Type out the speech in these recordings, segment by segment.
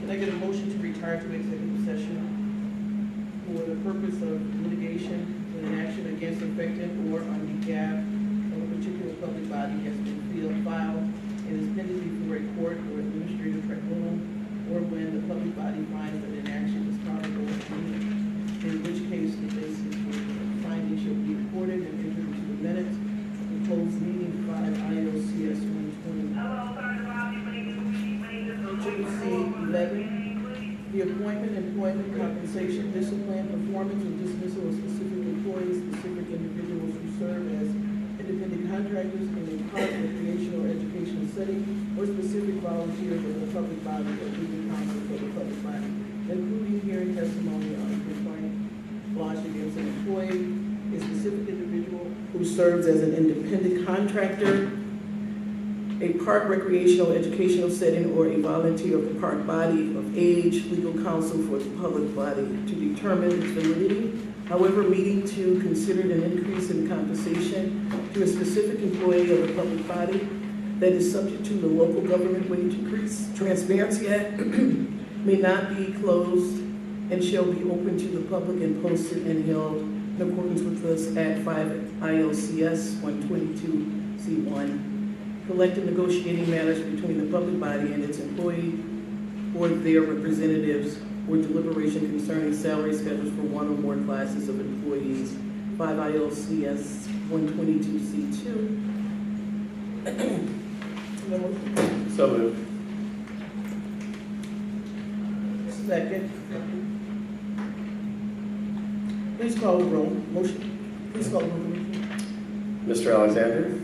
Can I get a motion to retire to executive session for the purpose of litigation when an action against affected or on behalf of a particular public body has been filed and is pending before a court or administrative tribunal, or when the public body finds that an action is probable, in which case the basis for the finding shall be recorded and entered into the minutes. The closed meeting 5 ILCS 120. C11, the appointment, employment, compensation, discipline, performance, or dismissal of specific employees, specific individuals who serve as independent contractors in a park, recreational, or educational setting, or specific volunteers of the public body or legal counsel for the public body, including hearing testimony on a complaint lodged against an employee, a specific individual who serves as an independent contractor, a park, recreational, educational setting, or a volunteer of the park body of age, legal counsel for the public body to determine its validity. However, meeting to consider an increase in compensation to a specific employee of the public body that is subject to the local government wage increase. Transparency Act may not be closed and shall be open to the public and posted and held in accordance with this Act 5 ILCS 122C1. Collective negotiating matters between the public body and its employee or their representatives, or deliberation concerning salary schedules for one or more classes of employees. 5 ILCS 122C2. So moved. Second. Please call the roll. Motion. Please call the roll. Mr. Alexander.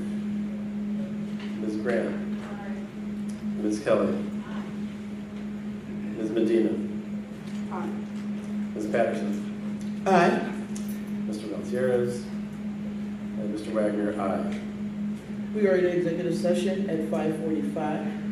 Ms. Grant. Ms. Kelly. Ms. Medina. Aye. Ms. Patterson. Aye. Mr. Valtierrez. And Mr. Wagner, aye. We are in executive session at 5:45.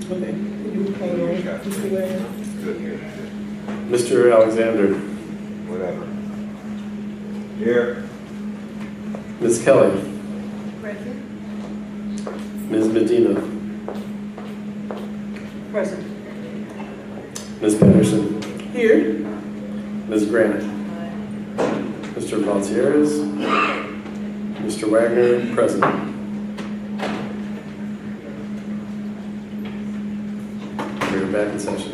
Okay, can you call it roll? Mr. Wagner? Mr. Alexander. Whatever. Here. Ms. Kelly. Present. Ms. Medina. Present. Ms. Patterson. Here. Ms. Grant. Mr. Valtierrez. Mr. Wagner, present. We're back in session.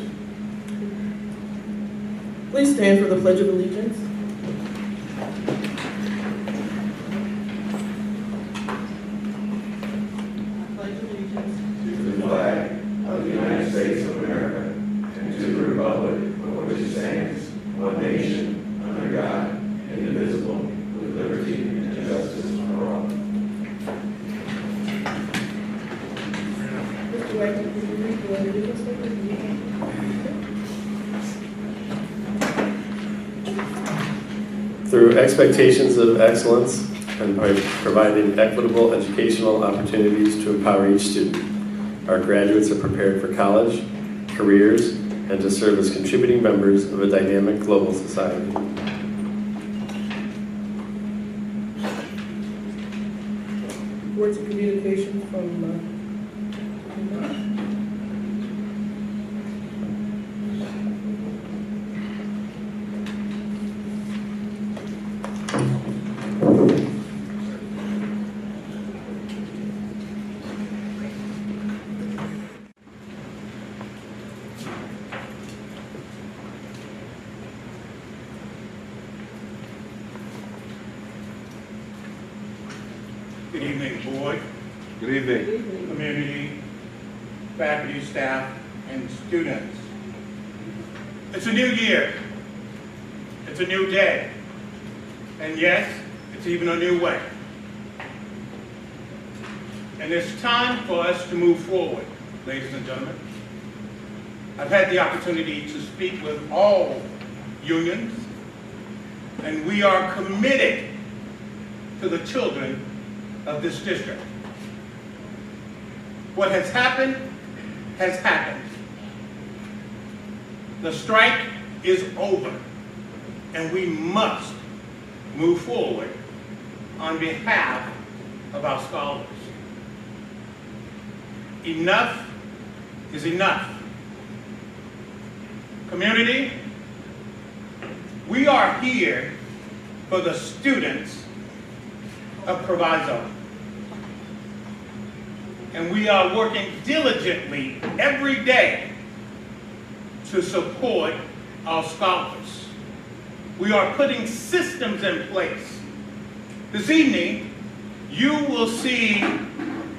Please stand for the Pledge of Allegiance. I pledge allegiance To the flag of the United States of America and to the republic for which it stands, one nation, under God, indivisible, with liberty and justice for all. Mr. Wagner, could you read the individual statement? Through expectations of excellence and by providing equitable educational opportunities to empower each student, our graduates are prepared for college, careers, and to serve as contributing members of a dynamic global society. Reports and communication from Good evening, board, Good evening. community, faculty, staff, and students. It's a new year. It's a new day. And yes, it's even a new way. And it's time for us to move forward, ladies and gentlemen. I've had the opportunity to speak with all unions, and we are committed to the children of this district. What has happened has happened. The strike is over, and we must move forward on behalf of our scholars. Enough is enough. Community, we are here for the students of Proviso. And we are working diligently every day to support our scholars. We are putting systems in place. This evening, you will see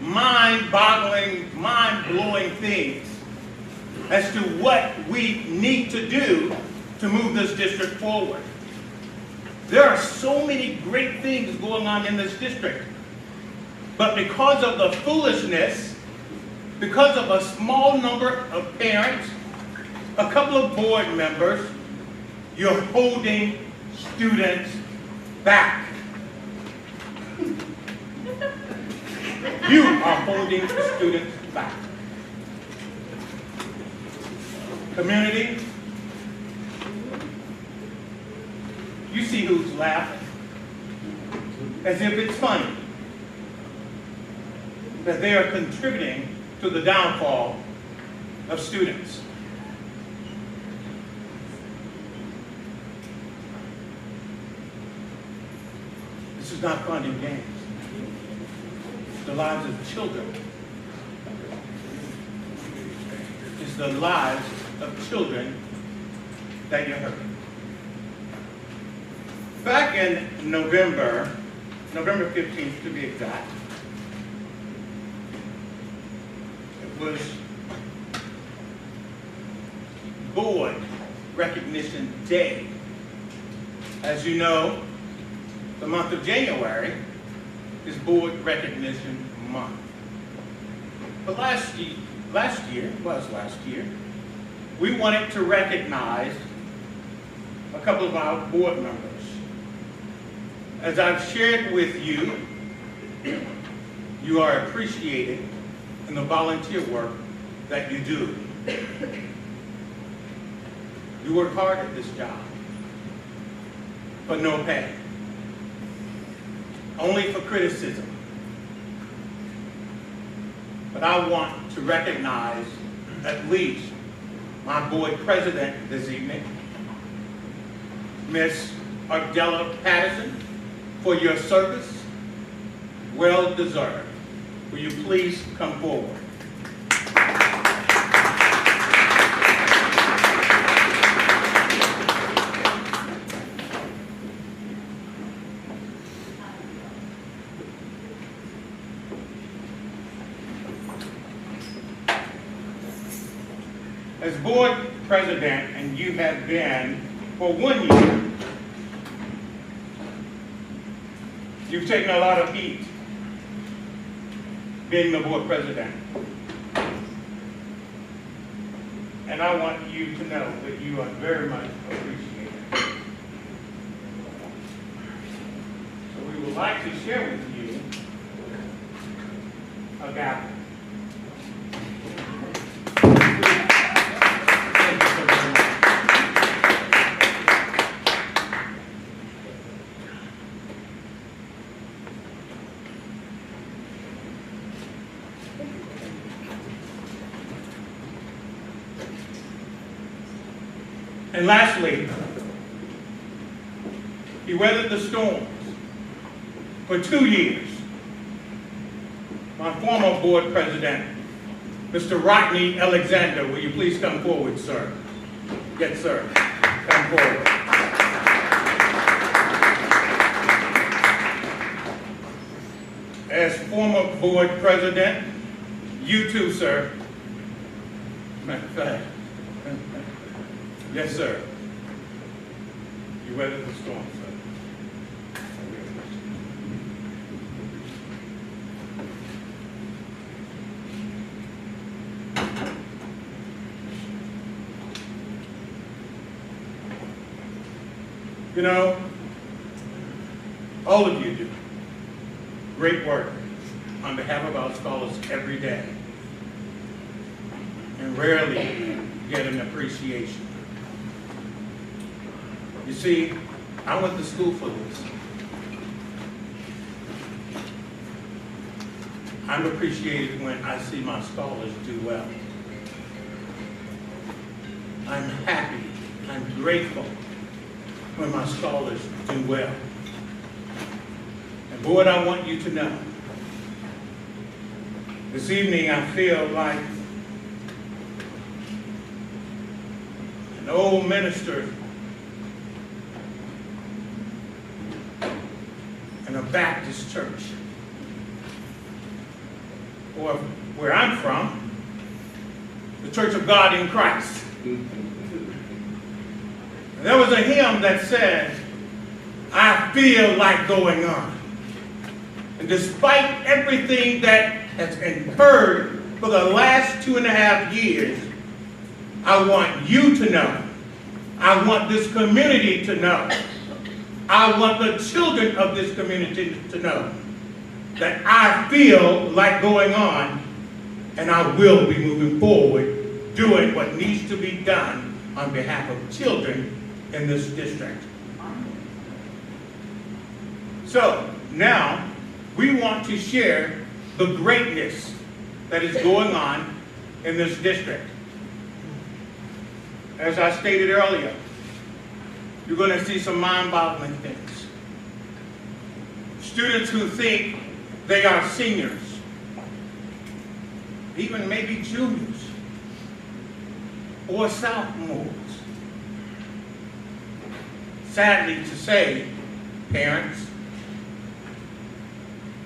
mind-boggling, mind-blowing things as to what we need to do to move this district forward. There are so many great things going on in this district. But because of the foolishness, because of a small number of parents, a couple of board members, you're holding students back. You are holding students back. Community, you see who's laughing, as if it's funny that they are contributing to the downfall of students. This is not fun and games. The lives of children. It's the lives of children that you're hurting. Back in November 15th to be exact, it was Board Recognition Day. As you know, the month of January is Board Recognition Month. But last year, we wanted to recognize a couple of our board members. As I've shared with you, you are appreciated in the volunteer work that you do. You work hard at this job, but no pay. Only for criticism. But I want to recognize at least my board president this evening, Miss Ardella Patterson, for your service. Well deserved. Will you please come forward? As board president, and you have been for 1 year, you've taken a lot of heat being the board president. And I want you to know that you are very much appreciated. So we would like to share with you a gavel. And lastly, he weathered the storms for 2 years. My former board president, Mr. Rodney Alexander, will you please come forward, sir? Yes, sir. Come forward. As former board president, you too, sir. Matter of fact, yes, sir. You weathered the storm, sir. You know, all of you do great work on behalf of our scholars every day, and rarely get an appreciation. You see, I went to school for this. I'm appreciated when I see my scholars do well. I'm happy, I'm grateful when my scholars do well. And board, I want you to know, this evening I feel like an old minister in a Baptist church, or where I'm from, the Church of God in Christ. And there was a hymn that said, I feel like going on. And despite everything that has occurred for the last 2.5 years, I want you to know, I want this community to know, I want the children of this community to know that I feel like going on, and I will be moving forward, doing what needs to be done on behalf of children in this district. So now we want to share the greatness that is going on in this district. As I stated earlier, you're going to see some mind-boggling things. Students who think they are seniors, even maybe juniors or sophomores. Sadly to say, parents,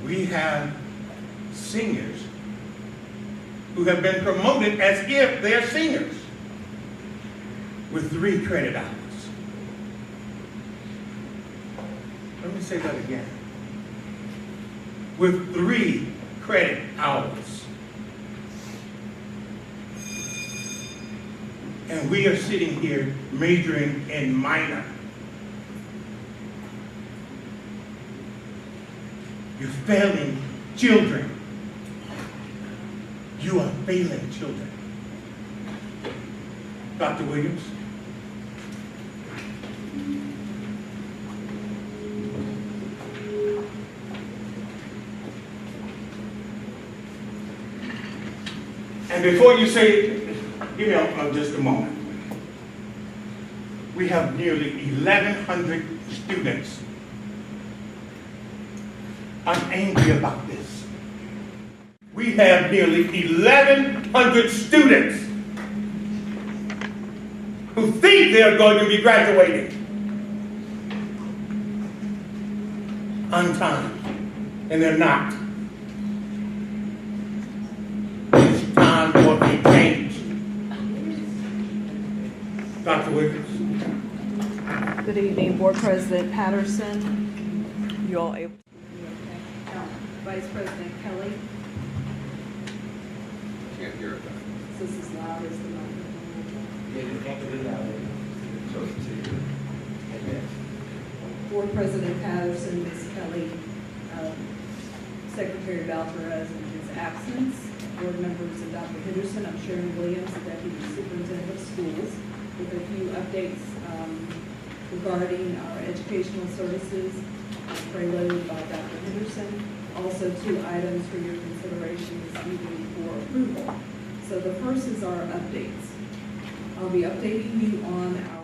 we have seniors who have been promoted as if they're seniors with 3 credit hours. Let me say that again. With 3 credit hours. And we are sitting here majoring in minor. You're failing children. You are failing children. Dr. Williams. And before you say, give me just a moment. We have nearly 1,100 students. I'm angry about this. We have nearly 1,100 students who think they're going to be graduating on time, and they're not. It's time for a change. Dr. Williams. Good evening, Board President Patterson. You all able? Vice President Kelly. Can't hear it. This is loud as the microphone. Yeah, you can't get it out. Board President Patterson, Ms. Kelly, Secretary Valparez in his absence. Board members of Dr. Henderson, I'm Sharon Williams, Deputy Superintendent of Schools, with a few updates regarding our educational services, preloaded by Dr. Henderson. Also 2 items for your consideration this evening for approval. So the first is our updates. I'll be updating you on our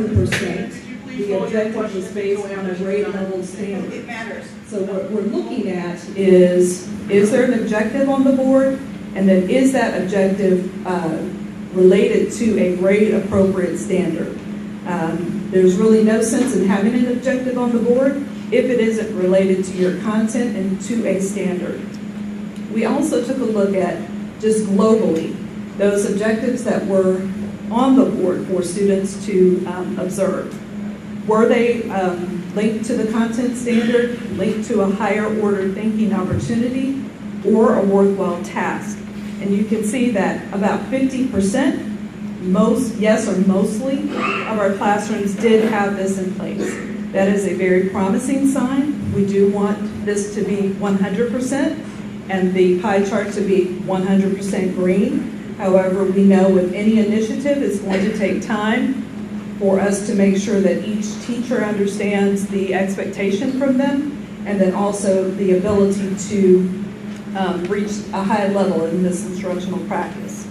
100%. The objective was based on a grade level standard. It matters. So what we're looking at is there an objective on the board? And then is that objective related to a grade appropriate standard? There's really no sense in having an objective on the board if it isn't related to your content and to a standard. We also took a look at just globally those objectives that were on the board for students to observe. Were they linked to the content standard, linked to a higher order thinking opportunity, or a worthwhile task? And you can see that about 50%, yes or mostly, of our classrooms did have this in place. That is a very promising sign. We do want this to be 100% and the pie chart to be 100% green. However, we know with any initiative, it's going to take time for us to make sure that each teacher understands the expectation from them, and then also the ability to reach a high level in this instructional practice.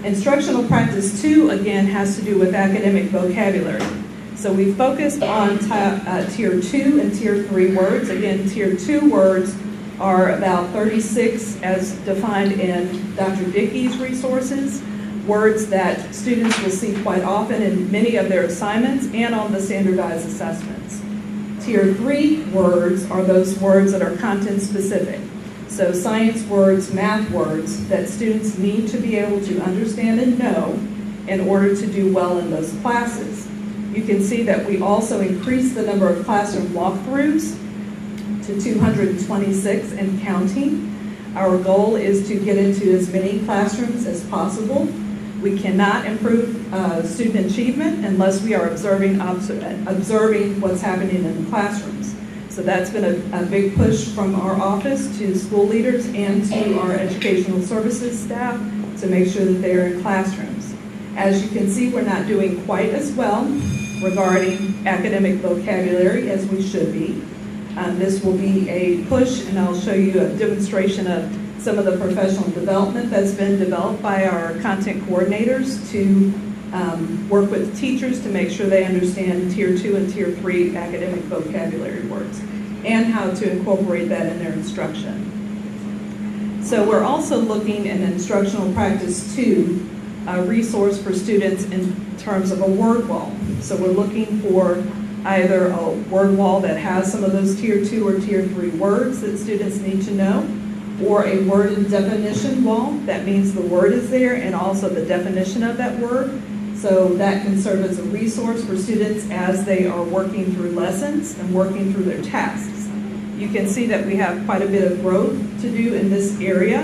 Instructional practice 2, again, has to do with academic vocabulary. So we focused on tier 2 and tier 3 words. Again, tier 2 words are about 36 as defined in Dr. Dickey's resources, words that students will see quite often in many of their assignments and on the standardized assessments. Tier 3 words are those words that are content specific. So science words, math words that students need to be able to understand and know in order to do well in those classes. You can see that we also increased the number of classroom walkthroughs to 226 and counting. Our goal is to get into as many classrooms as possible. We cannot improve student achievement unless we are observing what's happening in the classrooms. So that's been a big push from our office to school leaders and to our educational services staff to make sure that they're in classrooms. As you can see, we're not doing quite as well regarding academic vocabulary as we should be. This will be a push, and I'll show you a demonstration of some of the professional development that's been developed by our content coordinators to work with teachers to make sure they understand tier 2 and tier 3 academic vocabulary words and how to incorporate that in their instruction. So we're also looking in instructional practice 2, a resource for students in terms of a word wall. So we're looking for either a word wall that has some of those tier 2 or tier 3 words that students need to know, or a word and definition wall. That means the word is there and also the definition of that word. So that can serve as a resource for students as they are working through lessons and working through their tasks. You can see that we have quite a bit of growth to do in this area,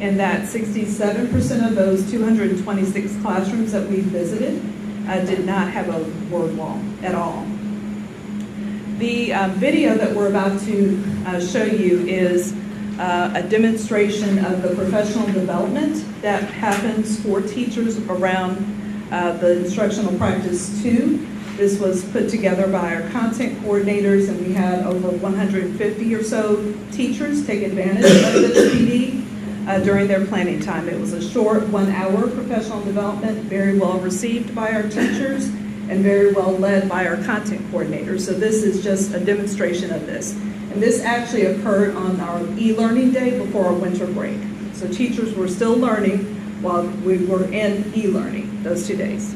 and that 67% of those 226 classrooms that we visited did not have a word wall at all. The video that we're about to show you is a demonstration of the professional development that happens for teachers around the instructional practice 2. This was put together by our content coordinators, and we had over 150 or so teachers take advantage of this PD during their planning time. It was a short 1-hour professional development, very well received by our teachers and very well led by our content coordinators. So this is just a demonstration of this. And this actually occurred on our e-learning day before our winter break. So teachers were still learning while we were in e-learning those 2 days.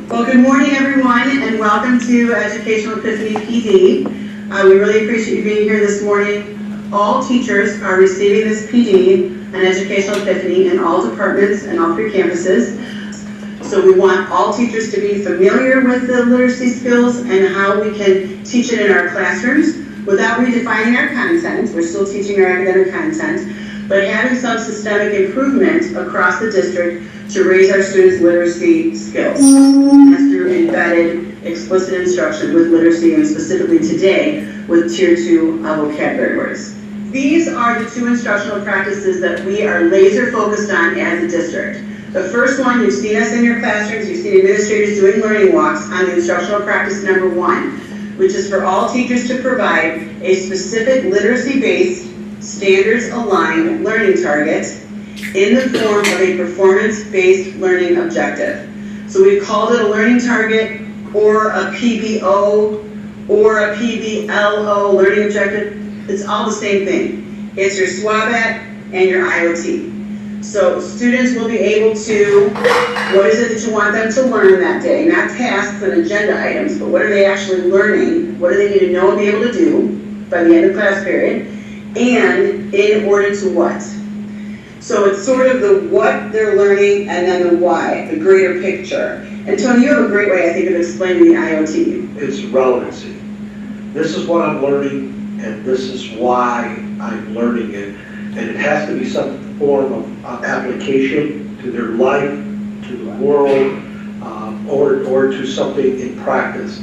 Well, good morning, everyone, and welcome to Educational Epiphany PD. We really appreciate you being here this morning. All teachers are receiving this PD, an Educational Epiphany, in all departments and all 3 campuses. So we want all teachers to be familiar with the literacy skills and how we can teach it in our classrooms without redefining our content. We're still teaching our academic content, but having some systemic improvement across the district to raise our students' literacy skills. That's through embedded, explicit instruction with literacy, and specifically today with tier 2 vocabulary words. These are the 2 instructional practices that we are laser focused on as a district. The first one, you've seen us in your classrooms, you've seen administrators doing learning walks on the instructional practice number 1, which is for all teachers to provide a specific literacy-based, standards-aligned learning target in the form of a performance-based learning objective. So we've called it a learning target or a PBO or a PBLO, learning objective. It's all the same thing. It's your SWABAT and your IoT. So students will be able to, what is it that you want them to learn that day? Not tasks and agenda items, but what are they actually learning? What do they need to know and be able to do by the end of class period? And in order to what? So it's sort of the what they're learning and then the why, the greater picture. And Tony, you have a great way, I think, of explaining the IoT. It's relevancy. This is what I'm learning, and this is why I'm learning it. And it has to be some form of application to their life, to the world, or to something in practice.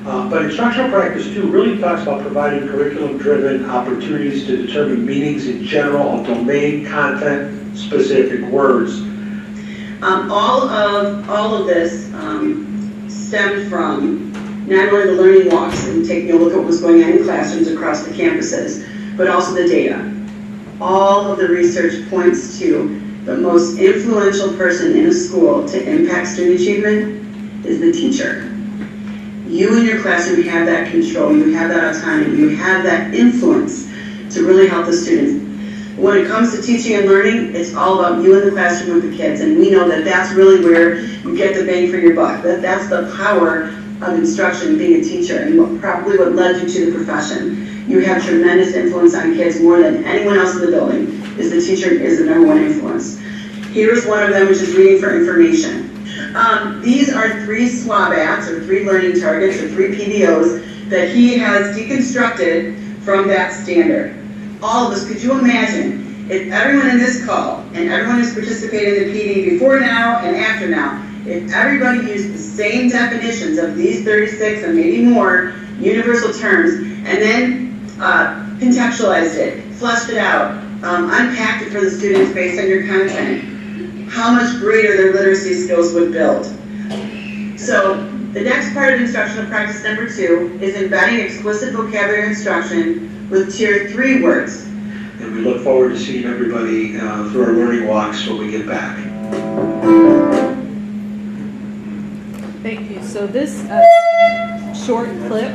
But instructional practice, too, really talks about providing curriculum-driven opportunities to determine meanings in general of domain, content, specific words. All of this stemmed from not only the learning walks and taking a look at what was going on in classrooms across the campuses, but also the data. All of the research points to the most influential person in a school to impact student achievement is the teacher. You in your classroom have that control, you have that autonomy, you have that influence to really help the students. When it comes to teaching and learning, it's all about you in the classroom with the kids, and we know that that's really where you get the bang for your buck. That's the power of instruction, being a teacher, and probably what led you to the profession. You have tremendous influence on kids more than anyone else in the building. The teacher is the #1 influence. Here's one of them, which is reading for information. These are 3 SWABATs, or 3 learning targets, or 3 PBOs that he has deconstructed from that standard. All of us, could you imagine if everyone in this call, and everyone who's participated in the PD before now and after now, if everybody used the same definitions of these 36 and maybe more universal terms, and then contextualized it, fleshed it out, unpacked it for the students based on your content, how much greater their literacy skills would build. So the next part of instructional practice number 2 is embedding explicit vocabulary instruction with tier 3 words. And we look forward to seeing everybody through our learning walks when we get back. Thank you. So this short clip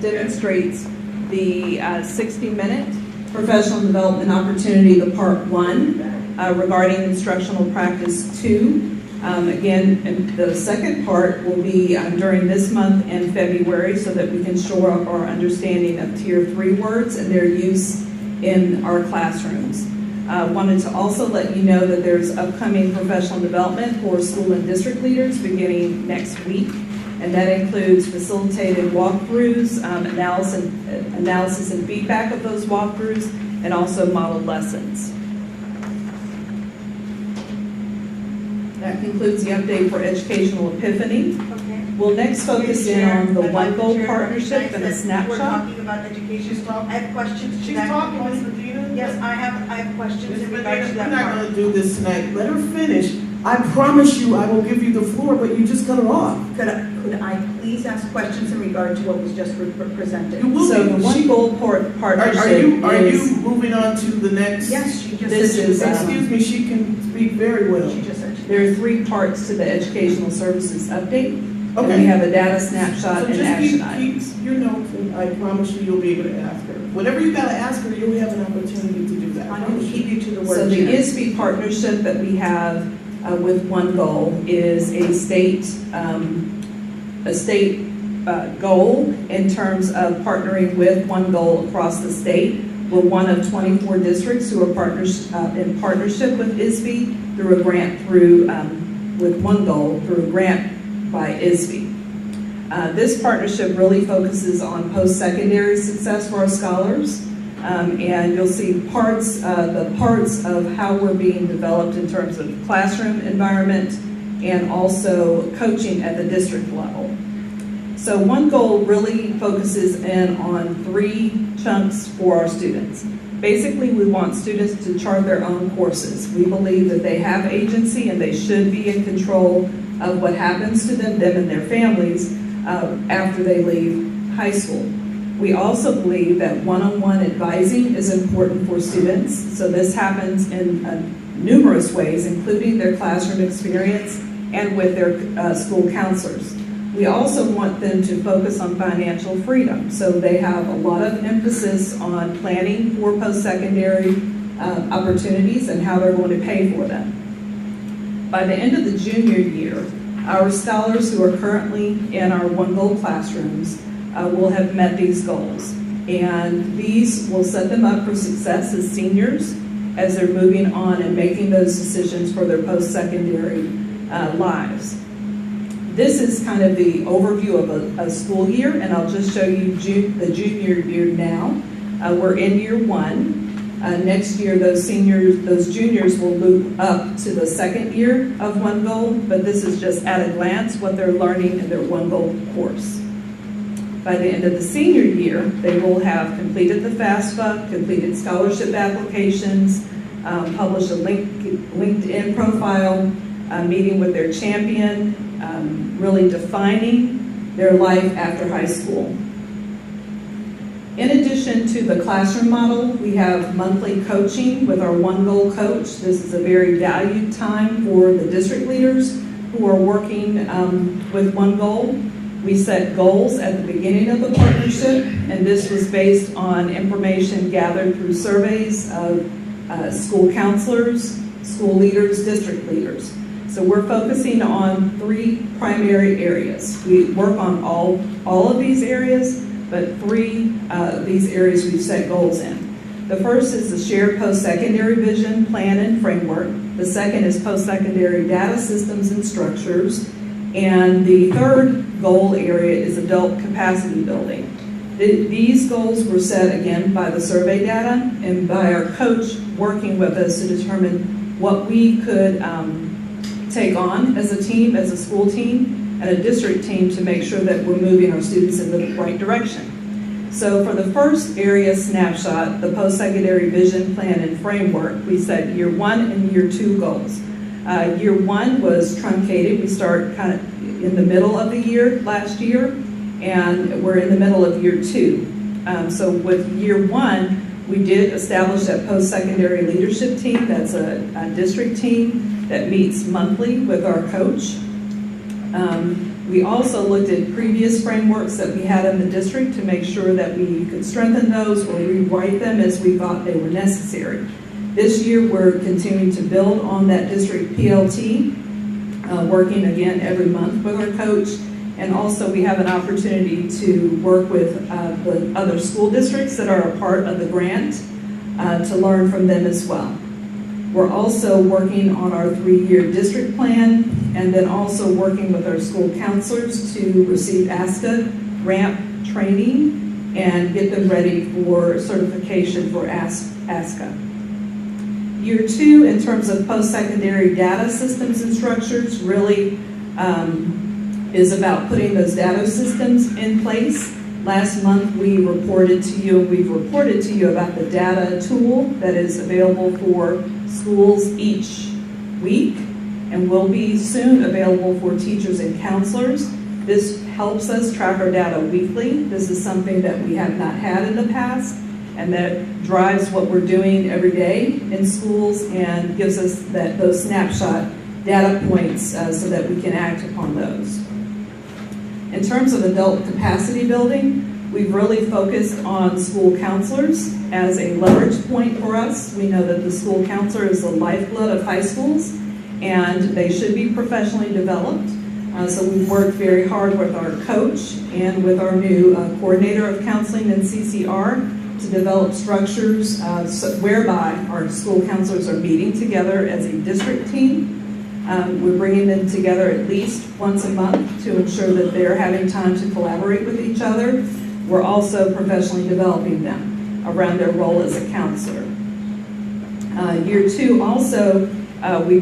demonstrates the 60-minute professional development opportunity, the part 1, regarding instructional practice 2. Again, and the second part will be during this month and February, so that we can shore up our understanding of tier 3 words and their use in our classrooms. Wanted to also let you know that there's upcoming professional development for school and district leaders beginning next week, and that includes facilitated walkthroughs, analysis and feedback of those walkthroughs, and also model lessons. That concludes the update for Educational Epiphany. Okay. We'll next focus in on the I'd like One to Goal share partnership and a that snapshot. We're talking about education. She's talking. I have questions to She's that. talking, Ms. Medina. Yes, I have questions Ms. in regards to Medina, that we're not part. gonna do this tonight. Let her finish. I promise you I will give you the floor, but you just cut her off. Could I please ask questions in regard to what was just presented? You will So the be. One Goal partnership Are you is, moving on to the next? Yes, she just This said she is, was. Excuse me, she can speak very well. She just said she. there are 3 parts to the Educational Services update. And we Okay. have a data snapshot So and just action keep items. your notes, and I promise you'll be able to ask her. Whatever you gotta ask her, you'll have an opportunity to do that. I'm going to keep you to the word. So the Sharon. ISB partnership that we have with One Goal is a state goal in terms of partnering with One Goal across the state. We're one of 24 districts who are in partnership with ISB through a grant with One Goal through a grant by ISB. This partnership really focuses on post-secondary success for our scholars. And you'll see the parts of how we're being developed in terms of classroom environment and also coaching at the district level. So One Goal really focuses in on 3 chunks for our students. Basically, we want students to chart their own courses. We believe that they have agency and they should be in control of what happens to them and their families after they leave high school. We also believe that one-on-one advising is important for students. So this happens in numerous ways, including their classroom experience and with their school counselors. We also want them to focus on financial freedom. So they have a lot of emphasis on planning for post-secondary opportunities and how they're going to pay for them. By the end of the junior year, our scholars who are currently in our One Goal classrooms will have met these goals. And these will set them up for success as seniors as they're moving on and making those decisions for their post-secondary lives. This is kind of the overview of a school year, and I'll just show you the junior year now. We're in year 1. Next year, those juniors will move up to the second year of One Goal, but this is just at a glance what they're learning in their One Goal course. By the end of the senior year, they will have completed the FAFSA, completed scholarship applications, published a LinkedIn profile, meeting with their champion, really defining their life after high school. In addition to the classroom model, we have monthly coaching with our One Goal coach. This is a very valued time for the district leaders who are working with One Goal. We set goals at the beginning of the partnership, and this was based on information gathered through surveys of school counselors, school leaders, district leaders. So we're focusing on 3 primary areas. We work on all of these areas, but 3 of these areas we've set goals in. The first is the shared post-secondary vision, plan, and framework. The second is post-secondary data systems and structures. And the third goal area is adult capacity building. These goals were set again by the survey data and by our coach working with us to determine what we could take on as a team, as a school team, and a district team to make sure that we're moving our students in the right direction. So for the first area snapshot, the post-secondary vision, plan, and framework, we set year 1 and year 2 goals. Year 1 was truncated. We start kind of in the middle of the year last year, and we're in the middle of year 2. So with year 1, we did establish that post-secondary leadership team. That's a district team that meets monthly with our coach. We also looked at previous frameworks that we had in the district to make sure that we could strengthen those or rewrite them as we thought they were necessary. This year, we're continuing to build on that district PLT, working again every month with our coach. And also, we have an opportunity to work with the other school districts that are a part of the grant to learn from them as well. We're also working on our 3-year district plan, and then also working with our school counselors to receive ASCA ramp training and get them ready for certification for ASCA. Year 2, in terms of post-secondary data systems and structures, really is about putting those data systems in place. Last month, we've reported to you about the data tool that is available for schools each week and will be soon available for teachers and counselors. This helps us track our data weekly. This is something that we have not had in the past, and that drives what we're doing every day in schools and gives us those snapshot data points so that we can act upon those. In terms of adult capacity building, we've really focused on school counselors as a leverage point for us. We know that the school counselor is the lifeblood of high schools, and they should be professionally developed. So we've worked very hard with our coach and with our new coordinator of counseling and CCR to develop structures whereby our school counselors are meeting together as a district team. We're bringing them together at least once a month to ensure that they're having time to collaborate with each other. We're also professionally developing them around their role as a counselor. Year 2 also, we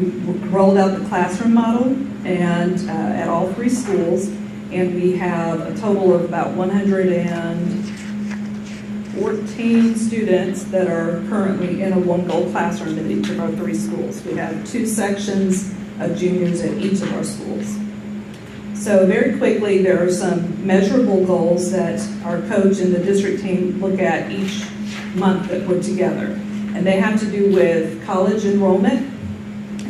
rolled out the classroom model and at all 3 schools, and we have a total of about 114 students that are currently in a One Goal classroom in each of our 3 schools. We have 2 sections of juniors at each of our schools. So very quickly, there are some measurable goals that our coach and the district team look at each month that we're together. And they have to do with college enrollment,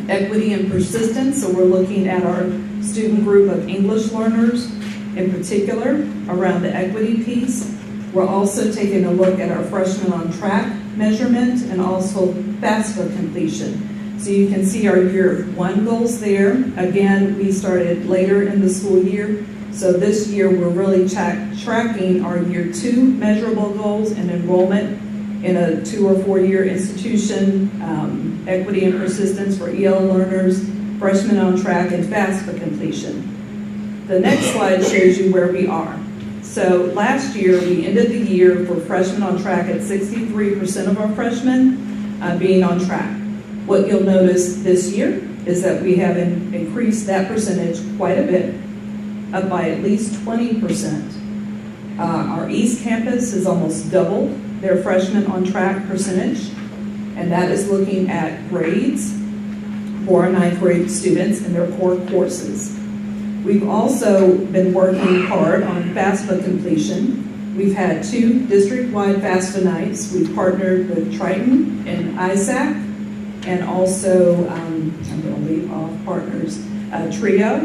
equity and persistence. So we're looking at our student group of English learners in particular around the equity piece. We're also taking a look at our freshman on track measurement and also FAFSA completion. So you can see our year 1 goals there. Again, we started later in the school year. So this year we're really tracking our year 2 measurable goals and enrollment in a 2 or 4 year institution, equity and persistence for EL learners, freshmen on track, and FAFSA completion. The next slide shows you where we are. So last year we ended the year for freshmen on track at 63% of our freshmen being on track. What you'll notice this year is that we have increased that percentage quite a bit, up by at least 20%. Our East Campus has almost doubled their freshman on track percentage, and that is looking at grades for our 9th grade students in their core courses. We've also been working hard on FAFSA completion. We've had 2 district-wide FAFSA nights. We've partnered with Triton and ISAC, and also, I'm going to leave off partners, TRIO,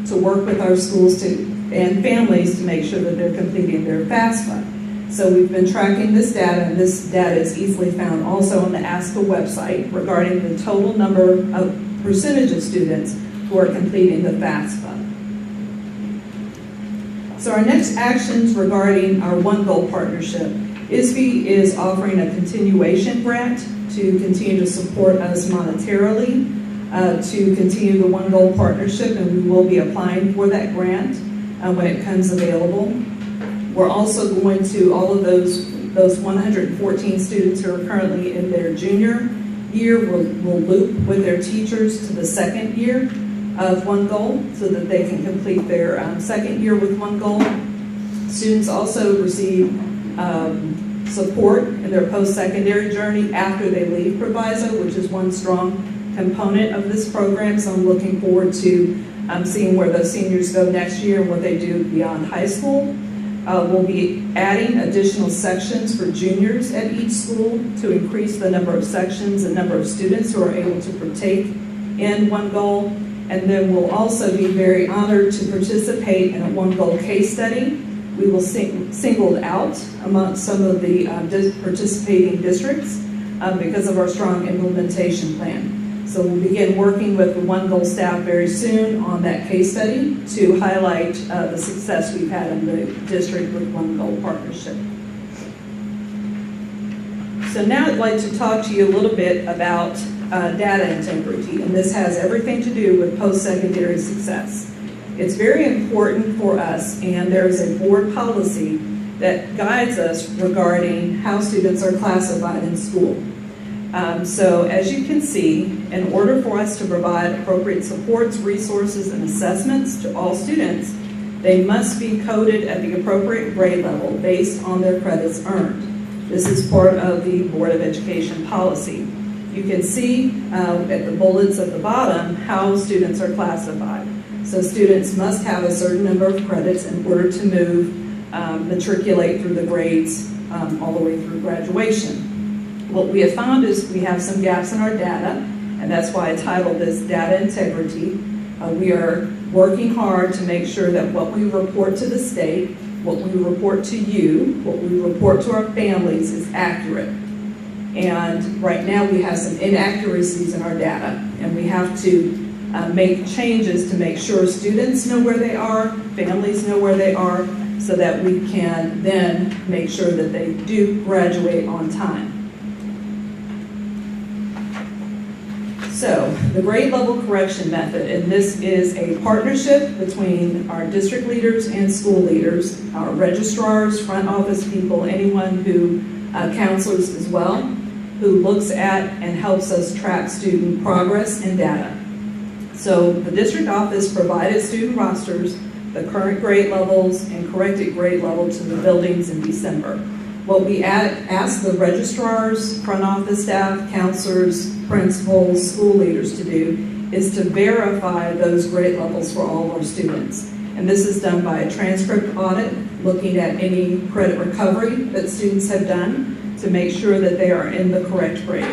to work with our schools and families to make sure that they're completing their FAFSA. So we've been tracking this data, and this data is easily found also on the ASCA website regarding the total number of percentage of students who are completing the FAFSA. So our next actions regarding our One Goal partnership, ISB is offering a continuation grant to continue to support us monetarily to continue the One Goal partnership, and we will be applying for that grant when it comes available. We're also going to, all of those 114 students who are currently in their junior year will loop with their teachers to the 2nd year of One Goal so that they can complete their 2nd year with One Goal. Students also receive support in their post-secondary journey after they leave Proviso, which is one strong component of this program. So I'm looking forward to seeing where those seniors go next year and what they do beyond high school. We'll be adding additional sections for juniors at each school to increase the number of sections and number of students who are able to partake in One Goal. And then we'll also be very honored to participate in a One Goal case study. We will singled out amongst some of the participating districts because of our strong implementation plan. So we'll begin working with the One Goal staff very soon on that case study to highlight the success we've had in the district with One Goal partnership. So now I'd like to talk to you a little bit about data integrity, and this has everything to do with post-secondary success. It's very important for us, and there's a board policy that guides us regarding how students are classified in school. So as you can see, in order for us to provide appropriate supports, resources, and assessments to all students, they must be coded at the appropriate grade level based on their credits earned. This is part of the Board of Education policy. You can see at the bullets at the bottom how students are classified. So students must have a certain number of credits in order to matriculate through the grades all the way through graduation. What we have found is we have some gaps in our data, and that's why I titled this Data Integrity. We are working hard to make sure that what we report to the state, what we report to you, what we report to our families is accurate. And right now we have some inaccuracies in our data, and we have to make changes to make sure students know where they are, families know where they are, so that we can then make sure that they do graduate on time. So the grade level correction method, and this is a partnership between our district leaders and school leaders, our registrars, front office people, anyone who, counselors as well, who looks at and helps us track student progress and data. So the district office provided student rosters, the current grade levels, and corrected grade level to the buildings in December. What we asked the registrars, front office staff, counselors, principals, school leaders to do is to verify those grade levels for all of our students. And this is done by a transcript audit, looking at any credit recovery that students have done to make sure that they are in the correct grade.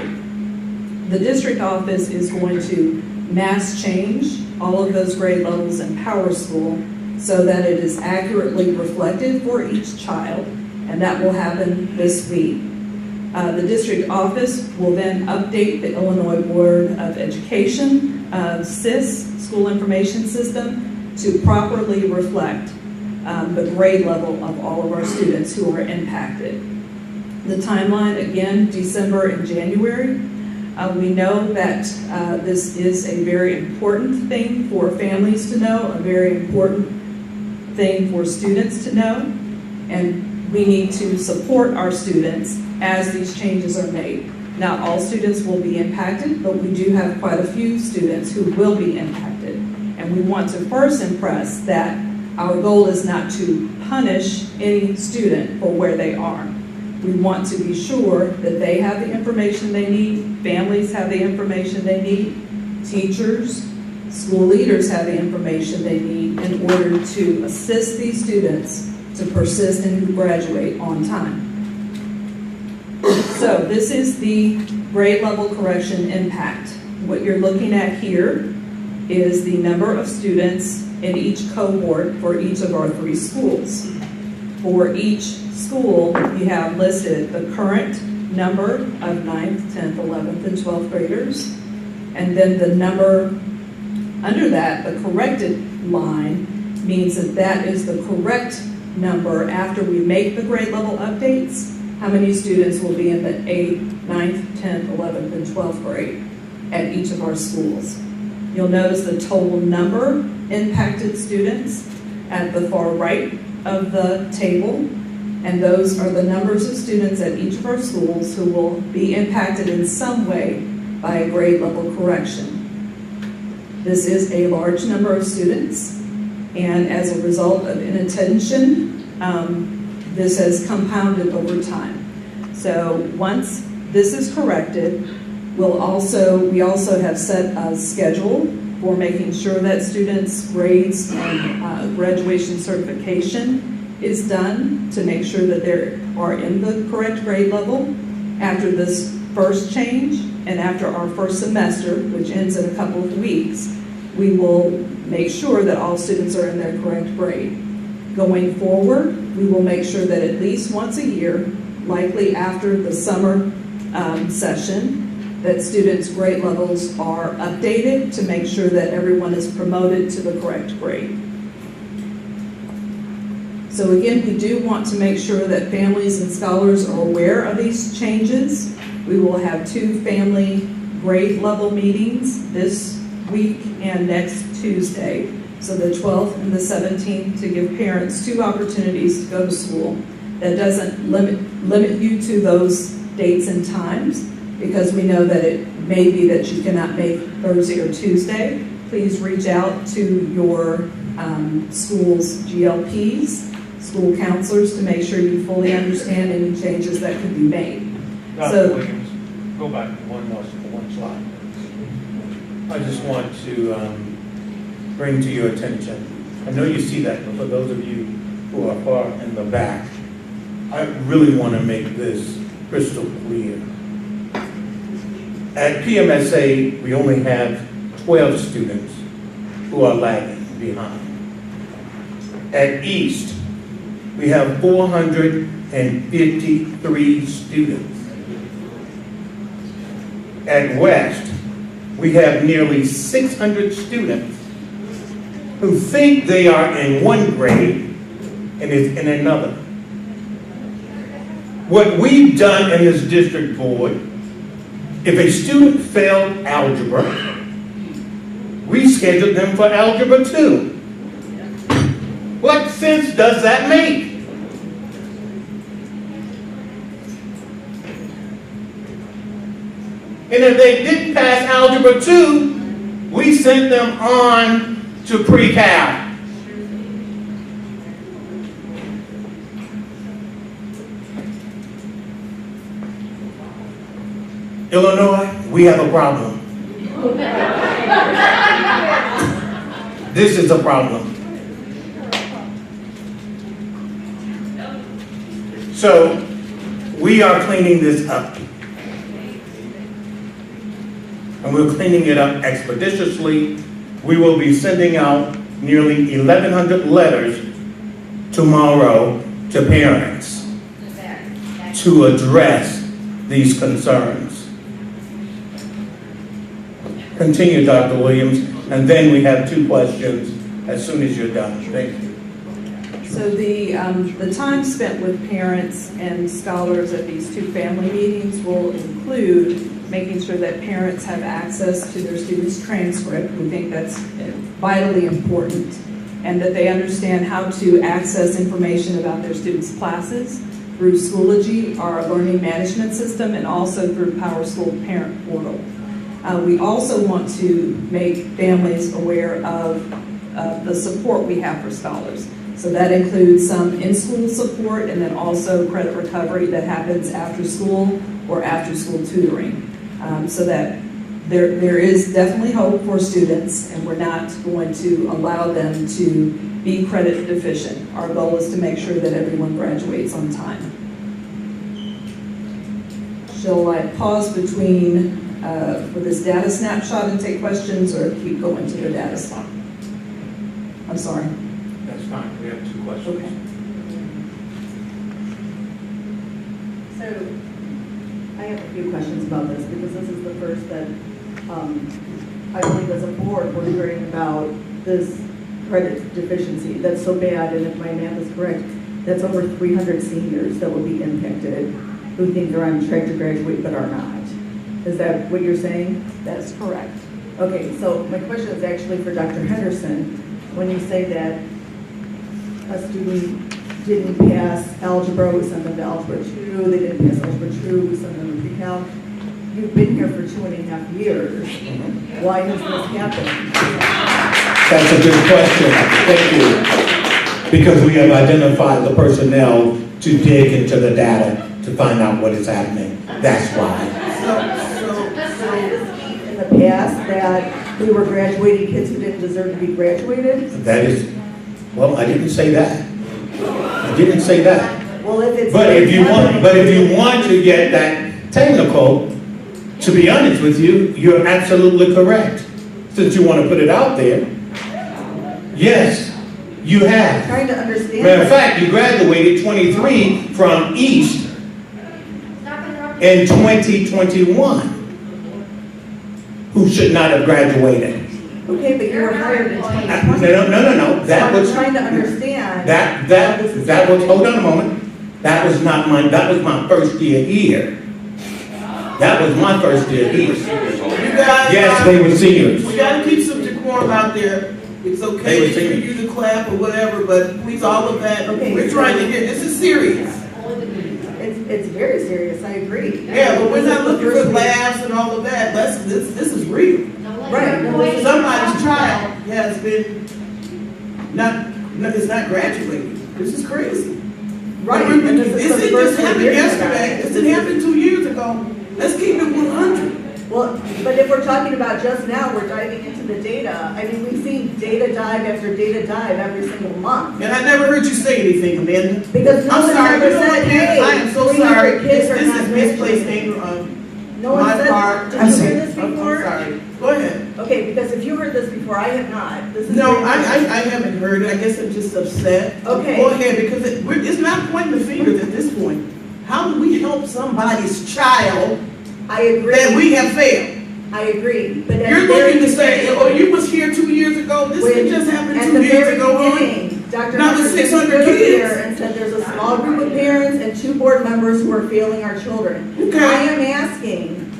The district office is going to mass change all of those grade levels in Power School so that it is accurately reflected for each child, and that will happen this week. The district office will then update the Illinois Board of Education, SIS, School Information System, to properly reflect the grade level of all of our students who are impacted. The timeline, again, December and January. We know that this is a very important thing for families to know, a very important thing for students to know, and we need to support our students as these changes are made. Not all students will be impacted, but we do have quite a few students who will be impacted. And we want to first impress that our goal is not to punish any student for where they are. We want to be sure that they have the information they need, families have the information they need, teachers, school leaders have the information they need in order to assist these students to persist and graduate on time. So this is the grade level correction impact. What you're looking at here is the number of students in each cohort for each of our 3 schools. For each school, we have listed the current number of 9th, 10th, 11th, and 12th graders, and then the number under that, the corrected line, means that that is the correct number after we make the grade level updates, how many students will be in the 8th, 9th, 10th, 11th, and 12th grade at each of our schools. You'll notice the total number impacted students at the far right of the table, and those are the numbers of students at each of our schools who will be impacted in some way by a grade level correction. This is a large number of students, and as a result of inattention, this has compounded over time. So once this is corrected, we also have set a schedule for making sure that students' grades and graduation certification is done to make sure that they are in the correct grade level after this first change and after our first semester, which ends in a couple of weeks. We will make sure that all students are in their correct grade. Going forward, we will make sure that at least once a year, likely after the summer session, that students' grade levels are updated to make sure that everyone is promoted to the correct grade. So again, we do want to make sure that families and scholars are aware of these changes. We will have 2 family grade level meetings this week and next Tuesday. So the 12th and the 17th, to give parents 2 opportunities to go to school. That doesn't limit you to those dates and times, because we know that it may be that you cannot make Thursday or Tuesday. Please reach out to your school's GLPs, school counselors, to make sure you fully understand any changes that could be made. Dr. Williams, go back one slide. I just want to bring to your attention, I know you see that, but for those of you who are far in the back, I really want to make this crystal clear. At PMSA, we only have 12 students who are lagging behind. At East, we have 453 students. At West, we have nearly 600 students who think they are in one grade and is in another. What we've done in this district board, if a student failed algebra, we scheduled them for algebra 2. What sense does that make? And if they didn't pass algebra 2, we sent them on to pre-cal. Illinois, we have a problem. This is a problem. So we are cleaning this up. And we're cleaning it up expeditiously. We will be sending out nearly 1,100 letters tomorrow to parents to address these concerns. Continue, Dr. Williams, and then we have 2 questions as soon as you're done. Thank you. So the time spent with parents and scholars at these 2 family meetings will include making sure that parents have access to their students' transcript. We think that's vitally important, and that they understand how to access information about their students' classes through Schoology, our learning management system, and also through Power School Parent Portal. We also want to make families aware of the support we have for scholars. So that includes some in-school support, and then also credit recovery that happens after school or after school tutoring. So that there is definitely hope for students, and we're not going to allow them to be credit deficient. Our goal is to make sure that everyone graduates on time. Shall I pause between for this data snapshot and take questions, or keep going to the data slot? I'm sorry. That's fine. We have 2 questions. Okay. So, I have a few questions about this, because this is the first that I believe as a board we're hearing about this credit deficiency. That's so bad, and if my math is correct, that's over 300 seniors that will be impacted who think they're on track to graduate but are not. Is that what you're saying? That's correct. Okay, so my question is actually for Dr. Henderson. When you say that a student didn't pass algebra, we send them to algebra 2, they didn't pass algebra 2, we send them to pre-calc. You've been here for 2.5 years. Why has this happened? That's a good question. Thank you. Because we have identified the personnel to dig into the data to find out what is happening. That's why. In the past that we were graduating kids who didn't deserve to be graduated? That is, well, I didn't say that. I didn't say that. Well, if it's But if you want to get that technical, to be honest with you, you're absolutely correct. Since you want to put it out there, yes, you I'm have. trying to understand. Matter of fact, you graduated 23 from East in 2021 who should not have graduated. Okay, but you were hired in 2020. No. That So was I'm trying to understand. that was, hold on a moment. That was my first year here. That was my first year here. You guys, Yes, they were seniors. we gotta keep some decorum out there. It's They okay were for seniors. you to clap or whatever, but please, all of that, Okay. we're trying to get, this is serious. It's very serious, I agree. Yeah, but we're This is not the looking first for week. laughs and all of that. This is real. Right. No, this is- Somebody's child has been is not graduating. This is crazy. Right. But and this is This the didn't first just we're happen hearing about yesterday. it. This didn't happen 2 years ago. Let's keep it 100. Well, but if we're talking about just now, we're diving into the data. I mean, we've seen data dive after data dive every single month. And I never heard you say anything, Amanda. Because no I'm one sorry. ever You know said, what, hey, I am so 300 sorry. kids are This not is misplaced graduating. anger on No one my said, part. did I'm you sorry. hear this I'm before? sorry. Go ahead. Okay, because if you heard this before, I have not. This is No, very- I haven't heard it. I guess I'm just upset. Okay. Go ahead, because it's not pointing the fingers at this point. How do we help somebody's child I agree. that we have failed? I agree, but at You're the very looking to say, beginning- oh, you was here 2 years ago, this When- thing just happened at 2 the years very ago, huh? beginning, Dr. Now there's Henderson 600 stood here kids. and said there's a small group of parents and 2 board members who are failing our children. Okay. I am asking,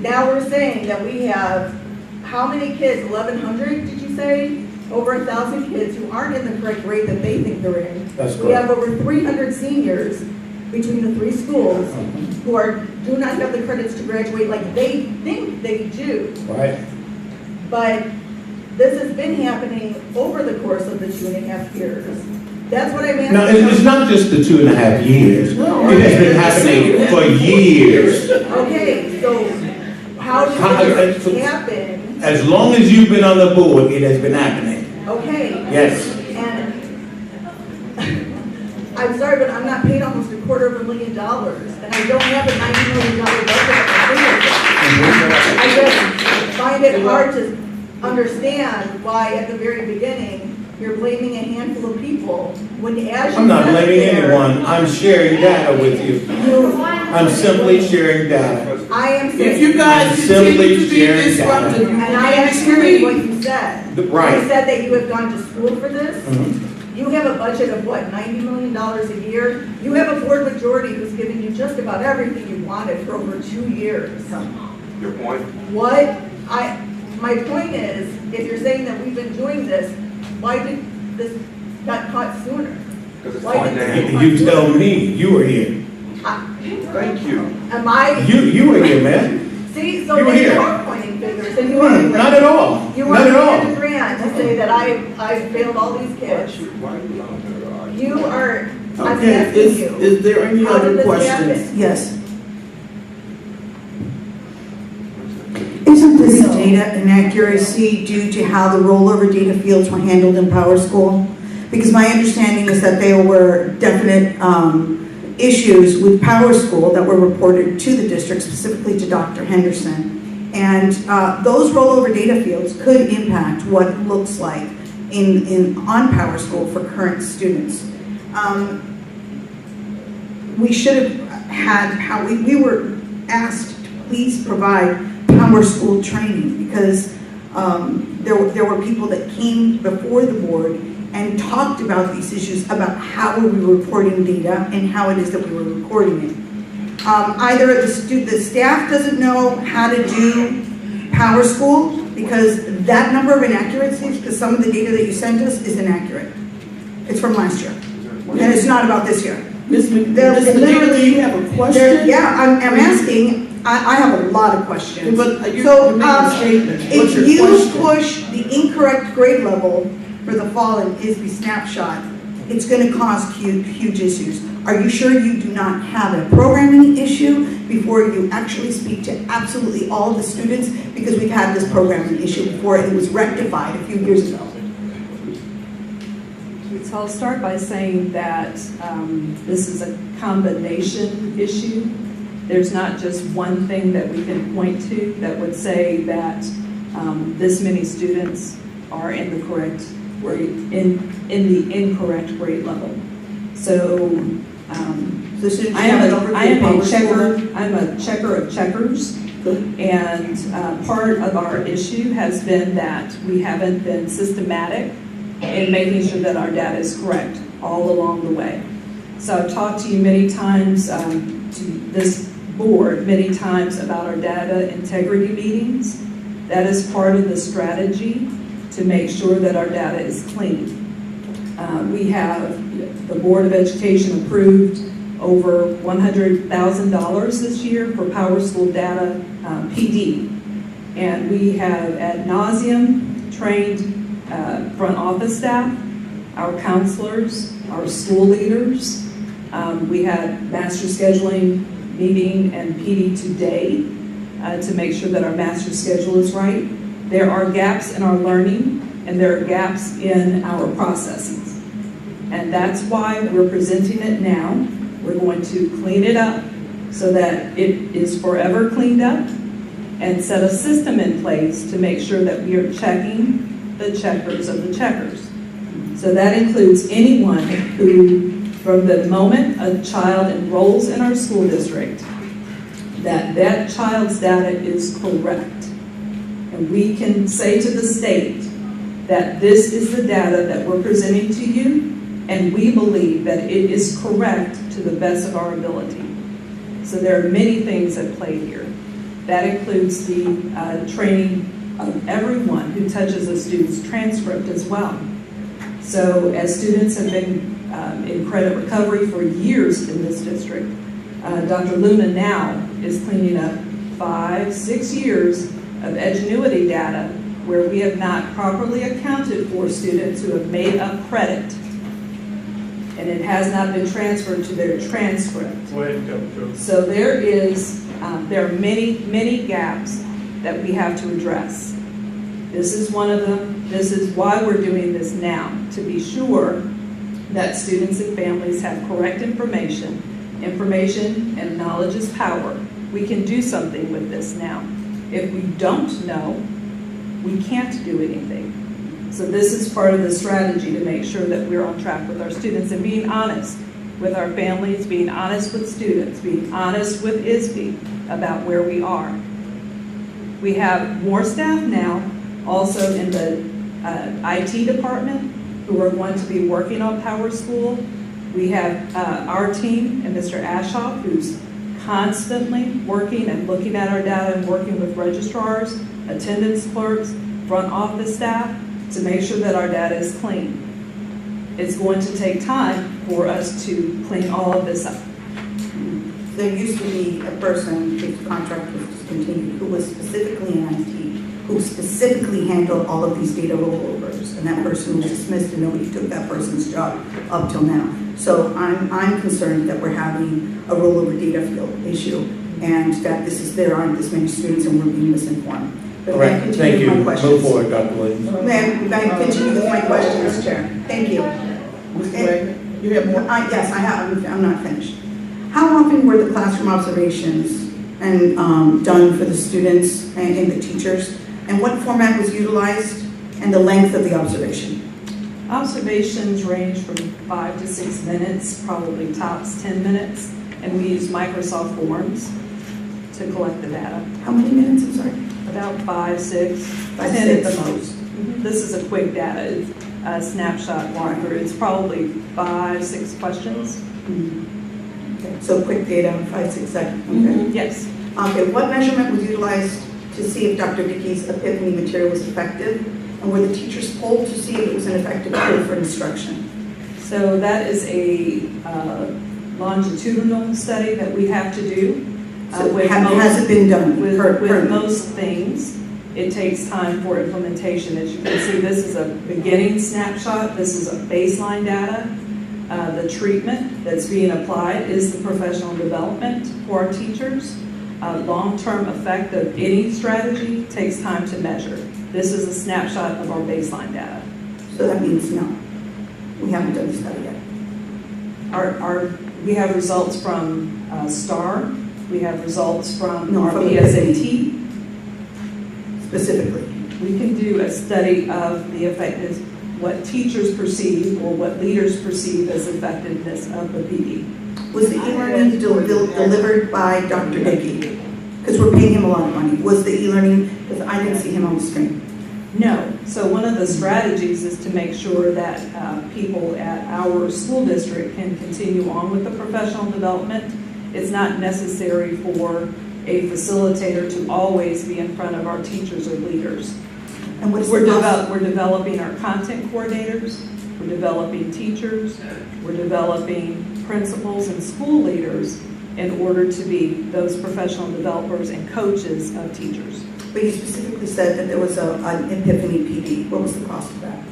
now we're saying that we have, how many kids, 1,100, did you say? Over 1,000 kids who aren't in the correct grade that they think they're in. That's We have correct. over 300 seniors between the 3 schools who do not have the credits to graduate like they think they do. Right? But this has been happening over the course of the 2.5 years. That's what I'm asking. No, it's not just the 2.5 years. It has been happening for years. Okay, so how How- did this happen? As long as you've been on the board, it has been happening. Okay. Yes. And I'm sorry, but I'm not paid almost $250,000, and I don't have a $90 million budget at my fingertips. I just find it hard to understand why at the very beginning, you're blaming a handful of people, when as you I'm not said blaming there, anyone. I'm sharing data with you. I'm simply sharing data. I am If saying, you guys Simply continue to be sharing disruptive, you and I can't am hearing what speak. you said. Right. You said that you have gone to school for this. Mhm. You have a budget of what, $90 million a year? You have a board majority who's giving you just about everything you wanted for over 2 years. Your point? My point is, if you're saying that we've been doing this, why did this got caught sooner? Because it's Why going did down. this You tell me. You were here. Thank you. Am I, You were here, man. see, so You were then here. you are pointing fingers, and you are. Not at all. You Not are at all. Amanda Grant to say that I failed all these kids. You are, I'm Okay, asking you. is there any How did other this questions? happen? Yes. Isn't this data inaccuracy due to how the rollover data fields were handled in Power School? Because my understanding is that there were definite issues with Power School that were reported to the district, specifically to Dr. Henderson. And those rollover data fields could impact what it looks like on Power School for current students. We should have had, we were asked to please provide Power School training because there were people that came before the board and talked about these issues, about how we were reporting data and how it is that we were recording it. Either the staff doesn't know how to do Power School because that number of inaccuracies, because some of the data that you sent us is inaccurate. It's from last year, and it's not about this year. Ms. They're McNeil, literally- do you have a question? Yeah, I'm asking, I have a lot of questions. But you're So, making a statement. What's if your you question? push the incorrect grade level for the fall in ISB snapshot, it's gonna cause huge issues. Are you sure you do not have a programming issue before you actually speak to absolutely all the students? Because we've had this programming issue before and it was rectified a few years ago. So I'll start by saying that this is a combination issue. There's not just one thing that we can point to that would say that this many students are in the correct grade, in the incorrect grade level. So I am a checker of checkers. And part of our issue has been that we haven't been systematic in making sure that our data is correct all along the way. So I've talked to you many times, to this board many times about our data integrity meetings. That is part of the strategy to make sure that our data is clean. We have, the Board of Education approved over $100,000 this year for Power School data PD. And we have ad nauseum trained front office staff, our counselors, our school leaders. We had master scheduling meeting and PD today to make sure that our master schedule is right. There are gaps in our learning and there are gaps in our processes. And that's why we're presenting it now. We're going to clean it up so that it is forever cleaned up and set a system in place to make sure that we are checking the checkers of the checkers. So that includes anyone who, from the moment a child enrolls in our school district, that child's data is correct. And we can say to the state that this is the data that we're presenting to you, and we believe that it is correct to the best of our ability. So there are many things at play here. That includes the training of everyone who touches a student's transcript as well. So as students have been in credit recovery for years in this district, Dr. Luna now is cleaning up 5-6 years of Edgenuity data where we have not properly accounted for students who have made up credit and it has not been transferred to their transcript. So there are many gaps that we have to address. This is one of them. This is why we're doing this now, to be sure that students and families have correct information. Information and knowledge is power. We can do something with this now. If we don't know, we can't do anything. So this is part of the strategy to make sure that we're on track with our students and being honest with our families, being honest with students, being honest with ISB about where we are. We have more staff now, also in the IT department, who are going to be working on Power School. We have our team and Mr. Ashoff, who's constantly working and looking at our data and working with registrars, attendance clerks, front office staff to make sure that our data is clean. It's going to take time for us to clean all of this up. There used to be a person whose contract was discontinued, who was specifically in IT, who specifically handled all of these data rollovers, and that person was dismissed and nobody took that person's job up till now. So I'm concerned that we're having a rollover data field issue and that there aren't this many students and we're being misinformed. But All right, thank you. Move forward, Dr. Williams. May I continue with my questions, Chair? Thank you. Mr. Wagner, you have more? Yes, I have. I'm not finished. How often were the classroom observations and done for the students and the teachers? And what format was utilized and the length of the observation? Observations range from 5 to 6 minutes, probably tops 10 minutes, and we use Microsoft Forms to collect the data. How many minutes, I'm sorry? About 5, 6, 10 at the most. This is a quick data, it's a snapshot walkthrough. It's probably 5, 6 questions. Okay. So quick data, 5, 6 seconds. Okay. Yes. Okay. What measurement was utilized to see if Dr. Dickey's epiphany material was effective? And were the teachers polled to see if it was an effective tool for instruction? So that is a longitudinal study that we have to do. Has it been done? With most things, it takes time for implementation. As you can see, this is a beginning snapshot. This is a baseline data. The treatment that's being applied is the professional development for our teachers. Long-term effect of any strategy takes time to measure. This is a snapshot of our baseline data. So that means no. We haven't done the study yet. We have results from STAR. We have results from our from PSAT. Specifically. We can do a study of the effectiveness, what teachers perceive or what leaders perceive as effectiveness of the PD. Was the e-learning delivered by Dr. Dickey? Because we're paying him a lot of money. Was the e-learning, because I didn't see him on the screen. No. So one of the strategies is to make sure that people at our school district can continue on with the professional development. It's not necessary for a facilitator to always be in front of our teachers or leaders. And we're developing our content coordinators, we're developing teachers, we're developing principals and school leaders in order to be those professional developers and coaches of teachers. But you specifically said that there was an epiphany PD. What was the cost of that?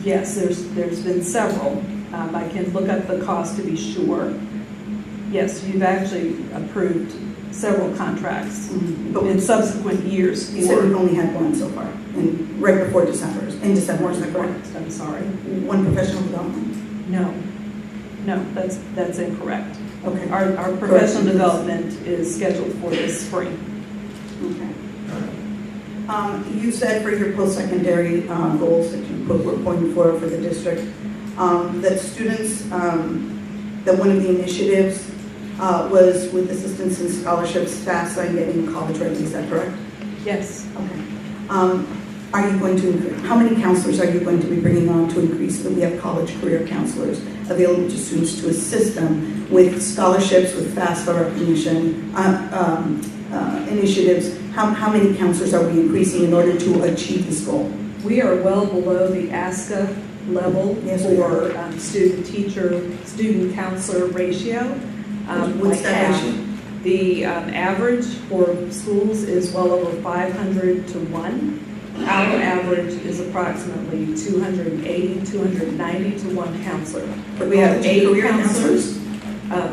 Yes, there's been several. I can look up the cost to be sure. Yes, you've actually approved several contracts in subsequent years. You said we've only had one so far, and right before December. In December, is that correct? I'm sorry. One professional development? No, that's incorrect. Okay. Our professional development is scheduled for this spring. Okay. You said for your post-secondary goals that you were pointing for the district, that students, that one of the initiatives was with assistance and scholarships, FAFSA, and getting college ready. Is that correct? Yes. Okay. Are you going to, how many counselors are you going to be bringing on to increase that we have college career counselors available to students to assist them with scholarships, with FAFSA recognition, initiatives? How many counselors are we increasing in order to achieve this goal? We are well below the ASCA level for student counselor ratio. What's that ratio? The average for schools is well over 500 to 1. Our average is approximately 280, 290 to 1 counselor. We have 8 counselors.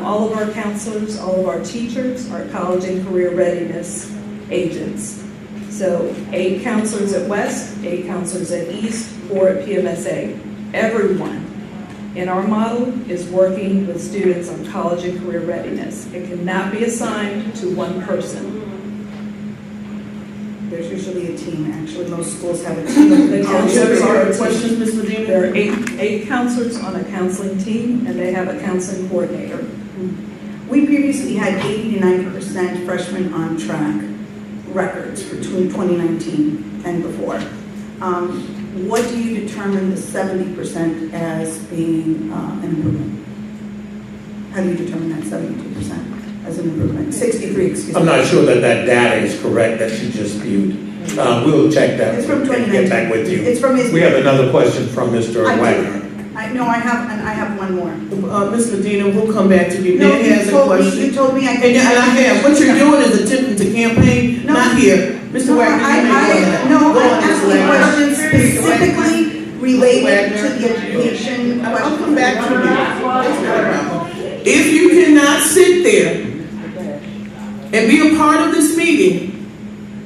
All of our counselors, all of our teachers are college and career readiness agents. So 8 counselors at West, 8 counselors at East, 4 at PMSA. Everyone in our model is working with students on college and career readiness. It cannot be assigned to one person. There's usually a team, actually. Most schools have a team. Questions, Ms. Medina? There are eight counselors on a counseling team, and they have a counseling coordinator. We previously had 80 to 90% freshmen on track records between 2019 and before. What do you determine the 70% as being an improvement? How do you determine that 72% as an improvement? 63, excuse me. I'm not sure that data is correct that she just viewed. We'll check that. It's from and 2019. get back with you. It's from his. We have another question from Mr. Wagner. I have one more. Ms. Medina, we'll come back to you. No, Dan has a question. you told me I could. And I have. What you're doing is attempting to campaign, No. not here. Mr. Wagner, you may go ahead. No, Go I'm on, Mr. asking Wagner. questions specifically related Wagner. to the education. I'll come back to you. That's not a problem. If you cannot sit there and be a part of this meeting,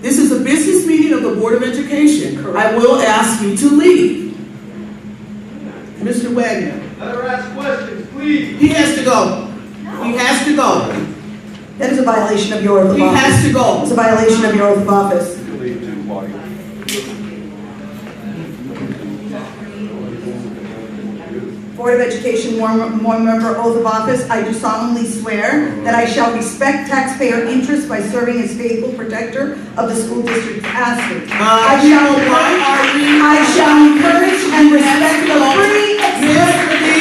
this is a business meeting of the Board of Education. I will ask you to leave. Mr. Wagner. Let her ask questions, please. He has to go. He has to go. That is a violation of your oath of He office. has to go. It's a violation of your oath of office. Board of Education, one member oath of office, I do solemnly swear that I shall respect taxpayer interests by serving as faithful protector of the school district's assets. I shall encourage and respect the free expression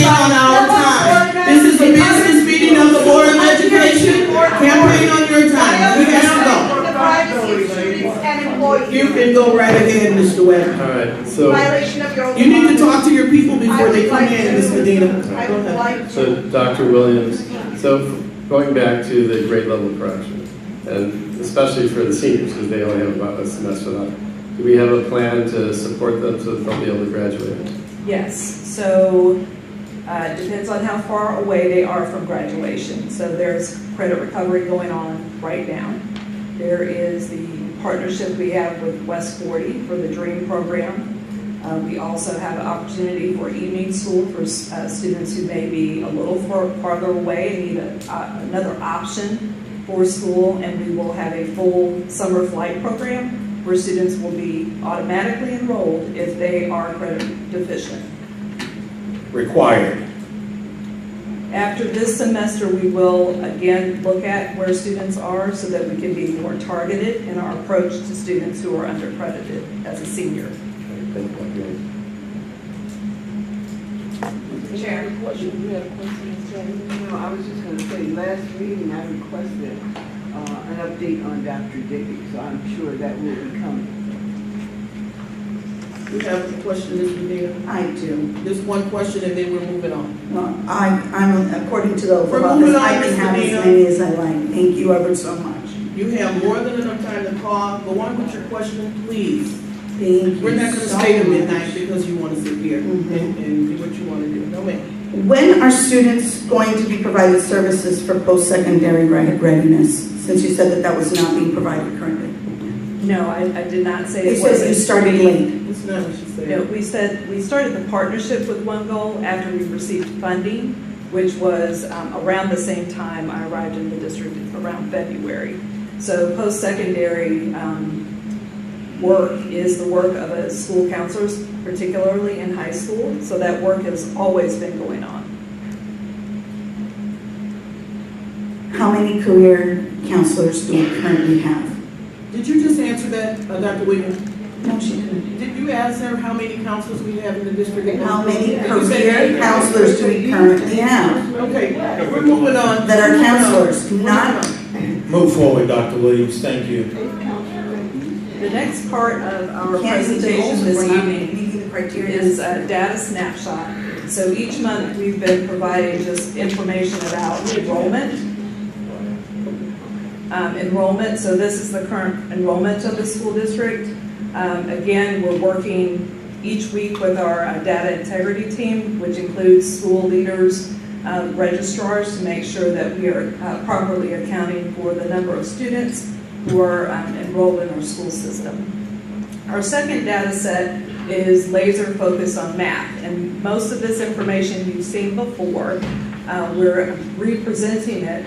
On our time. This is a business meeting of the Board of Education. Campaign on your time. He has to go. the privacy of students and employees. You can go right ahead, Mr. Wagner. All right, so, Violation of your oath of You need to office. talk to your people before they come in, Ms. Medina. I Go would ahead. like so Dr. Williams, so going back to the grade level correction, and especially for the seniors, because they only have about a semester left, do we have a plan to support them so that they'll be able to graduate? Yes, so depends on how far away they are from graduation. So there's credit recovery going on right now. There is the partnership we have with West 40 for the DREAM program. We also have an opportunity for evening school for students who may be a little farther away and need another option for school. And we will have a full summer flight program where students will be automatically enrolled if they are credit deficient. Required. After this semester, we will again look at where students are so that we can be more targeted in our approach to students who are undercredited as a senior. Chair. You had a question, Ms. Chapman? No, I was just going to say, last meeting I requested an update on Dr. Dickey, so I'm sure that will be coming. You have a question, Ms. Medina? I do. Just one question and then we're moving on. No, I'm according to the oath We're of moving office, on, I Ms. can have as Medina. many as I like. Thank you ever so much. You have more than enough time to call. Go on with your question, please. Thank you. We're not going to so stay to much. midnight because you want to sit here and do what you want to do. No, ma'am. When are students going to be provided services for post-secondary readiness? Since you said that that was not being provided currently. No, I did not say You it said wasn't. you started late. It's not what she said. No, we started the partnership with One Goal after we received funding, which was around the same time I arrived in the district, around February. So post-secondary work is the work of a school counselors, particularly in high school. So that work has always been going on. How many career counselors do we currently have? Did you just answer that, Dr. Williams? No, she didn't. Did you ask her how many counselors we have in the district? How many And you said career eight. counselors do we currently have Okay, we're moving on. that are counselors, not? Move forward, Dr. Williams. Thank you. The next part of our Can't be presentation this we're not evening meeting the criteria. is a data snapshot. So each month we've been providing just information about enrollment. So this is the current enrollment of the school district. Again, we're working each week with our data integrity team, which includes school leaders, registrars, to make sure that we are properly accounting for the number of students who are enrolled in our school system. Our second data set is laser focused on math. And most of this information you've seen before. We're representing it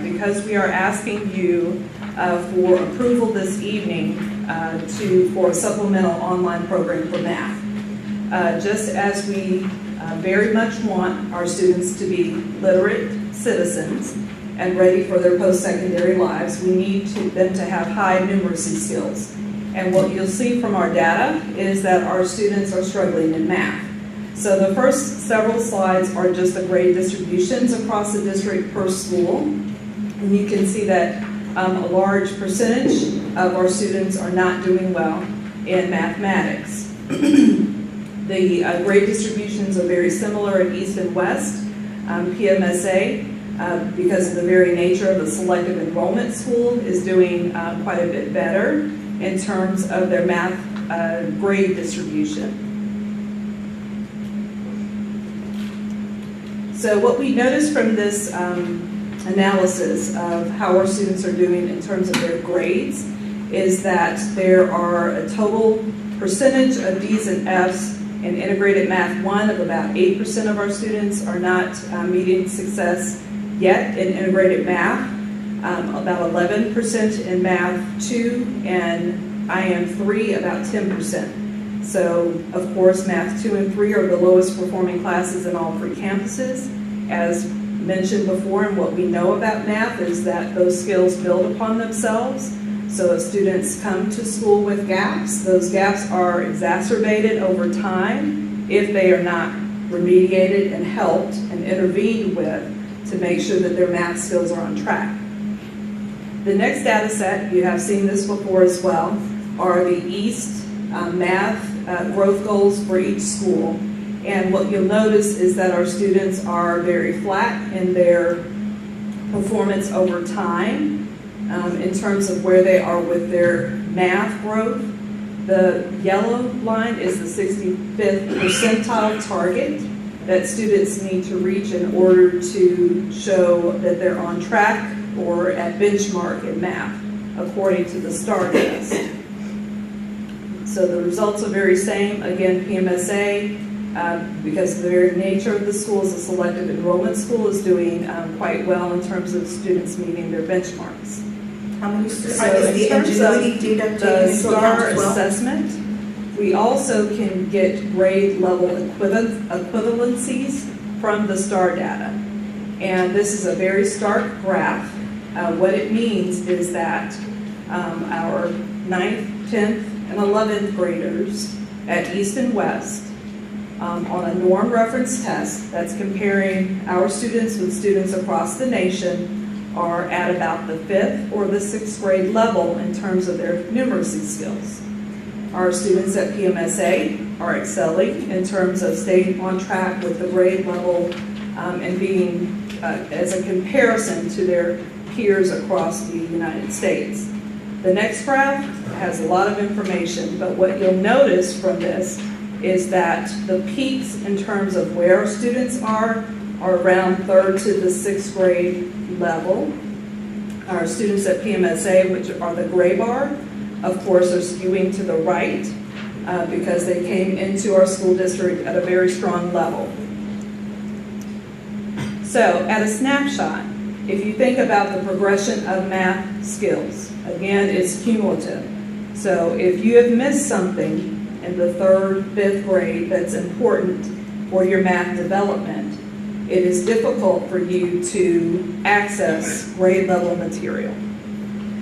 because we are asking you for approval this evening for a supplemental online program for math. Just as we very much want our students to be literate citizens and ready for their post-secondary lives, we need them to have high numeracy skills. And what you'll see from our data is that our students are struggling in math. So the first several slides are just the grade distributions across the district per school. And you can see that a large percentage of our students are not doing well in mathematics. The grade distributions are very similar at East and West. PMSA, because of the very nature of the selective enrollment school, is doing quite a bit better in terms of their math grade distribution. So what we noticed from this analysis of how our students are doing in terms of their grades is that there are a total percentage of D's and F's in integrated math 1 of about 8% of our students are not meeting success yet in integrated math, about 11% in math 2, and IM 3 about 10%. So, of course, Math 2 and 3 are the lowest performing classes in all 3 campuses. As mentioned before, and what we know about math is that those skills build upon themselves. So if students come to school with gaps, those gaps are exacerbated over time if they are not remediated and helped and intervened with to make sure that their math skills are on track. The next data set, you have seen this before as well, are the East math growth goals for each school. And what you'll notice is that our students are very flat in their performance over time in terms of where they are with their math growth. The yellow line is the 65th percentile target that students need to reach in order to show that they're on track or at benchmark in math, according to the STAR test. So the results are very same. Again, PMSA, because of the very nature of the school as a selective enrollment school, is doing quite well in terms of students meeting their benchmarks. How many So is the in terms ingenuity of data taken the into account STAR as well? assessment, we also can get grade level equivalencies from the STAR data. And this is a very stark graph. What it means is that our 9th, 10th, and 11th graders at East and West on a norm reference test that's comparing our students with students across the nation are at about the 5th or the 6th grade level in terms of their numeracy skills. Our students at PMSA are excelling in terms of staying on track with the grade level and being as a comparison to their peers across the United States. The next graph has a lot of information, but what you'll notice from this is that the peaks in terms of where our students are around 3rd to the 6th grade level. Our students at PMSA, which are the gray bar, of course, are skewing to the right because they came into our school district at a very strong level. So, at a snapshot, if you think about the progression of math skills, again, it's cumulative. So if you have missed something in the 3rd, 5th grade that's important for your math development, it is difficult for you to access grade level material.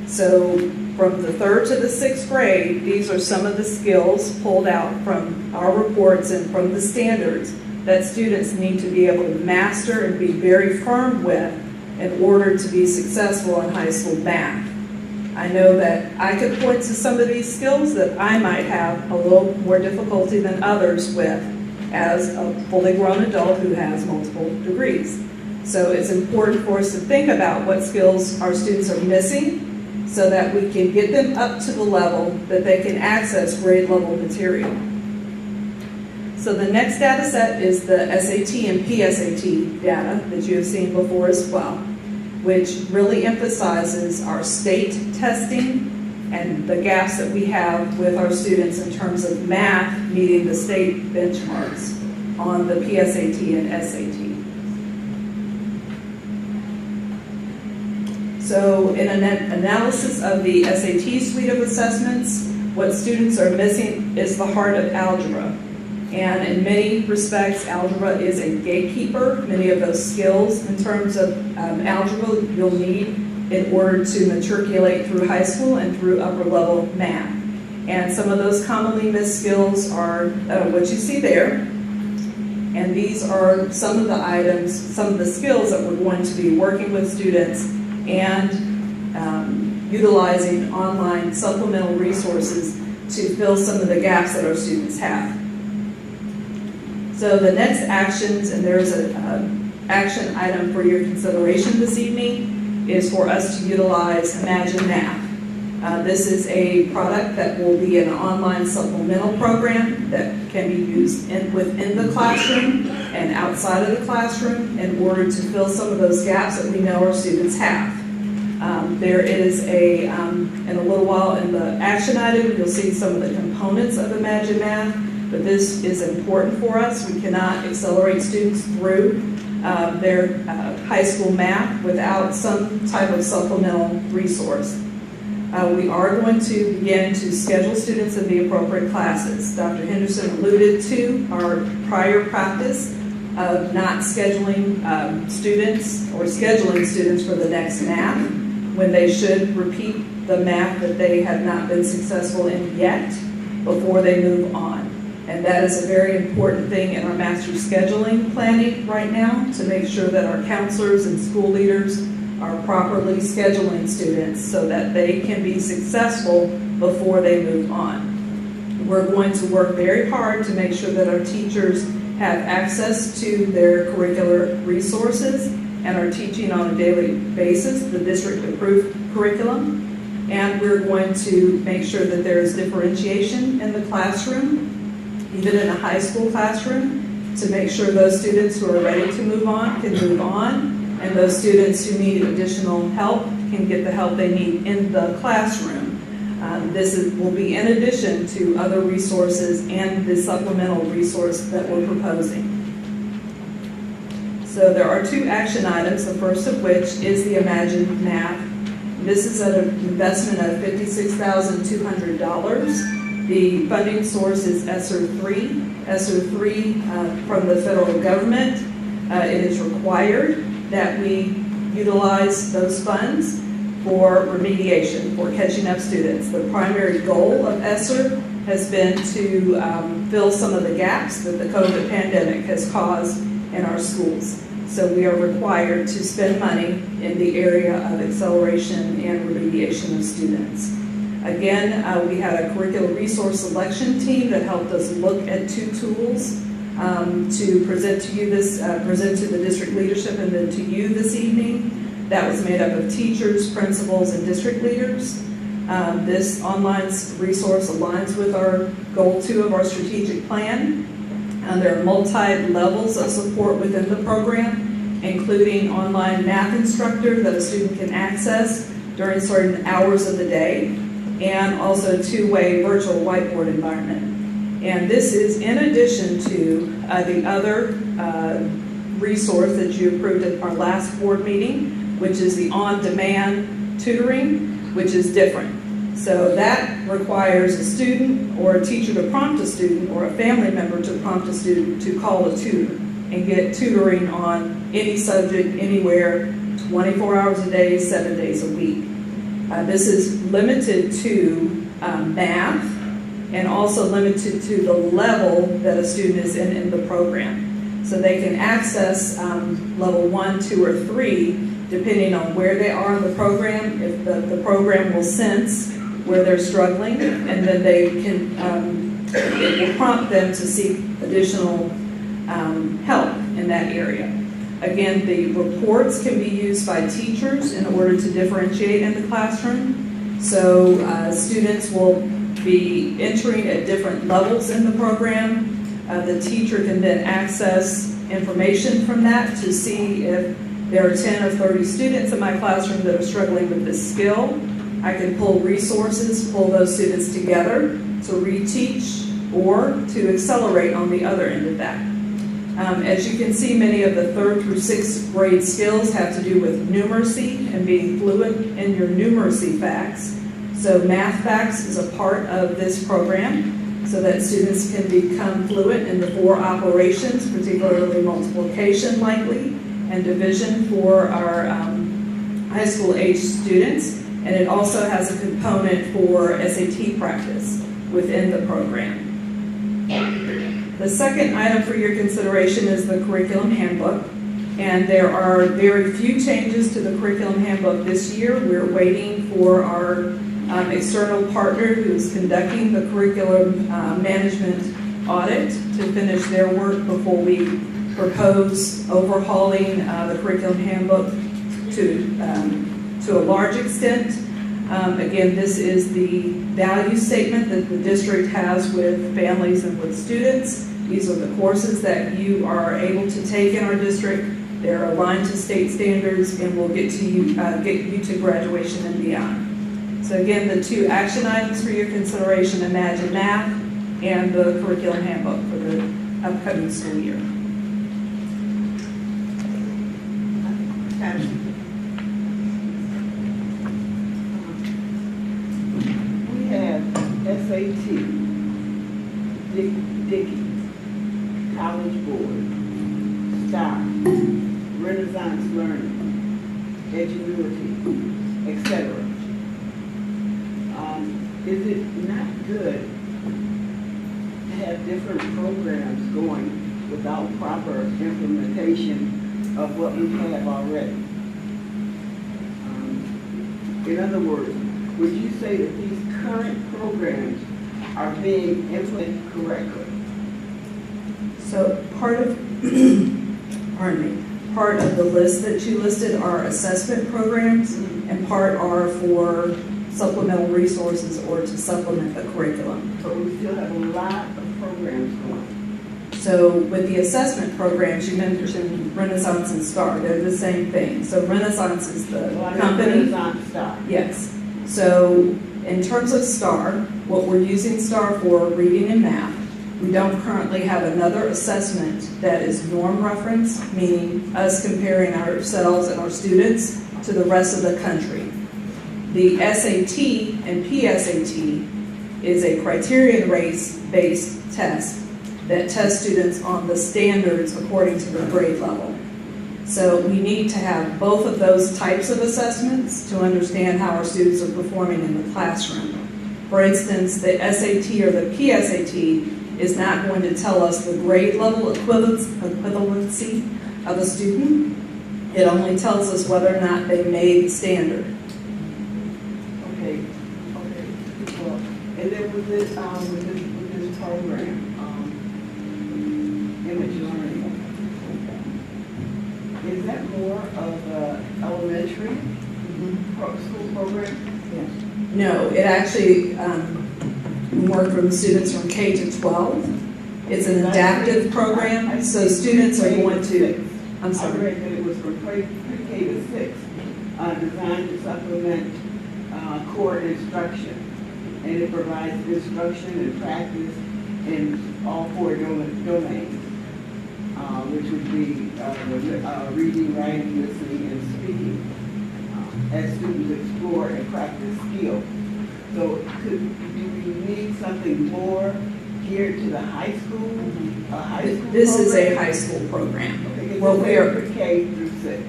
So from the 3rd to the 6th grade, these are some of the skills pulled out from our reports and from the standards that students need to be able to master and be very firm with in order to be successful in high school math. I know that I could point to some of these skills that I might have a little more difficulty than others with as a fully grown adult who has multiple degrees. So it's important for us to think about what skills our students are missing so that we can get them up to the level that they can access grade level material. So the next data set is the SAT and PSAT data that you have seen before as well, which really emphasizes our state testing and the gaps that we have with our students in terms of math meeting the state benchmarks on the PSAT and SAT. So in an analysis of the SAT suite of assessments, what students are missing is the heart of algebra. And in many respects, algebra is a gatekeeper. Many of those skills in terms of algebra you'll need in order to matriculate through high school and through upper level math. And some of those commonly missed skills are what you see there. And these are some of the items, some of the skills that we're going to be working with students and utilizing online supplemental resources to fill some of the gaps that our students have. So the next actions, and there's an action item for your consideration this evening, is for us to utilize Imagine Math. This is a product that will be an online supplemental program that can be used within the classroom and outside of the classroom in order to fill some of those gaps that we know our students have. There is in a little while in the action item, you'll see some of the components of Imagine Math, but this is important for us. We cannot accelerate students through their high school math without some type of supplemental resource. We are going to begin to schedule students in the appropriate classes. Dr. Henderson alluded to our prior practice of not scheduling students or scheduling students for the next math when they should repeat the math that they have not been successful in yet before they move on. And that is a very important thing in our master scheduling planning right now, to make sure that our counselors and school leaders are properly scheduling students so that they can be successful before they move on. We're going to work very hard to make sure that our teachers have access to their curricular resources and are teaching on a daily basis the district-approved curriculum. And we're going to make sure that there is differentiation in the classroom, even in a high school classroom, to make sure those students who are ready to move on can move on, and those students who need additional help can get the help they need in the classroom. This will be in addition to other resources and the supplemental resource that we're proposing. So there are two action items, the first of which is the Imagine Math. This is an investment of $56,200. The funding source is ESSER 3. ESSER 3 from the federal government. It is required that we utilize those funds for remediation, for catching up students. The primary goal of ESSER has been to fill some of the gaps that the COVID pandemic has caused in our schools. So we are required to spend money in the area of acceleration and remediation of students. Again, we had a curricular resource selection team that helped us look at two tools to present to you present to the district leadership and then to you this evening. That was made up of teachers, principals, and district leaders. This online resource aligns with our goal 2 of our strategic plan. There are multi-levels of support within the program, including online math instructor that a student can access during certain hours of the day, and also two-way virtual whiteboard environment. And this is in addition to the other resource that you approved at our last board meeting, which is the on-demand tutoring, which is different. So that requires a student or a teacher to prompt a student or a family member to prompt a student to call a tutor and get tutoring on any subject, anywhere, 24 hours a day, 7 days a week. This is limited to math and also limited to the level that a student is in the program. So they can access level 1, 2, or 3 depending on where they are in the program. If the program will sense where they're struggling, and then they can, it will prompt them to seek additional help in that area. Again, the reports can be used by teachers in order to differentiate in the classroom. So students will be entering at different levels in the program. The teacher can then access information from that to see if there are 10 or 30 students in my classroom that are struggling with this skill. I can pull resources, pull those students together to reteach or to accelerate on the other end of that. As you can see, many of the 3rd through 6th grade skills have to do with numeracy and being fluent in your numeracy facts. So math facts is a part of this program so that students can become fluent in the 4 operations, particularly multiplication likely and division for our high school age students. And it also has a component for SAT practice within the program. The second item for your consideration is the curriculum handbook. And there are very few changes to the curriculum handbook this year. We're waiting for our external partner who is conducting the curriculum management audit to finish their work before we propose overhauling the curriculum handbook to a large extent. Again, this is the value statement that the district has with families and with students. These are the courses that you are able to take in our district. They're aligned to state standards and will get you to graduation and beyond. So again, the 2 action items for your consideration, Imagine Math and the curriculum handbook for the upcoming school year. We have SAT, Dickey, College Board, STAR, Renaissance Learning, Edgenuity, etc. Is it not good to have different programs going without proper implementation of what we have already? In other words, would you say that these current programs are being implemented correctly? So part of, part of the list that you listed are assessment programs, and part are for supplemental resources or to supplement the curriculum. But we still have a lot of programs going. So with the assessment programs, you mentioned Renaissance and STAR. They're the same thing. So Renaissance is the company. Renaissance STAR. Yes. So in terms of STAR, what we're using STAR for reading and math, we don't currently have another assessment that is norm reference, meaning us comparing ourselves and our students to the rest of the country. The SAT and PSAT is a criterion-based test that tests students on the standards according to their grade level. So we need to have both of those types of assessments to understand how our students are performing in the classroom. For instance, the SAT or the PSAT is not going to tell us the grade level equivalency of a student. It only tells us whether or not they made the standard. Okay. Well, and then with this program, image learning, is that more of an elementary school program? Yes. No, it actually works for the students from K to 12. It's an adaptive program, so students are going to, I'm I sorry. read that it was for pre-K to 6, designed to supplement core instruction. And it provides instruction and practice in all 4 domains, which would be reading, writing, listening, and speaking, as students explore and practice skills. So do we need something more geared to the high school? This is a high school program. Okay, Well, we are, K through 6.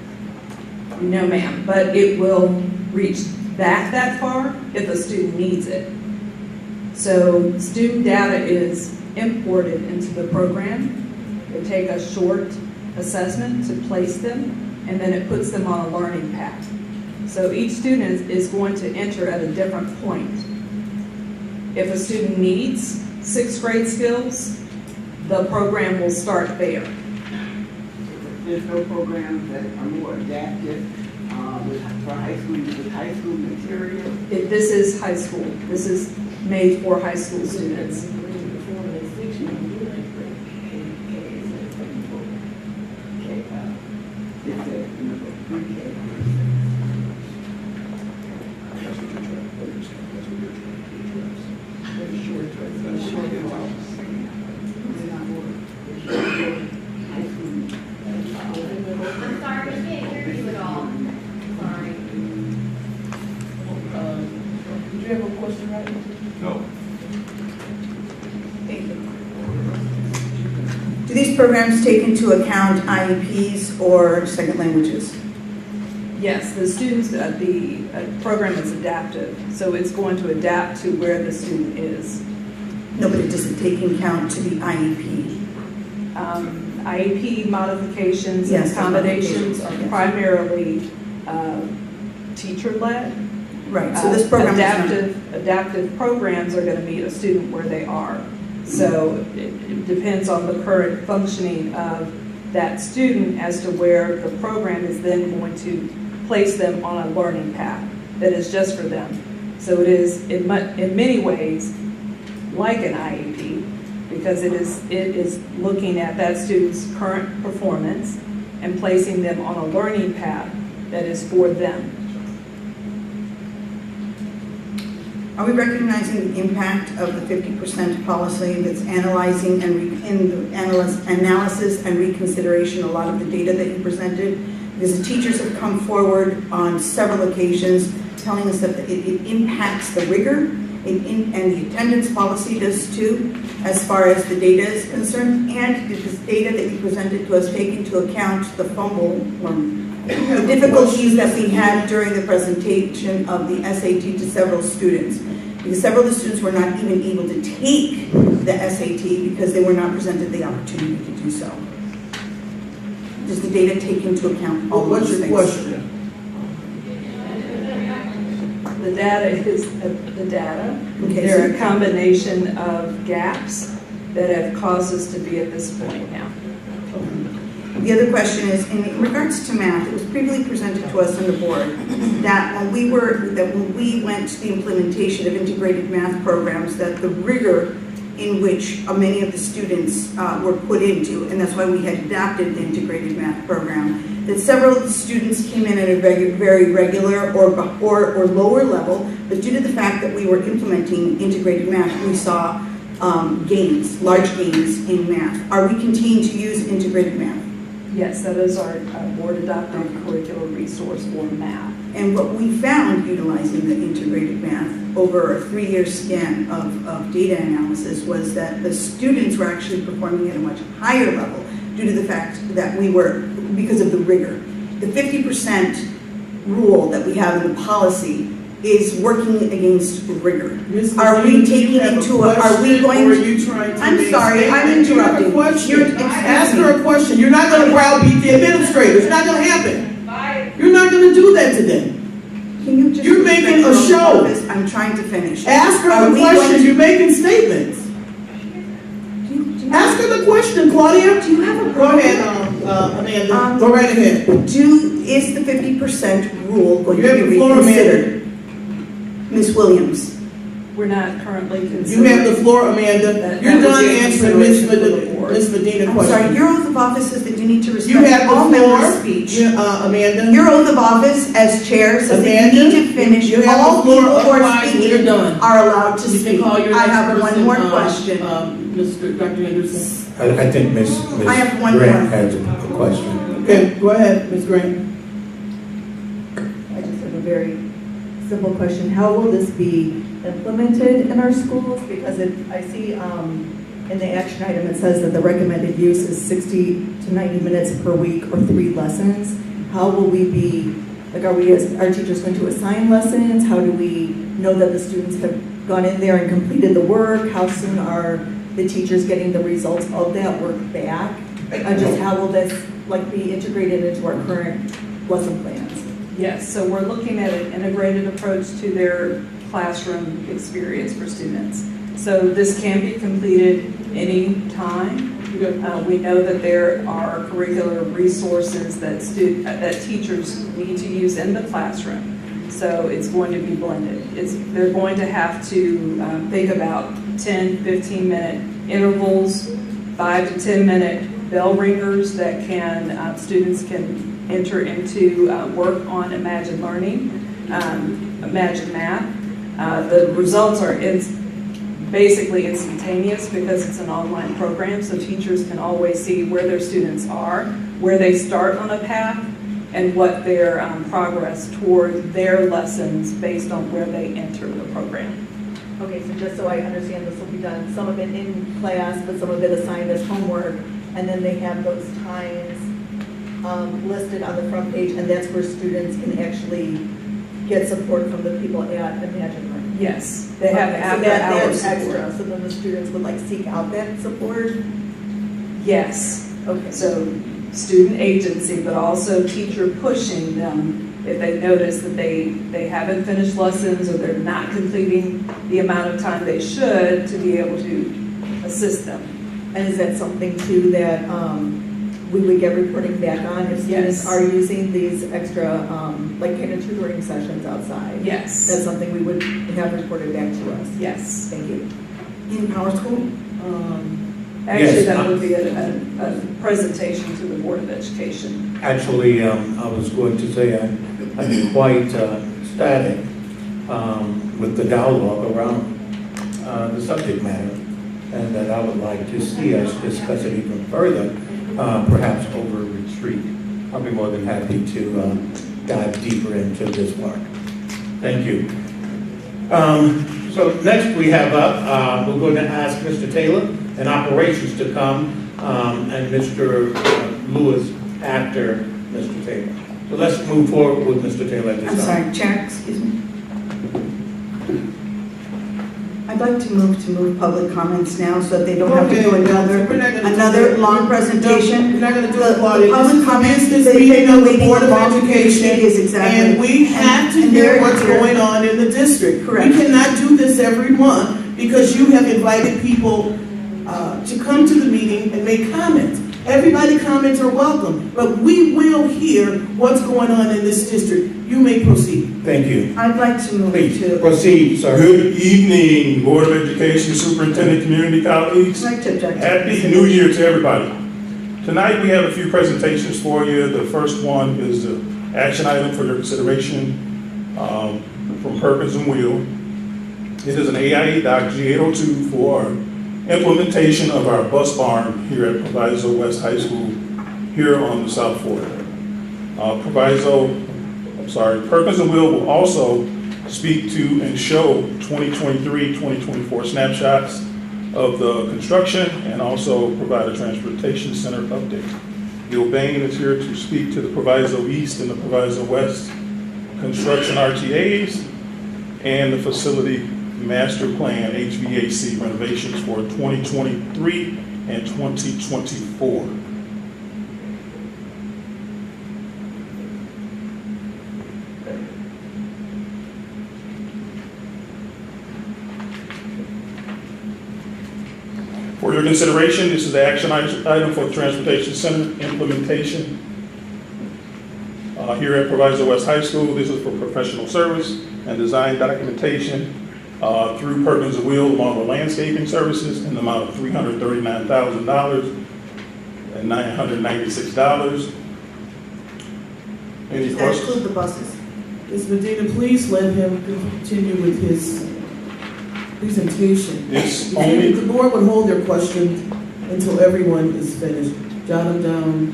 no ma'am, but it will reach that far if a student needs it. So student data is imported into the program. They take a short assessment to place them, and then it puts them on a learning path. So each student is going to enter at a different point. If a student needs 6th grade skills, the program will start there. There's no programs that are more adaptive for high school, with high school material? This is high school. This is made for high school students. these programs take into account IEPs or second languages? Yes, the students, the program is adaptive, so it's going to adapt to where the student is. No, but it doesn't take into account to the IEP. IEP modifications and Yes, accommodations are yes. primarily teacher-led. Right, so this program is not. Adaptive programs are going to meet a student where they are. So it depends on the current functioning of that student as to where the program is then going to place them on a learning path that is just for them. So it is in many ways like an IEP, because it is looking at that student's current performance and placing them on a learning path that is for them. Are we recognizing the impact of the 50% policy that's analyzing and in the analysis and reconsideration a lot of the data that you presented? Because the teachers have come forward on several occasions telling us that it impacts the rigor, and the attendance policy does too, as far as the data is concerned, and this data that you presented to us take into account the fumble or the difficulties that we had during the presentation of the SAT to several students. Because several of the students were not even able to take the SAT because they were not presented the opportunity to do so. Does the data take into account all What's those your things? question? The data is the data. Okay, There are so- a combination of gaps that have caused us to be at this point now. The other question is, in regards to math, it was previously presented to us on the board that when we went to the implementation of integrated math programs, that the rigor in which many of the students were put into, and that's why we had adapted the integrated math program, that several of the students came in at a very regular or lower level, but due to the fact that we were implementing integrated math, we saw large gains in math. Are we continuing to use integrated math? Yes, that is our board adopted curricular resource for math. And what we found utilizing the integrated math over a 3-year scan of data analysis was that the students were actually performing at a much higher level due to the fact that because of the rigor. The 50% rule that we have in the policy is working against rigor. Are we taking into Are we going? Or are you trying to? I'm sorry, I'm interrupting. You have a question. Ask her a question. You're not going to browbeat the administrators. It's not going to happen. You're not going to do that today. Can you just? You're making a show. I'm trying to finish. Ask her the question. You're making statements. Ask her the question, Claudia. Do you have a? Go ahead, Amanda. Go right ahead. Is the 50% rule going You to have be the floor, reconsidered? Ms. Williams. We're not currently You considering. have the floor, Amanda. That You're would done be a answering consideration for the board. Ms. Medina's I'm question. sorry, your oath of office says that you need to You respect have all the members' floor, speech. Amanda. Your oath of office as chair says that Amanda, you need to finish. you have the All floor, people who are otherwise we're speaking done. are allowed to You speak. can call your I next have one person, more question. Mr. Dr. Anderson. I think Ms. I have one Grant more. has a question. Okay, go ahead, Ms. Grant. I just have a very simple question. How will this be implemented in our schools? Because I see in the action item, it says that the recommended use is 60 to 90 minutes per week or 3 lessons. How will we be, like, are our teachers going to assign lessons? How do we know that the students have gone in there and completed the work? How soon are the teachers getting the results of that work back? And just how will this be integrated into our current lesson plans? Yes, so we're looking at an integrated approach to their classroom experience for students. So this can be completed any time. We know that there are curricular resources that teachers need to use in the classroom. So it's going to be blended. They're going to have to think about 10, 15-minute intervals, 5 to 10-minute bell ringers that students can enter into work on Imagine Learning, Imagine Math. The results are basically instantaneous because it's an online program, so teachers can always see where their students are, where they start on a path, and what their progress toward their lessons based on where they enter the program. Okay, so just so I understand, this will be done, some of it in class, but some of it assigned as homework, and then they have those times listed on the front page, and that's where students can actually get support from the people at adjournment. Yes, they have Okay, so after that's hours extra, support. so then the students would like seek out that support? Yes, Okay. so student agency, but also teacher pushing them if they notice that they haven't finished lessons or they're not completing the amount of time they should, to be able to assist them. And is that something too that we would get reporting back on if students Yes. are using these extra, like kind of tutoring sessions outside? Yes. That's something we would have reported back to us? Yes. Thank you. In Power School? Actually, Yes. that would be a presentation to the Board of Education. Actually, I was going to say I'm quite ecstatic with the dialogue around the subject matter, and that I would like to see us discuss it even further, perhaps over a retreat. I'll be more than happy to dive deeper into this work. Thank you. So next we have up, we're going to ask Mr. Taylor in operations to come, and Mr. Lewis after Mr. Taylor. So let's move forward with Mr. Taylor at this time. I'm sorry, Chair, excuse me. I'd like to move public comments now so that they don't have to do Okay, another we're not gonna do another that. long presentation. We're not gonna do The- it, Claudia. the public This is a comments, business they've meeting been of the waiting Board of a long Education, It is, exactly. and we have to And hear they're what's here. going on in the district. Correct. We cannot do this every month because you have invited people to come to the meeting and make comments. Everybody comments are welcome, but we will hear what's going on in this district. You may proceed. Thank you. I'd like to move Please, to, proceed, sir. Good evening, Board of Education, Superintendent, community colleagues. I'd like to object. Happy New Year to everybody. Tonight we have a few presentations for you. The first one is the action item for your consideration from Perkins and Will. It is an AIA Doc G802 for implementation of our bus barn here at Proviso West High School here on the South Fork. Perkins and Will also speak to and show 2023-2024 snapshots of the construction and also provide a transportation center update. Gil Bain is here to speak to the Proviso East and the Proviso West construction RTAs and the facility master plan HVAC renovations for 2023 and 2024. For your consideration, this is the action item for the Transportation Center implementation. Here at Proviso West High School, this is for professional service and design documentation through Perkins and Will, along with landscaping services in the amount of $339,996. Any Does that questions? include the buses? Ms. Medina, please let him continue with his presentation. It's If only, the board would hold their questions until everyone is finished. Jot them down,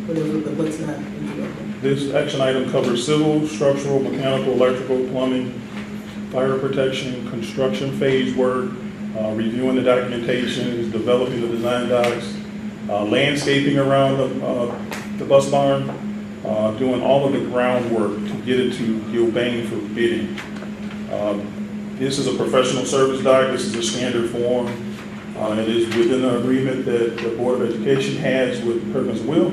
whatever, but let's not interrupt them. this action item covers civil, structural, mechanical, electrical, plumbing, fire protection, construction phase work, reviewing the documentations, developing the design docs, landscaping around the bus barn, doing all of the groundwork to get it to Gil Bain for bidding. This is a professional service doc. This is a standard form. It is within the agreement that the Board of Education has with Perkins and Will.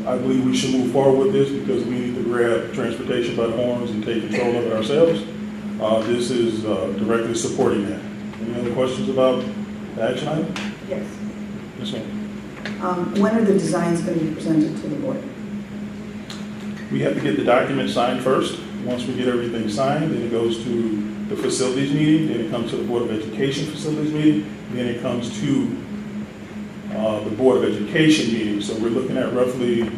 I believe we should move forward with this because we need to grab transportation by the horns and take control of it ourselves. This is directly supporting that. Any other questions about the action item? Yes. Yes, ma'am. When are the designs going to be presented to the board? We have to get the document signed first. Once we get everything signed, then it goes to the facilities meeting, then it comes to the Board of Education facilities meeting, then it comes to the Board of Education meeting. So we're looking at roughly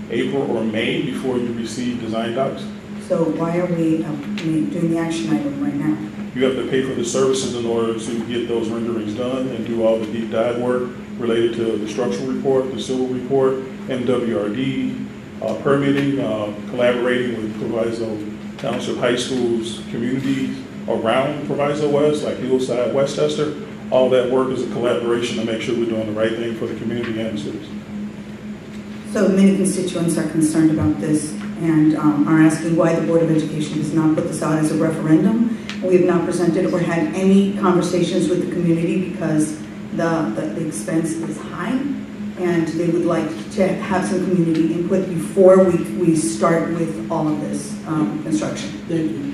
April or May before you receive design docs. So why are we doing the action item right now? You have to pay for the services in order to get those renderings done and do all the deep dive work related to the structural report, the civil report, MWRD, permitting, collaborating with Proviso Township High Schools, communities around Proviso West, like Hillside, Westchester. all that work is a collaboration to make sure we're doing the right thing for the community and the citizens. So many constituents are concerned about this and are asking why the Board of Education does not put this out as a referendum. We have not presented or had any conversations with the community because the expense is high, and they would like to have some community input before we start with all of this construction. Thank you.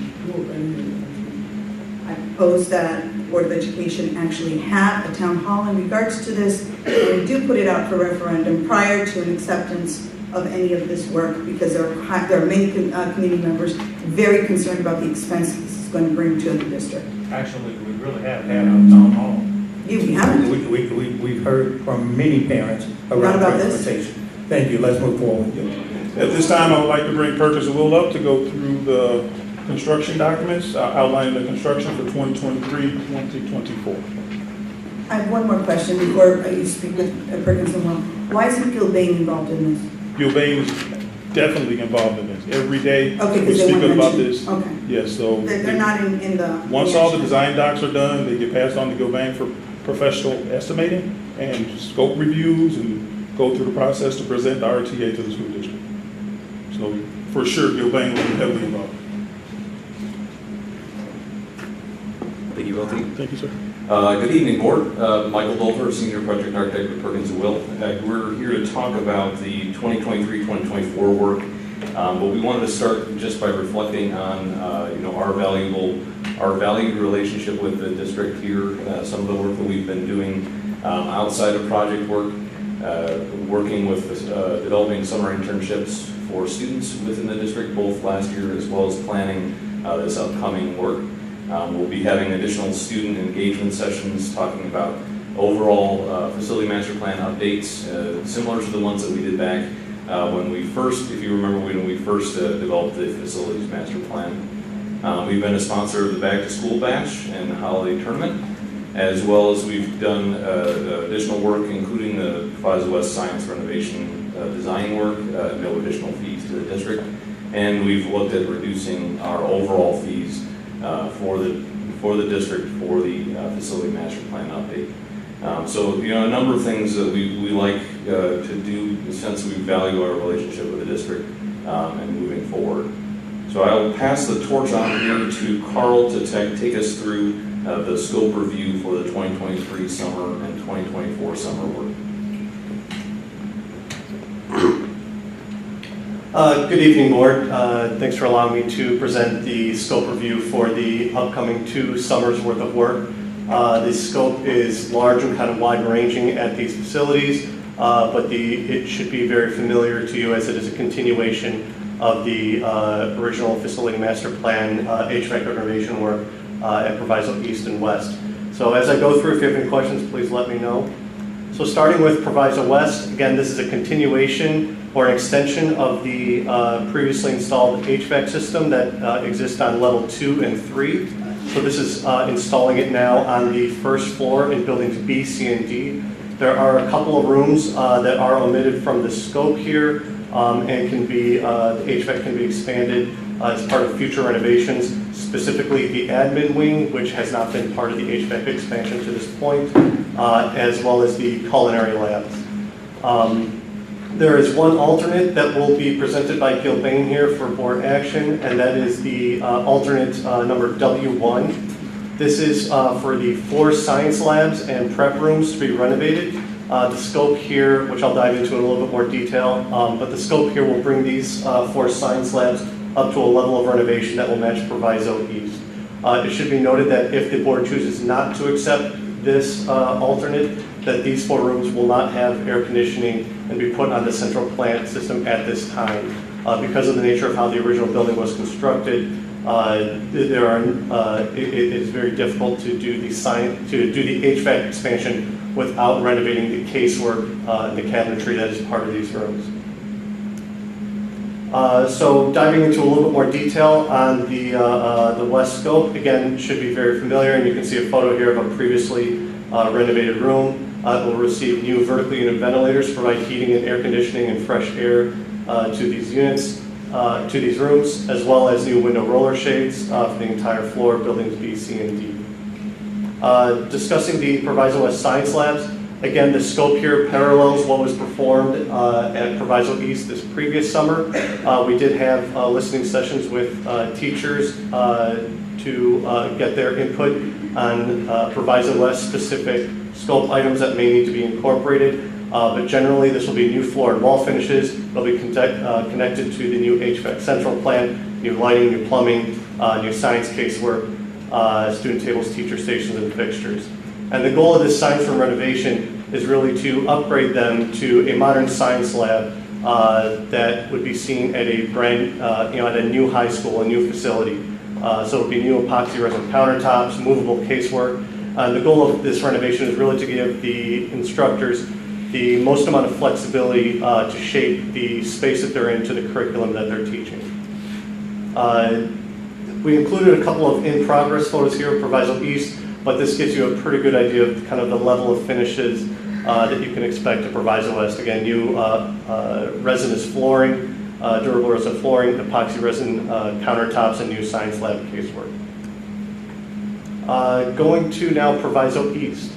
I propose that Board of Education actually have a town hall in regards to this, and we do put it out for referendum prior to an acceptance of any of this work, because there are many community members very concerned about the expense this is going to bring to the district. Actually, we really have had our town hall. Yeah, we haven't. We've heard from many parents around about this? transportation. Thank you. Let's move forward. At this time, I would like to bring Purchase and Will up to go through the construction documents, outlining the construction for 2023-2024. I have one more question before you speak with Perkins and Will. Why isn't Gilbane involved in this? Gilbane is definitely involved in this. Every day, Okay, we because they speak want about mention. this. Okay. Yes, so. They're not in the. Once all the design docs are done, they get passed on to Gilbane for professional estimating and scope reviews and go through the process to present the RTA to the school district. So for sure, Gilbane will be heavily involved. Thank you, Wiltie. Thank you, sir. Good evening, Board. Michael Dolter, Senior Project Architect with Perkins and Will. We're here to talk about the 2023-2024 work, but we wanted to start just by reflecting on our valued relationship with the district here, some of the work that we've been doing outside of project work, working with developing summer internships for students within the district, both last year as well as planning this upcoming work. We'll be having additional student engagement sessions talking about overall facility master plan updates, similar to the ones that we did back when we first, if you remember, when we first developed the facilities master plan. We've been a sponsor of the Back to School Bash and the Holiday Tournament, as well as we've done additional work, including the Proviso West Science renovation design work, no additional fees to the district, and we've looked at reducing our overall fees for the district for the facility master plan update. So a number of things that we like to do since we value our relationship with the district and moving forward. So I'll pass the torch on here to Carl to take us through the scope review for the 2023 summer and 2024 summer work. Good evening, Board. Thanks for allowing me to present the scope review for the upcoming 2 summers worth of work. The scope is large and kind of wide-ranging at these facilities, but it should be very familiar to you as it is a continuation of the original facility master plan HVAC renovation work at Proviso East and West. So as I go through, if you have any questions, please let me know. So starting with Proviso West, again, this is a continuation or an extension of the previously installed HVAC system that exists on level 2 and 3. So this is installing it now on the first floor in buildings B, C, and D. There are a couple of rooms that are omitted from the scope here and can be, the HVAC can be expanded as part of future renovations, specifically the admin wing, which has not been part of the HVAC expansion to this point, as well as the culinary labs. There is one alternate that will be presented by Gilbane here for board action, and that is the alternate number W1. This is for the floor science labs and prep rooms to be renovated. The scope here, which I'll dive into in a little bit more detail, but the scope here will bring these floor science labs up to a level of renovation that will match Proviso East. It should be noted that if the board chooses not to accept this alternate, that these 4 rooms will not have air conditioning and be put on the central plant system at this time. Because of the nature of how the original building was constructed, it is very difficult to do the HVAC expansion without renovating the casework, the cabinetry that is part of these rooms. So diving into a little bit more detail on the west scope, again, should be very familiar, and you can see a photo here of a previously renovated room. It will receive new vertically unit ventilators to provide heating and air conditioning and fresh air to these units, to these rooms, as well as new window roller shades for the entire floor, buildings B, C, and D. Discussing the Proviso West Science Labs. Again, the scope here parallels what was performed at Proviso East this previous summer. We did have listening sessions with teachers to get their input on Proviso West specific scope items that may need to be incorporated. But generally, this will be new floor and wall finishes. They'll be connected to the new HVAC central plant, new lighting, new plumbing, new science casework, student tables, teacher stations, and fixtures. And the goal of this science room renovation is really to upgrade them to a modern science lab that would be seen at a at a new high school, a new facility. So it'll be new epoxy resin countertops, movable casework. The goal of this renovation is really to give the instructors the most amount of flexibility to shape the space that they're in to the curriculum that they're teaching. We included a couple of in-progress photos here of Proviso East, but this gives you a pretty good idea of kind of the level of finishes that you can expect at Proviso West. Again, new resinous flooring, durable resin flooring, epoxy resin countertops, and new science lab casework. Going to now Proviso East.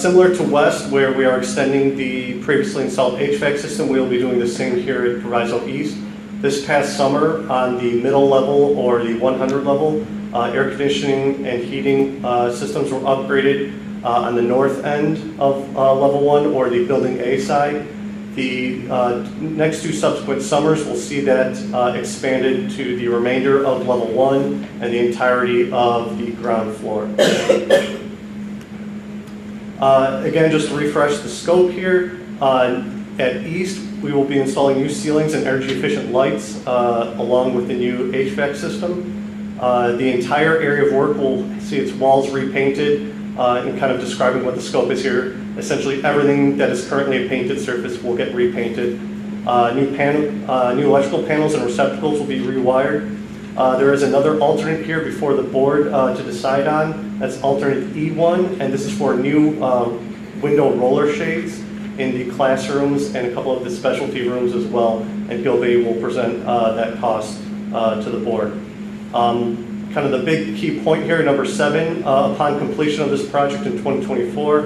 Similar to West, where we are extending the previously installed HVAC system, we will be doing the same here at Proviso East. This past summer, on the middle level or the 100 level, air conditioning and heating systems were upgraded on the north end of level 1 or the building A side. The next two subsequent summers will see that expanded to the remainder of level 1 and the entirety of the ground floor. Again, just to refresh the scope here, at East, we will be installing new ceilings and energy efficient lights along with the new HVAC system. The entire area of work will see its walls repainted and kind of describing what the scope is here. Essentially everything that is currently a painted surface will get repainted. New electrical panels and receptacles will be rewired. There is another alternate here before the board to decide on. That's alternate E1, and this is for new window roller shades in the classrooms and a couple of the specialty rooms as well, and Gilby will present that cost to the board. Kind of the big key point here, number 7, upon completion of this project in 2024,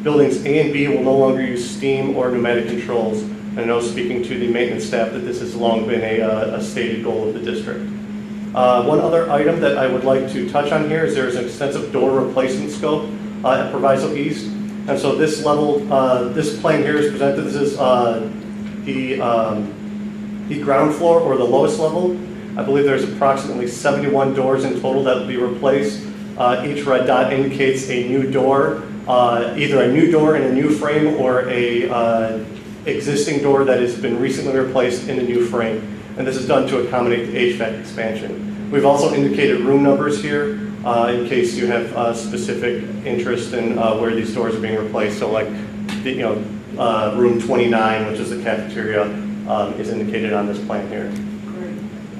buildings A and B will no longer use steam or pneumatic controls. And I know, speaking to the maintenance staff, that this has long been a stated goal of the district. One other item that I would like to touch on here is there is an extensive door replacement scope at Proviso East. And so this level, this plan here is presented. This is the ground floor or the lowest level. I believe there's approximately 71 doors in total that will be replaced. Each red dot indicates a new door, either a new door in a new frame or a existing door that has been recently replaced in a new frame. And this is done to accommodate the HVAC expansion. We've also indicated room numbers here in case you have specific interest in where these doors are being replaced. So like, room 29, which is the cafeteria, is indicated on this plan here.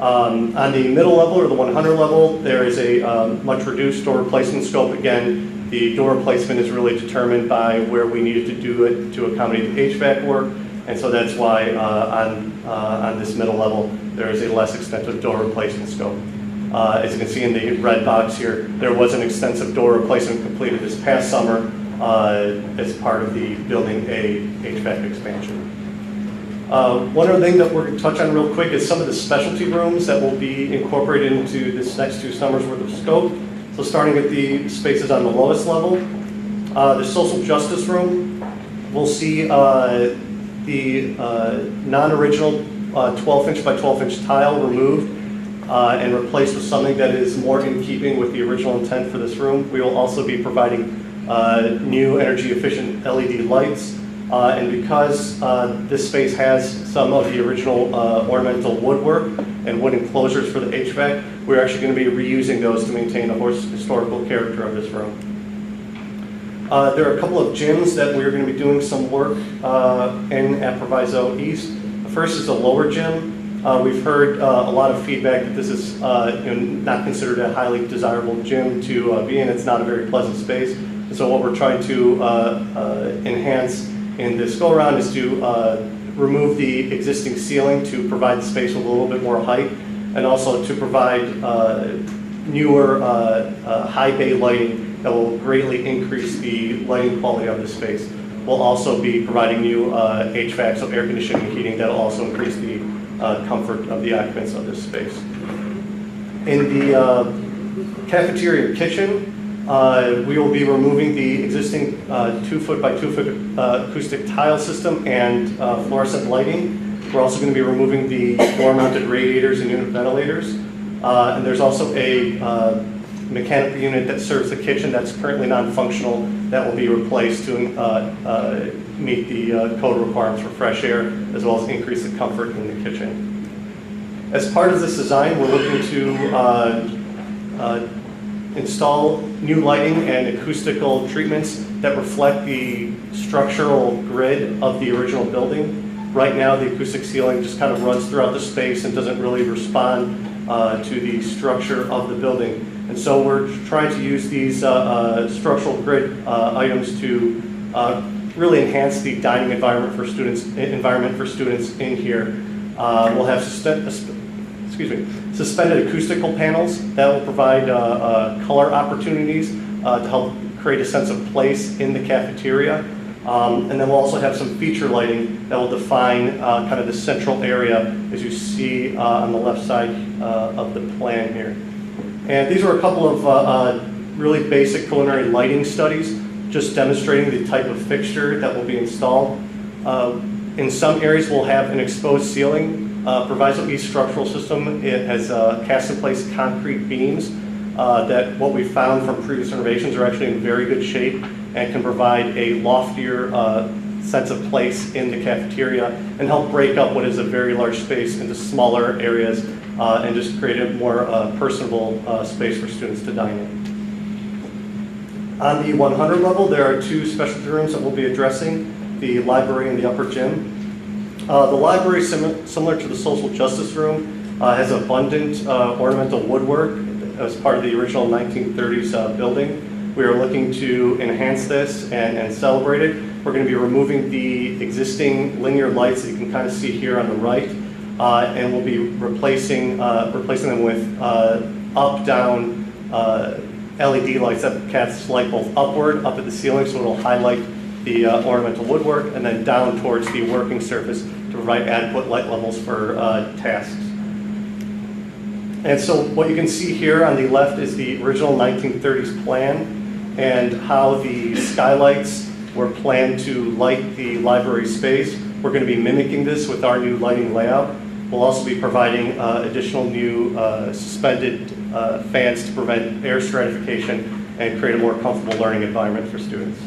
On the middle level or the 100 level, there is a much reduced door replacement scope. Again, the door replacement is really determined by where we needed to do it to accommodate the HVAC work. And so that's why on this middle level, there is a less extensive door replacement scope. As you can see in the red box here, there was an extensive door replacement completed this past summer as part of the Building A HVAC expansion. One other thing that we're going to touch on real quick is some of the specialty rooms that will be incorporated into this next 2 summers worth of scope. So starting at the spaces on the lowest level, the social justice room, we'll see the non-original 12-inch by 12-inch tile removed and replaced with something that is more in keeping with the original intent for this room. We will also be providing new energy efficient LED lights. And because this space has some of the original ornamental woodwork and wood enclosures for the HVAC, we're actually going to be reusing those to maintain the historical character of this room. There are a couple of gyms that we're going to be doing some work in at Proviso East. The first is the lower gym. We've heard a lot of feedback that this is not considered a highly desirable gym to be in. It's not a very pleasant space. And so what we're trying to enhance in this go-around is to remove the existing ceiling to provide the space with a little bit more height, and also to provide newer high bay lighting that will greatly increase the lighting quality of the space. We'll also be providing new HVAC, so air conditioning and heating, that will also increase the comfort of the occupants of this space. In the cafeteria kitchen, we will be removing the existing 2-foot by 2-foot acoustic tile system and fluorescent lighting. We're also going to be removing the floor-mounted radiators and unit ventilators. And there's also a mechanical unit that serves the kitchen that's currently non-functional that will be replaced to meet the code requirements for fresh air, as well as increase the comfort in the kitchen. As part of this design, we're looking to install new lighting and acoustical treatments that reflect the structural grid of the original building. Right now, the acoustic ceiling just kind of runs throughout the space and doesn't really respond to the structure of the building. And so we're trying to use these structural grid items to really enhance the dining environment for students in here. We'll have suspended acoustical panels that will provide color opportunities to help create a sense of place in the cafeteria. And then we'll also have some feature lighting that will define kind of the central area, as you see on the left side of the plan here. And these are a couple of really basic preliminary lighting studies, just demonstrating the type of fixture that will be installed. In some areas, we'll have an exposed ceiling. Proviso East structural system, it has cast-in-place concrete beams that what we found from previous renovations are actually in very good shape and can provide a loftier sense of place in the cafeteria and help break up what is a very large space into smaller areas and just create a more personable space for students to dine in. On the 100 level, there are 2 specialty rooms that we'll be addressing, the library and the upper gym. The library, similar to the social justice room, has abundant ornamental woodwork as part of the original 1930s building. We are looking to enhance this and celebrate it. We're going to be removing the existing linear lights that you can kind of see here on the right, and we'll be replacing them with up-down LED lights that cast light both upward, up at the ceiling, so it'll highlight the ornamental woodwork, and then down towards the working surface to provide adequate light levels for tasks. And so what you can see here on the left is the original 1930s plan and how the skylights were planned to light the library space. We're going to be mimicking this with our new lighting layout. We'll also be providing additional new suspended fans to prevent air stratification and create a more comfortable learning environment for students.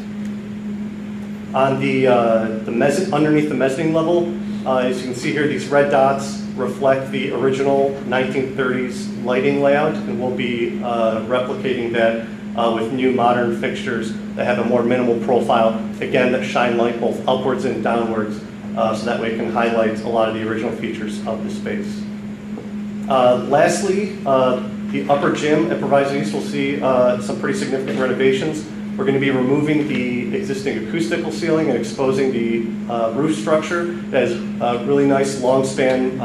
On the underneath the mezzanine level, as you can see here, these red dots reflect the original 1930s lighting layout, and we'll be replicating that with new modern fixtures that have a more minimal profile, again, that shine light both upwards and downwards, so that way it can highlight a lot of the original features of the space. Lastly, the upper gym at Proviso East will see some pretty significant renovations. We're going to be removing the existing acoustical ceiling and exposing the roof structure. That is a really nice long span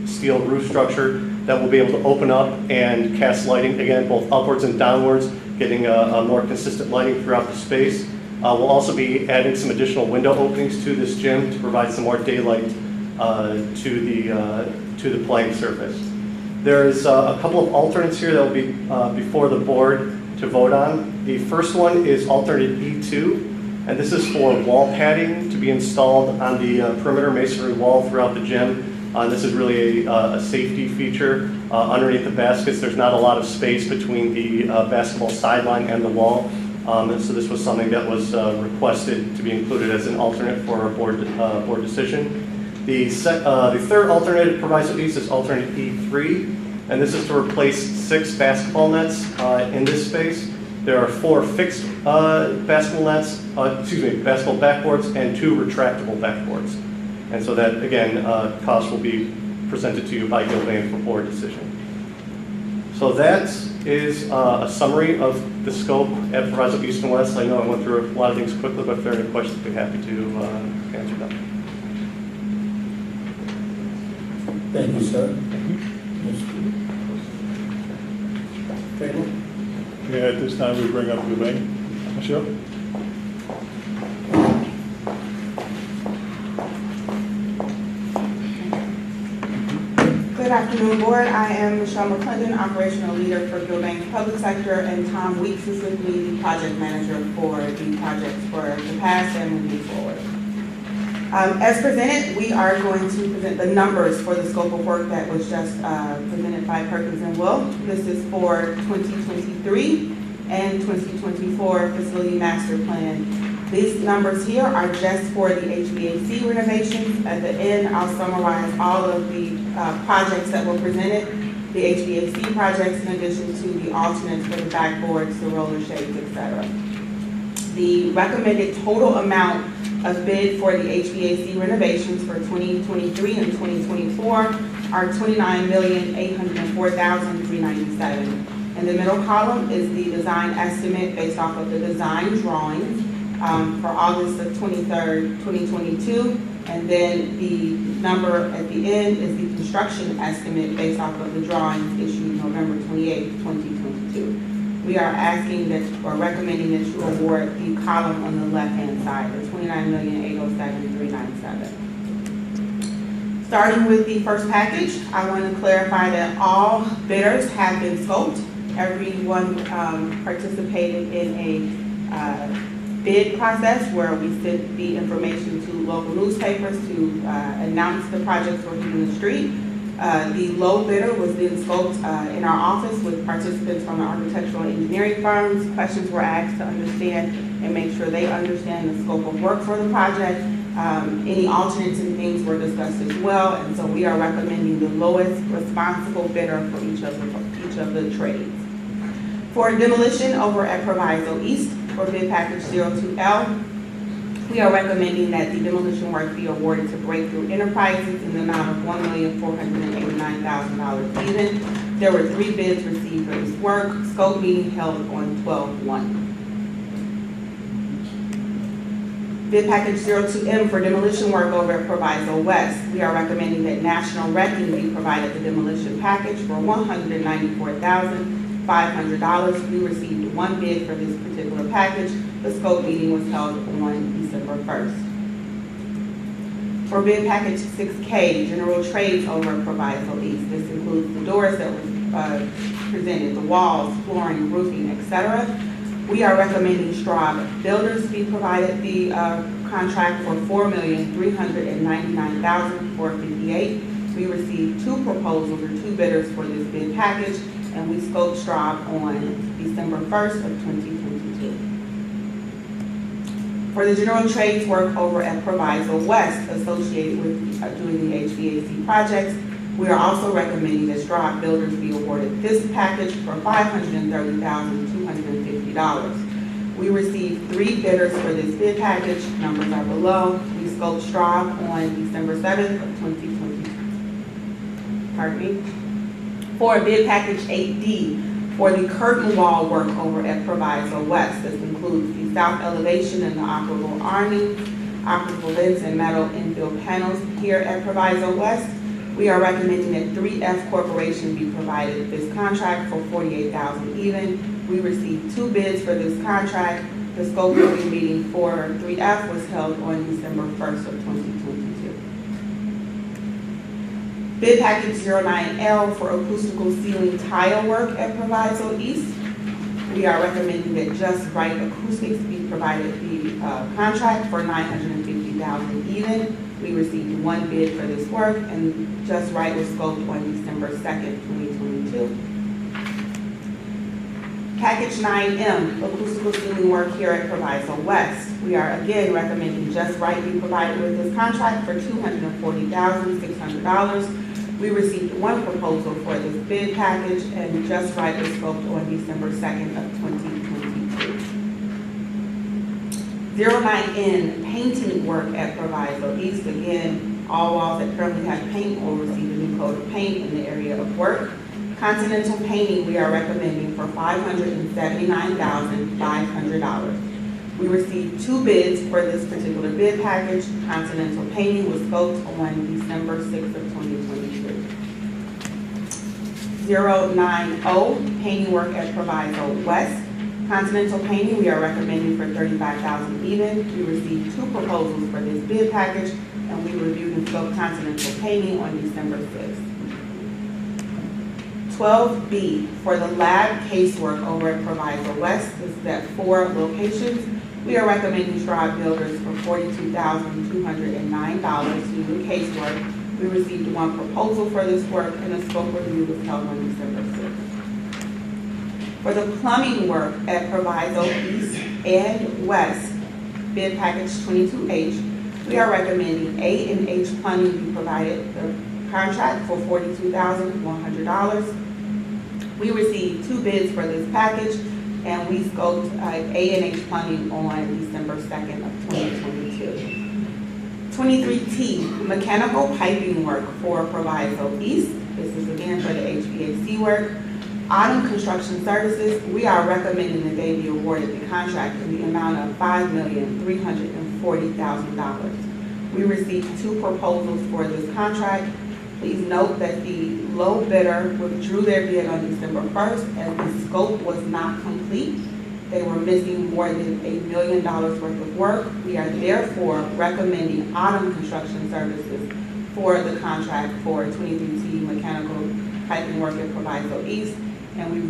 steel roof structure that will be able to open up and cast lighting, again, both upwards and downwards, getting a more consistent lighting throughout the space. We'll also be adding some additional window openings to this gym to provide some more daylight to the playing surface. There's a couple of alternates here that will be before the board to vote on. The first one is alternate E2, and this is for wall padding to be installed on the perimeter masonry wall throughout the gym. This is really a safety feature. Underneath the baskets, there's not a lot of space between the basketball sideline and the wall, and so this was something that was requested to be included as an alternate for a board decision. The third alternate at Proviso East is alternate E3, and this is to replace 6 basketball nets in this space. There are 4 fixed basketball backboards and 2 retractable backboards. And so that, again, cost will be presented to you by Gilbane for board decision. So that is a summary of the scope at Proviso East and West. I know I went through a lot of things quickly, but if there are any questions, I'd be happy to answer them. Thank you, sir. table. Yeah, at this time, we bring up the bank. Michelle? Good afternoon, Board. I am Michelle McClendon, Operational Leader for Gilbank Public Sector, and Tom Weeks is with me, the Project Manager for the projects for the past and moving forward. As presented, we are going to present the numbers for the scope of work that was just presented by Perkins and Will. This is for 2023 and 2024 Facility Master Plan. These numbers here are just for the HVAC renovations. At the end, I'll summarize all of the projects that were presented, the HVAC projects in addition to the alternates for the backboards, the roller shades, etc. The recommended total amount of bid for the HVAC renovations for 2023 and 2024 are $29,804,397. In the middle column is the design estimate based off of the design drawings for August the 23rd, 2022. And then the number at the end is the construction estimate based off of the drawings issued November 28th, 2022. We are asking that, or recommending that you award the column on the left-hand side, the $29,807,397. Starting with the first package, I want to clarify that all bidders have been scoped. Everyone participated in a bid process where we sent the information to local newspapers to announce the projects were hitting the street. The low bidder was then scoped in our office with participants from the architectural and engineering firms. Questions were asked to understand and make sure they understand the scope of work for the project. Any alternates and things were discussed as well, and so we are recommending the lowest responsible bidder for each of the trades. For demolition over at Proviso East for bid package 02L, we are recommending that the demolition work be awarded to Breakthrough Enterprises in the amount of $1,489,000 even. There were 3 bids received for this work. Scope meeting held on 12/1. Bid package 02M for demolition work over at Proviso West. We are recommending that National Wrecking be provided the demolition package for $194,500. We received 1 bid for this particular package. The scope meeting was held on December 1st. For bid package 6K, general trades over at Proviso East. This includes the doors that were presented, the walls, flooring, roofing, etc. We are recommending Straub Builders be provided the contract for $4,399,458. We received 2 proposals or 2 bidders for this bid package, and we scoped Straub on December 1st of 2022. For the general trades work over at Proviso West associated with doing the HVAC projects, we are also recommending that Straub Builders be awarded this package for $530,250. We received 3 bidders for this bid package. Numbers are below. We scoped Straub on December 7th of 2022. Pardon me. For bid package 8D, for the curtain wall work over at Proviso West. This includes the south elevation and the operable awnings, operable vents, and metal infill panels here at Proviso West. We are recommending that 3F Corporation be provided this contract for $48,000 even. We received 2 bids for this contract. The scope review meeting for 3F was held on December 1st of 2022. Bid package 09L for acoustical ceiling tile work at Proviso East. We are recommending that Just Right Acoustics be provided the contract for $950,000 even. We received 1 bid for this work, and Just Right was scoped on December 2nd, 2022. Package 9M, acoustical ceiling work here at Proviso West. We are again recommending Just Right be provided with this contract for $240,600. We received 1 proposal for this bid package, and Just Right was scoped on December 2nd of 2022. 09N, painting work at Proviso East. Again, all walls that currently have paint will receive a new coat of paint in the area of work. Continental Painting, we are recommending for $579,500. We received 2 bids for this particular bid package. Continental Painting was scoped on December 6th of 2023. 090, painting work at Proviso West. Continental Painting, we are recommending for $35,000 even. We received 2 proposals for this bid package, and we reviewed and scoped Continental Painting on December 6th. 12B, for the lab casework over at Proviso West, this is at 4 locations. We are recommending Stroud Builders for $42,209 to do the casework. We received 1 proposal for this work, and a scope review was held on December 6th. For the plumbing work at Proviso East and West, bid package 22H, we are recommending A&H Plumbing be provided the contract for $42,100. We received 2 bids for this package, and we scoped A&H Plumbing on December 2nd of 2022. 23T, mechanical piping work for Proviso East. This is again for the HVAC work. Autumn Construction Services, we are recommending that they be awarded the contract in the amount of $5,340,000. We received 2 proposals for this contract. Please note that the low bidder withdrew their bid on December 1st as the scope was not complete. They were missing more than $1 million worth of work. We are therefore recommending Autumn Construction Services for the contract for 23T mechanical piping work at Proviso East, and we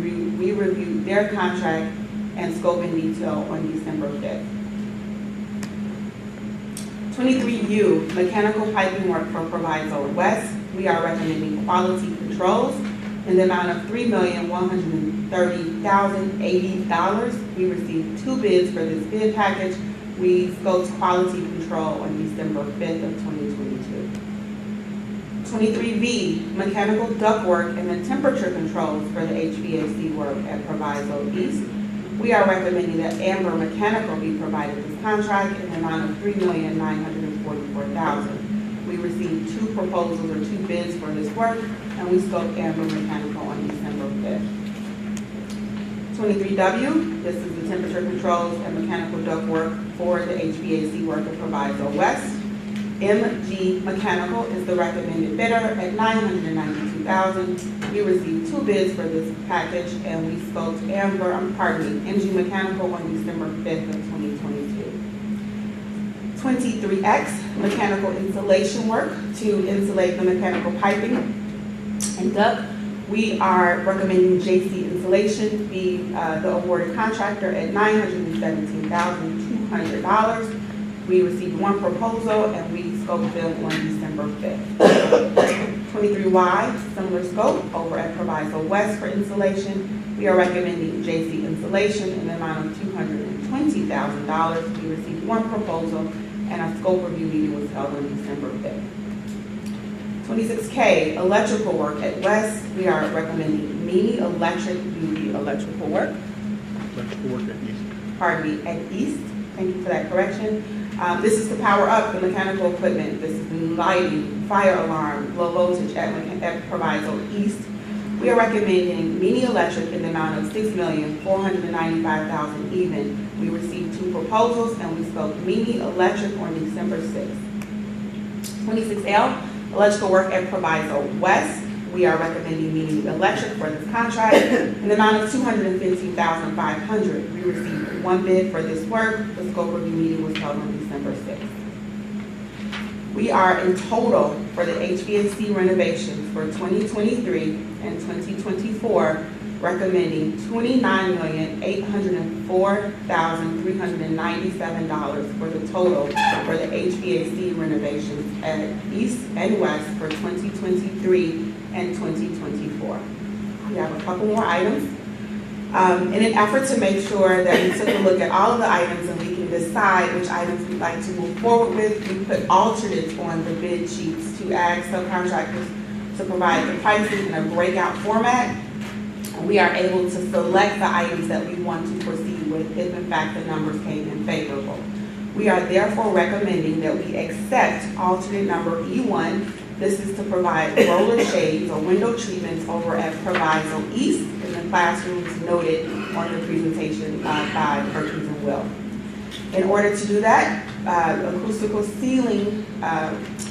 reviewed their contract and scope in detail on December 5th. 23U, mechanical piping work for Proviso West. We are recommending quality controls in the amount of $3,130,080. We received 2 bids for this bid package. We scoped quality control on December 5th of 2022. 23B, mechanical ductwork and the temperature controls for the HVAC work at Proviso East. We are recommending that Amber Mechanical be provided this contract in the amount of $3,944,000. We received 2 proposals or 2 bids for this work, and we scoped Amber Mechanical on December 5th. 23W, this is the temperature controls and mechanical ductwork for the HVAC work at Proviso West. MG Mechanical is the recommended bidder at $992,000. We received 2 bids for this package, and we scoped MG Mechanical on December 5th of 2022. 23X, mechanical insulation work to insulate the mechanical piping and duct. We are recommending JC Insulation be the awarded contractor at $917,200. We received 1 proposal, and we scoped them on December 5th. 23Y, similar scope over at Proviso West for insulation. We are recommending JC Insulation in the amount of $220,000. We received 1 proposal, and a scope review meeting was held on December 5th. 26K, electrical work at West. We are recommending Mini Electric do the electrical work. Electrical work at East. Pardon me, at East. Thank you for that correction. This is to power up the mechanical equipment. This is the lighting, fire alarm, low voltage at Proviso East. We are recommending Mini Electric in the amount of $6,495,000 even. We received 2 proposals, and we scoped Mini Electric on December 6th. 26L, electrical work at Proviso West. We are recommending Mini Electric for this contract in the amount of $215,500. We received 1 bid for this work. The scope review meeting was held on December 6th. We are in total for the HVAC renovations for 2023 and 2024 recommending $29,804,397 for the total for the HVAC renovations at East and West for 2023 and 2024. We have a couple more items. In an effort to make sure that we took a look at all of the items and we can decide which items we'd like to move forward with, we put alternates on the bid sheets to ask subcontractors to provide the pricing in a breakout format. And we are able to select the items that we want to proceed with if in fact the numbers came in favorable. We are therefore recommending that we accept alternate number E1. This is to provide roller shades or window treatments over at Proviso East in the classrooms noted on the presentation by Perkins and Will. In order to do that, acoustical ceiling,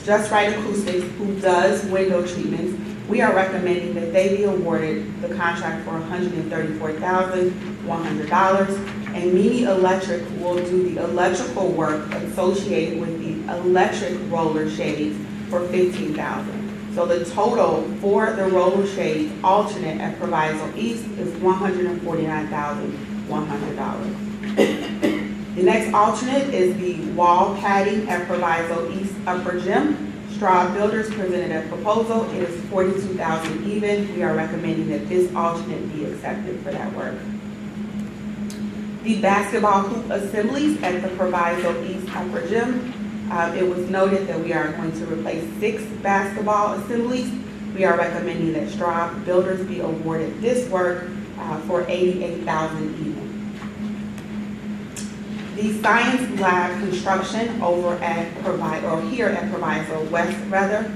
Just Right Acoustics, who does window treatments, We are recommending that they be awarded the contract for $134,100, and Mini Electric will do the electrical work associated with the electric roller shades for $15,000. So the total for the roller shades alternate at Proviso East is $149,100. The next alternate is the wall padding at Proviso East Upper Gym. Straw Builders presented a proposal. It is $42,000 even. We are recommending that this alternate be accepted for that work. The basketball hoop assemblies at the Proviso East Upper Gym. It was noted that we are going to replace 6 basketball assemblies. We are recommending that Straw Builders be awarded this work for $88,000 even. The science lab construction over at here at Proviso West rather.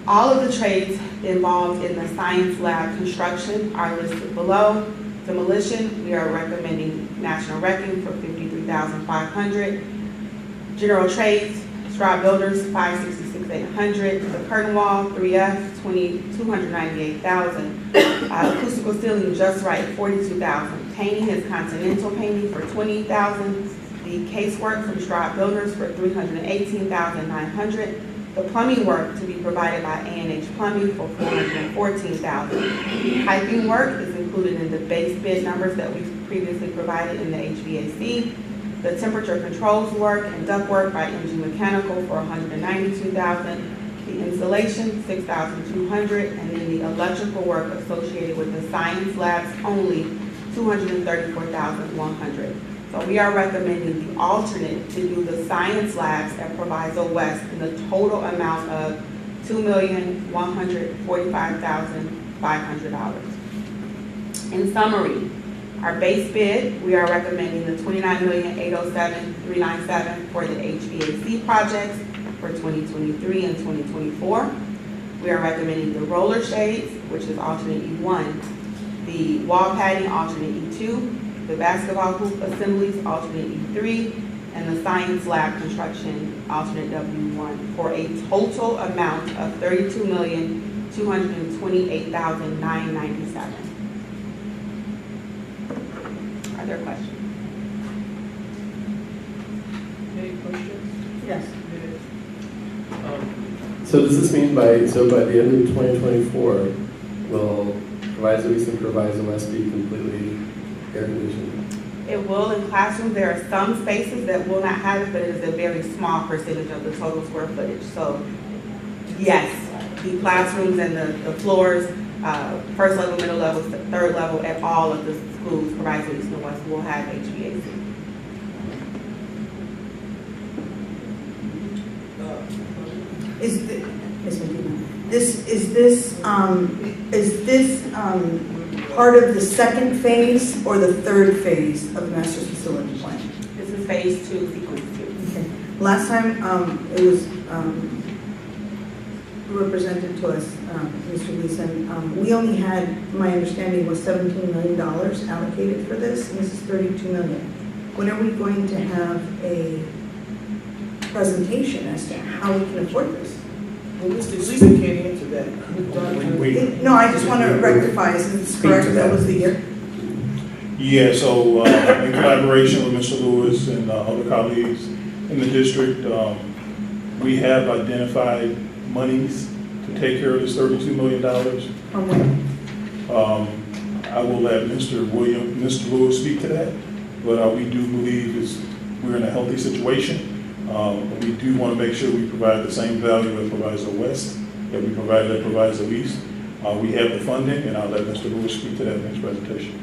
All of the trades involved in the science lab construction are listed below. Demolition, we are recommending National Wrecking for $53,500. General trades, Straw Builders, $566,800. The curtain wall, 3F, $298,000. Acoustical ceiling, just right, $42,000. Painting is Continental Painting for $20,000. The casework from Straw Builders for $318,900. The plumbing work to be provided by A&H Plumbing for $414,000. Piping work is included in the base bid numbers that we've previously provided in the HVAC. The temperature controls work and duct work by MG Mechanical for $192,000. The installation, $6,200, and then the electrical work associated with the science labs only, $234,100. So we are recommending the alternate to do the science labs at Proviso West in the total amount of $2,145,500. In summary, our base bid, we are recommending the $29,807,397 for the HVAC projects for 2023 and 2024. We are recommending the roller shades, which is alternate E1, the wall padding, alternate E2, the basketball hoop assemblies, alternate E3, and the science lab construction, alternate W1, for a total amount of $32,228,997. Are there questions? Any questions? Yes. So does this mean by the end of 2024, will Proviso East and Proviso West be completely air conditioned? It will in classrooms. There are some spaces that will not have it, but it is a very small percentage of the total square footage. So yes, the classrooms and the floors, first level, middle level, third level at all of the schools, Proviso East and West, will have HVAC. Is this part of the second phase or the third phase of the master's facility plan? This is phase 2, sequence 2. Okay. Last time it was represented to us, Mr. Gleason, we only had, my understanding was $17 million allocated for this, and this is $32 million. When are we going to have a presentation as to how we can afford this? Well, Mr. Gleason can't answer that. No, I just want to rectify, since it's correct, that was the year. Yeah, so in collaboration with Mr. Lewis and other colleagues in the district, we have identified monies to take care of this $32 million. From when? I will let Mr. Lewis speak to that, but we do believe we're in a healthy situation. We do want to make sure we provide the same value at Proviso West that we provided at Proviso East. We have the funding, and I'll let Mr. Lewis speak to that next presentation.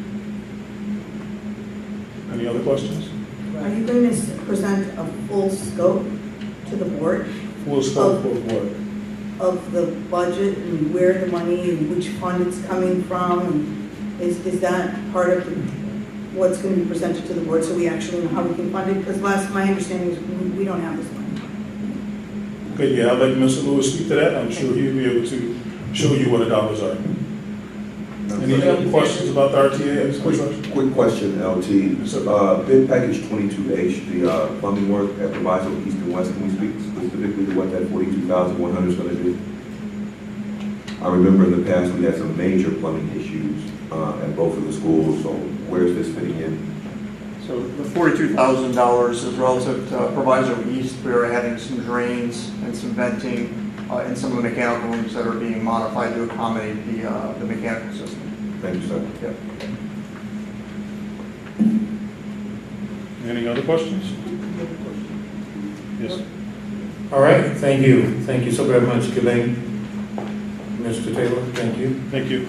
Any other questions? Are you going to present a full scope to the board? Full scope of what? Of the budget and where the money and which fund it's coming from? And is that part of what's going to be presented to the board so we actually know how we can fund it? Because my understanding is we don't have this money. Okay, yeah, I'll let Mr. Lewis speak to that. I'm sure he'll be able to show you what the dollars are. Any other questions about the RTA? Quick question, LT. Bid package 22H, the plumbing work at Proviso East and West. Can we speak specifically to what that $42,100 is going to do? I remember in the past we had some major plumbing issues at both of the schools, so where's this fitting in? So the $42,000 is relative to Proviso East. We are adding some drains and some venting in some of the mechanical rooms that are being modified to accommodate the mechanical system. Thank you, sir. Yep. Any other questions? Yes. All right, thank you. Thank you so very much, Gilbane. Mr. Taylor, thank you. Thank you.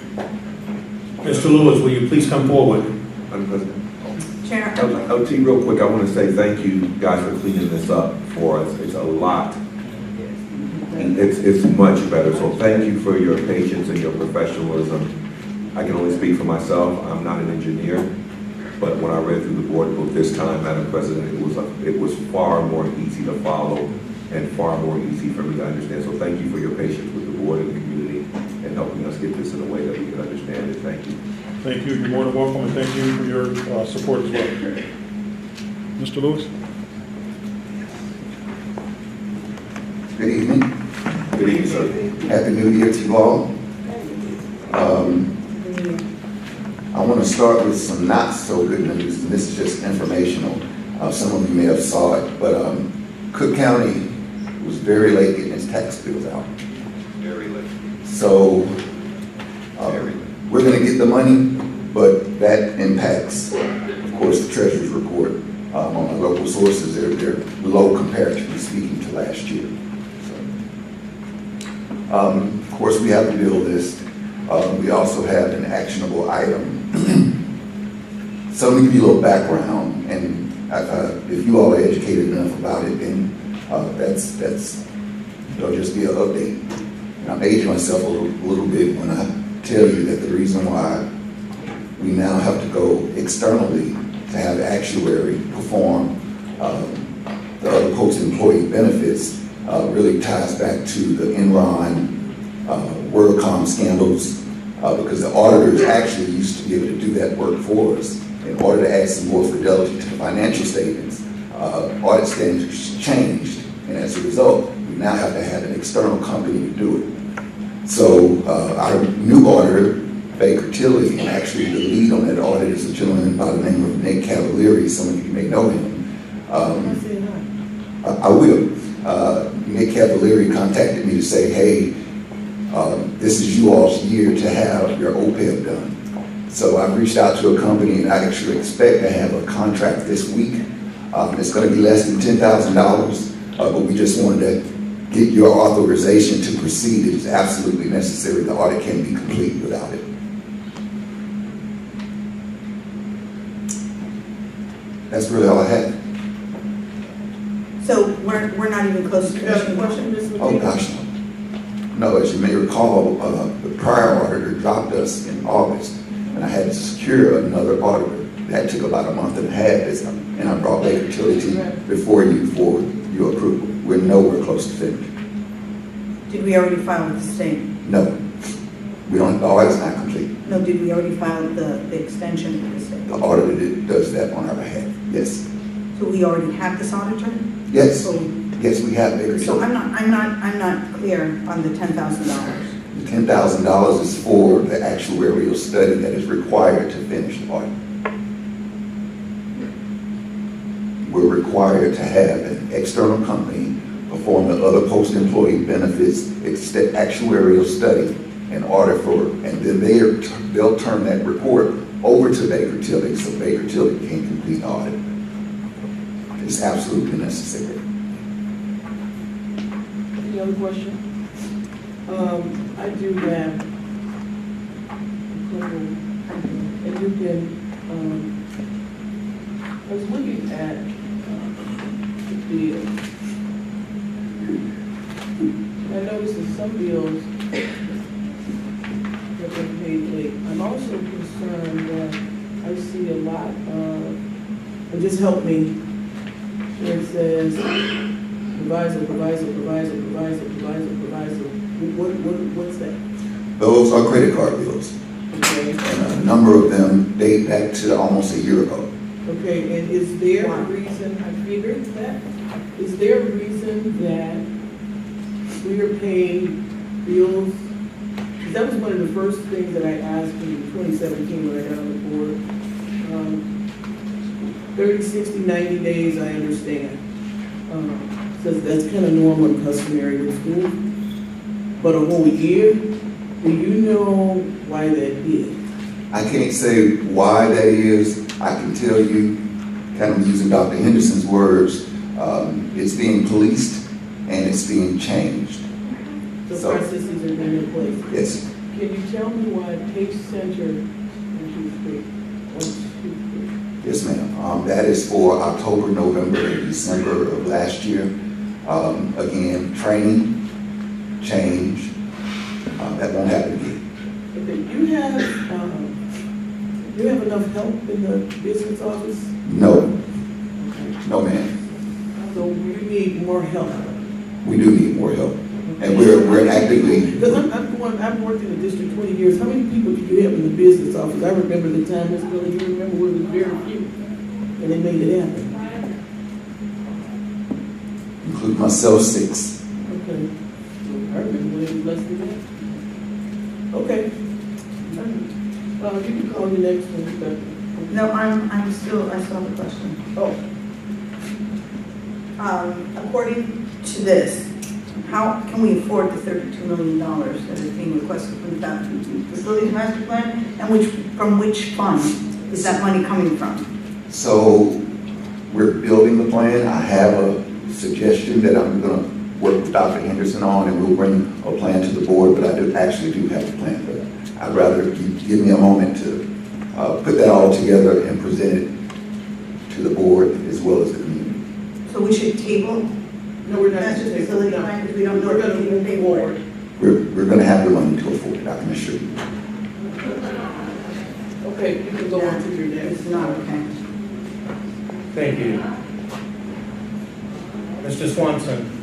Mr. Lewis, will you please come forward? Madam President. Chair. LT, real quick, I want to say thank you guys for cleaning this up for us. It's a lot. And it's much better, so thank you for your patience and your professionalism. I can only speak for myself. I'm not an engineer, but when I read through the board book this time, Madam President, it was far more easy to follow and far more easy for me to understand. So thank you for your patience with the board and the community and helping us get this in a way that we can understand it. Thank you. Thank you. You're more than welcome, and thank you for your support as well. Mr. Lewis? Good evening. Good evening, sir. Happy New Year to you all. I want to start with some not so good news, and this is just informational. Some of you may have saw it, but Cook County was very late getting its tax bills out. Very late. So we're going to get the money, but that impacts, of course, the Treasurer's report on the local sources. They're low comparatively speaking to last year. So, of course, we have the bill list. We also have an actionable item. So let me give you a little background, and if you all are educated enough about it, then it'll just be an update. And I'm aging myself a little bit when I tell you that the reason why we now have to go externally to have the actuary perform the other post-employee benefits really ties back to the Enron WorldCom scandals, because the auditors actually used to be able to do that work for us. In order to add some more fidelity to the financial statements, audit standards changed, and as a result, we now have to have an external company to do it. So our new auditor, Baker Tilly, and actually the lead on that audit is a gentleman by the name of Nick Cavalieri. Some of you may know him. I will. Nick Cavalieri contacted me to say, hey, this is you all's year to have your OPEB done. So I've reached out to a company, and I actually expect to have a contract this week. It's going to be less than $10,000, but we just wanted to get your authorization to proceed. It is absolutely necessary. The audit can't be complete without it. That's really all I had. So we're not even close to finishing. Oh, gosh, no. No, as you may recall, the prior auditor dropped us in August, and I had to secure another auditor. That took about a month and a half, and I brought Baker Tilly before you for your approval. We're nowhere close to finished. Did we already file with the state? No, we don't. The audit's not complete. No, did we already file the extension with the state? The auditor does that on our behalf. Yes. So we already have this auditor? Yes. So, yes, we have Baker Tilly. So I'm not clear on the $10,000. The $10,000 is for the actuarial study that is required to finish the audit. We're required to have an external company perform the other post-employee benefits actuarial study in order for, and then they'll turn that report over to Baker Tilly, so Baker Tilly can complete the audit. It's absolutely necessary. Any other question? I do have a couple, and you can, I was looking at the bill. I noticed that some bills have been paid late. I'm also concerned that I see a lot of, and just help me, where it says proviso. What's that? Those are credit card bills. Okay. And a number of them date back to almost a year ago. Okay, and is there a reason, I figured that, is there a reason that we are paying bills, that was one of the first things that I asked in 2017 when I got on the board. 30, 60, 90 days, I understand. Because that's kind of normal and customary with school. But a whole year, do you know why that is? I can't say why that is. I can tell you, kind of using Dr. Henderson's words, it's being policed and it's being changed. So processes are being in place? Yes. Can you tell me why Pace Center, Yes, ma'am. That is for October, November, and December of last year. Again, training, change, that won't happen again. Okay, you have enough help in the business office? No. No, ma'am. So you need more help? We do need more help. And we're actively. Because I've worked in the district 20 years. How many people do you have in the business office? I remember the time, Ms. Miller, you remember when it was very few, and they made it happen. Include myself, 6. Okay. I remember when it was less than that. Okay. You can call the next one. No, I still have a question. Oh. According to this, how can we afford the $32 million that is being requested from the facilities master plan, and from which fund is that money coming from? So we're building the plan. I have a suggestion that I'm going to work with Dr. Henderson on, and we'll bring a plan to the board, but I actually do have a plan for that. I'd rather you give me a moment to put that all together and present it to the board as well as the community. So we should table? No, we're not. That's just facility plan, because we don't know if we can pay for it. We're going to have the money to afford it, I can assure you. Okay, you can go on to your next. It's not okay. Thank you. Mr. Swanson.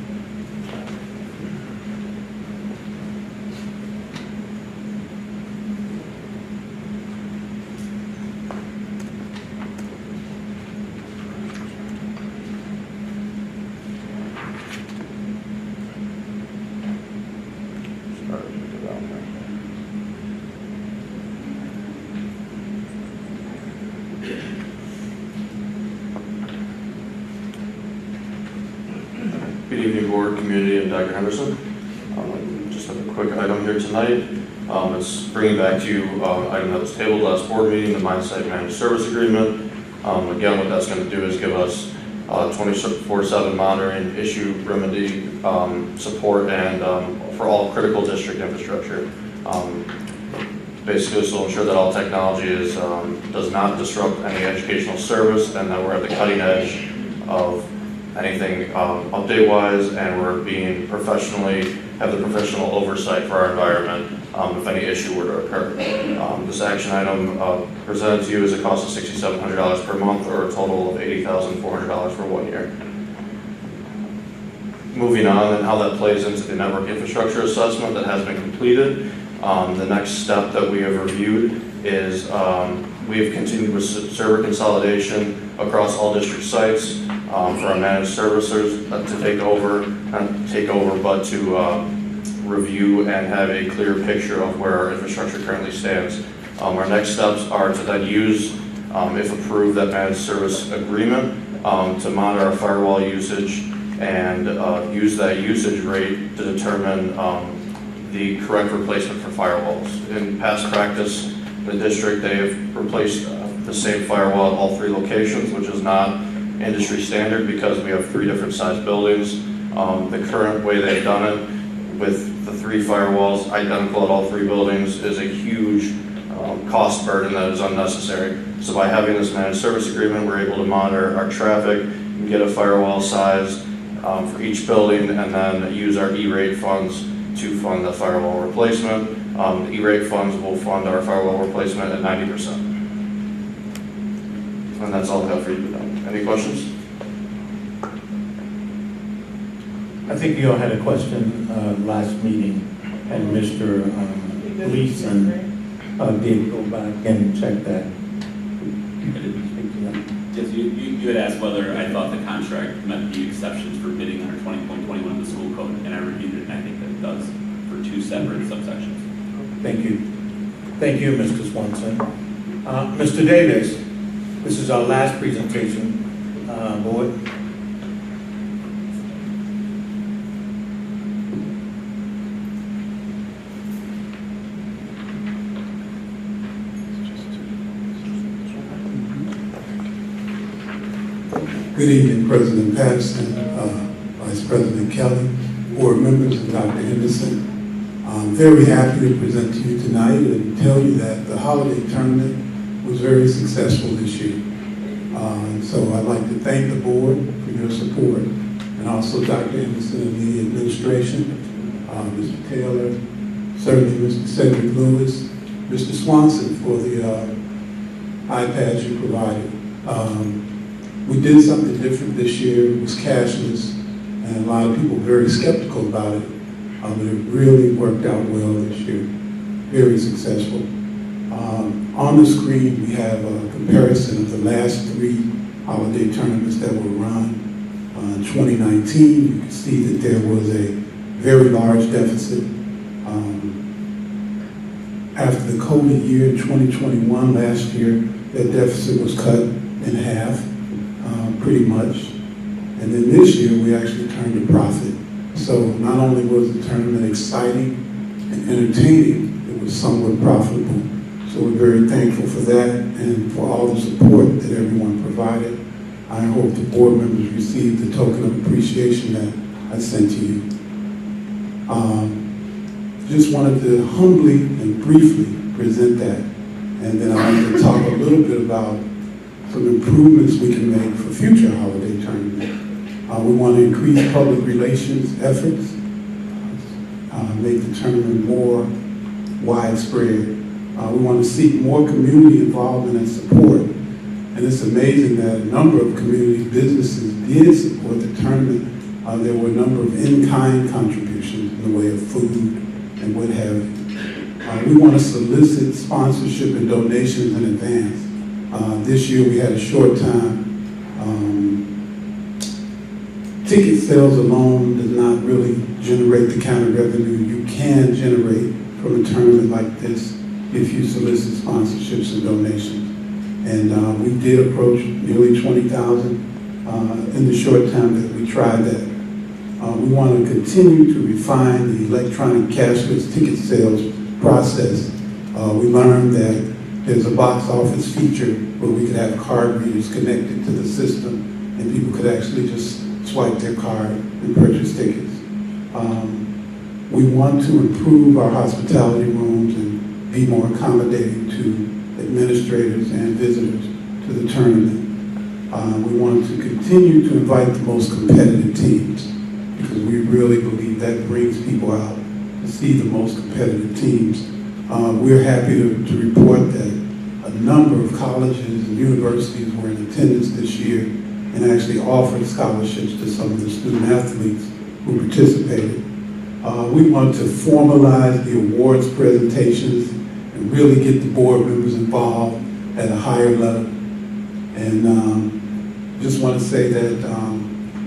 Good evening, board, community, and Dr. Henderson. Just have a quick item here tonight. It's bringing back to you an item that was tabled last board meeting, the Mindsight Managed Service Agreement. Again, what that's going to do is give us 24/7 monitoring, issue remedy support, and for all critical district infrastructure. Basically, this will ensure that all technology does not disrupt any educational service, and that we're at the cutting edge of anything update-wise, and we're being have the professional oversight for our environment if any issue were to occur. This action item presented to you is a cost of $6,700 per month, or a total of $80,400 for 1 year. Moving on, and how that plays into the network infrastructure assessment that has been completed. The next step that we have reviewed is we have continued with server consolidation across all district sites for our managed services to take over, but to review and have a clear picture of where our infrastructure currently stands. Our next steps are to then use, if approved, that managed service agreement to monitor our firewall usage and use that usage rate to determine the correct replacement for firewalls. In past practice, the district, they have replaced the same firewall at all 3 locations, which is not industry standard because we have 3 different size buildings. The current way they've done it with the 3 firewalls identical at all 3 buildings is a huge cost burden that is unnecessary. So by having this managed service agreement, we're able to monitor our traffic, get a firewall size for each building, and then use our E-rate funds to fund the firewall replacement. The E-rate funds will fund our firewall replacement at 90%. And that's all I have for you today. Any questions? I think you all had a question last meeting, and Mr. Gleason did go back and check that. Yes, you had asked whether I thought the contract met the exceptions for bidding under 20.21 of the school code, and I reviewed it, and I think that it does for 2 separate subsections. Thank you. Thank you, Mr. Swanson. Mr. Davis, this is our last presentation. Board. Good evening, President Patterson, Vice President Kelly, board members, and Dr. Henderson. I'm very happy to present to you tonight and tell you that the holiday tournament was very successful this year. So I'd like to thank the board for your support, and also Dr. Henderson and the administration, Mr. Taylor, certainly Mr. Cedric Lewis, Mr. Swanson for the iPads you provided. We did something different this year. It was cashless, and a lot of people were very skeptical about it, but it really worked out well this year. Very successful. On the screen, we have a comparison of the last 3 holiday tournaments that were run. In 2019, you can see that there was a very large deficit. After the COVID year in 2021, last year, that deficit was cut in half, pretty much. And then this year, we actually turned a profit. So not only was the tournament exciting and entertaining, it was somewhat profitable. So we're very thankful for that and for all the support that everyone provided. I hope the board members received the token of appreciation that I sent to you. Just wanted to humbly and briefly present that. And then I'd like to talk a little bit about some improvements we can make for future holiday tournaments. We want to increase public relations efforts, make the tournament more widespread. We want to seek more community involvement and support. And it's amazing that a number of community businesses did support the tournament. There were a number of in-kind contributions in the way of food and what have you. We want to solicit sponsorship and donations in advance. This year we had a short time. Ticket sales alone does not really generate the kind of revenue you can generate from a tournament like this if you solicit sponsorships and donations. And we did approach nearly 20,000 in the short time that we tried that. We want to continue to refine the electronic cashless ticket sales process. We learned that there's a box office feature where we could have card readers connected to the system and people could actually just swipe their card and purchase tickets. We want to improve our hospitality rooms and be more accommodating to administrators and visitors to the tournament. We want to continue to invite the most competitive teams because we really believe that brings people out to see the most competitive teams. We're happy to report that a number of colleges and universities were in attendance this year and actually offered scholarships to some of the student athletes who participated. We want to formalize the awards presentations and really get the board members involved at a higher level. And just want to say that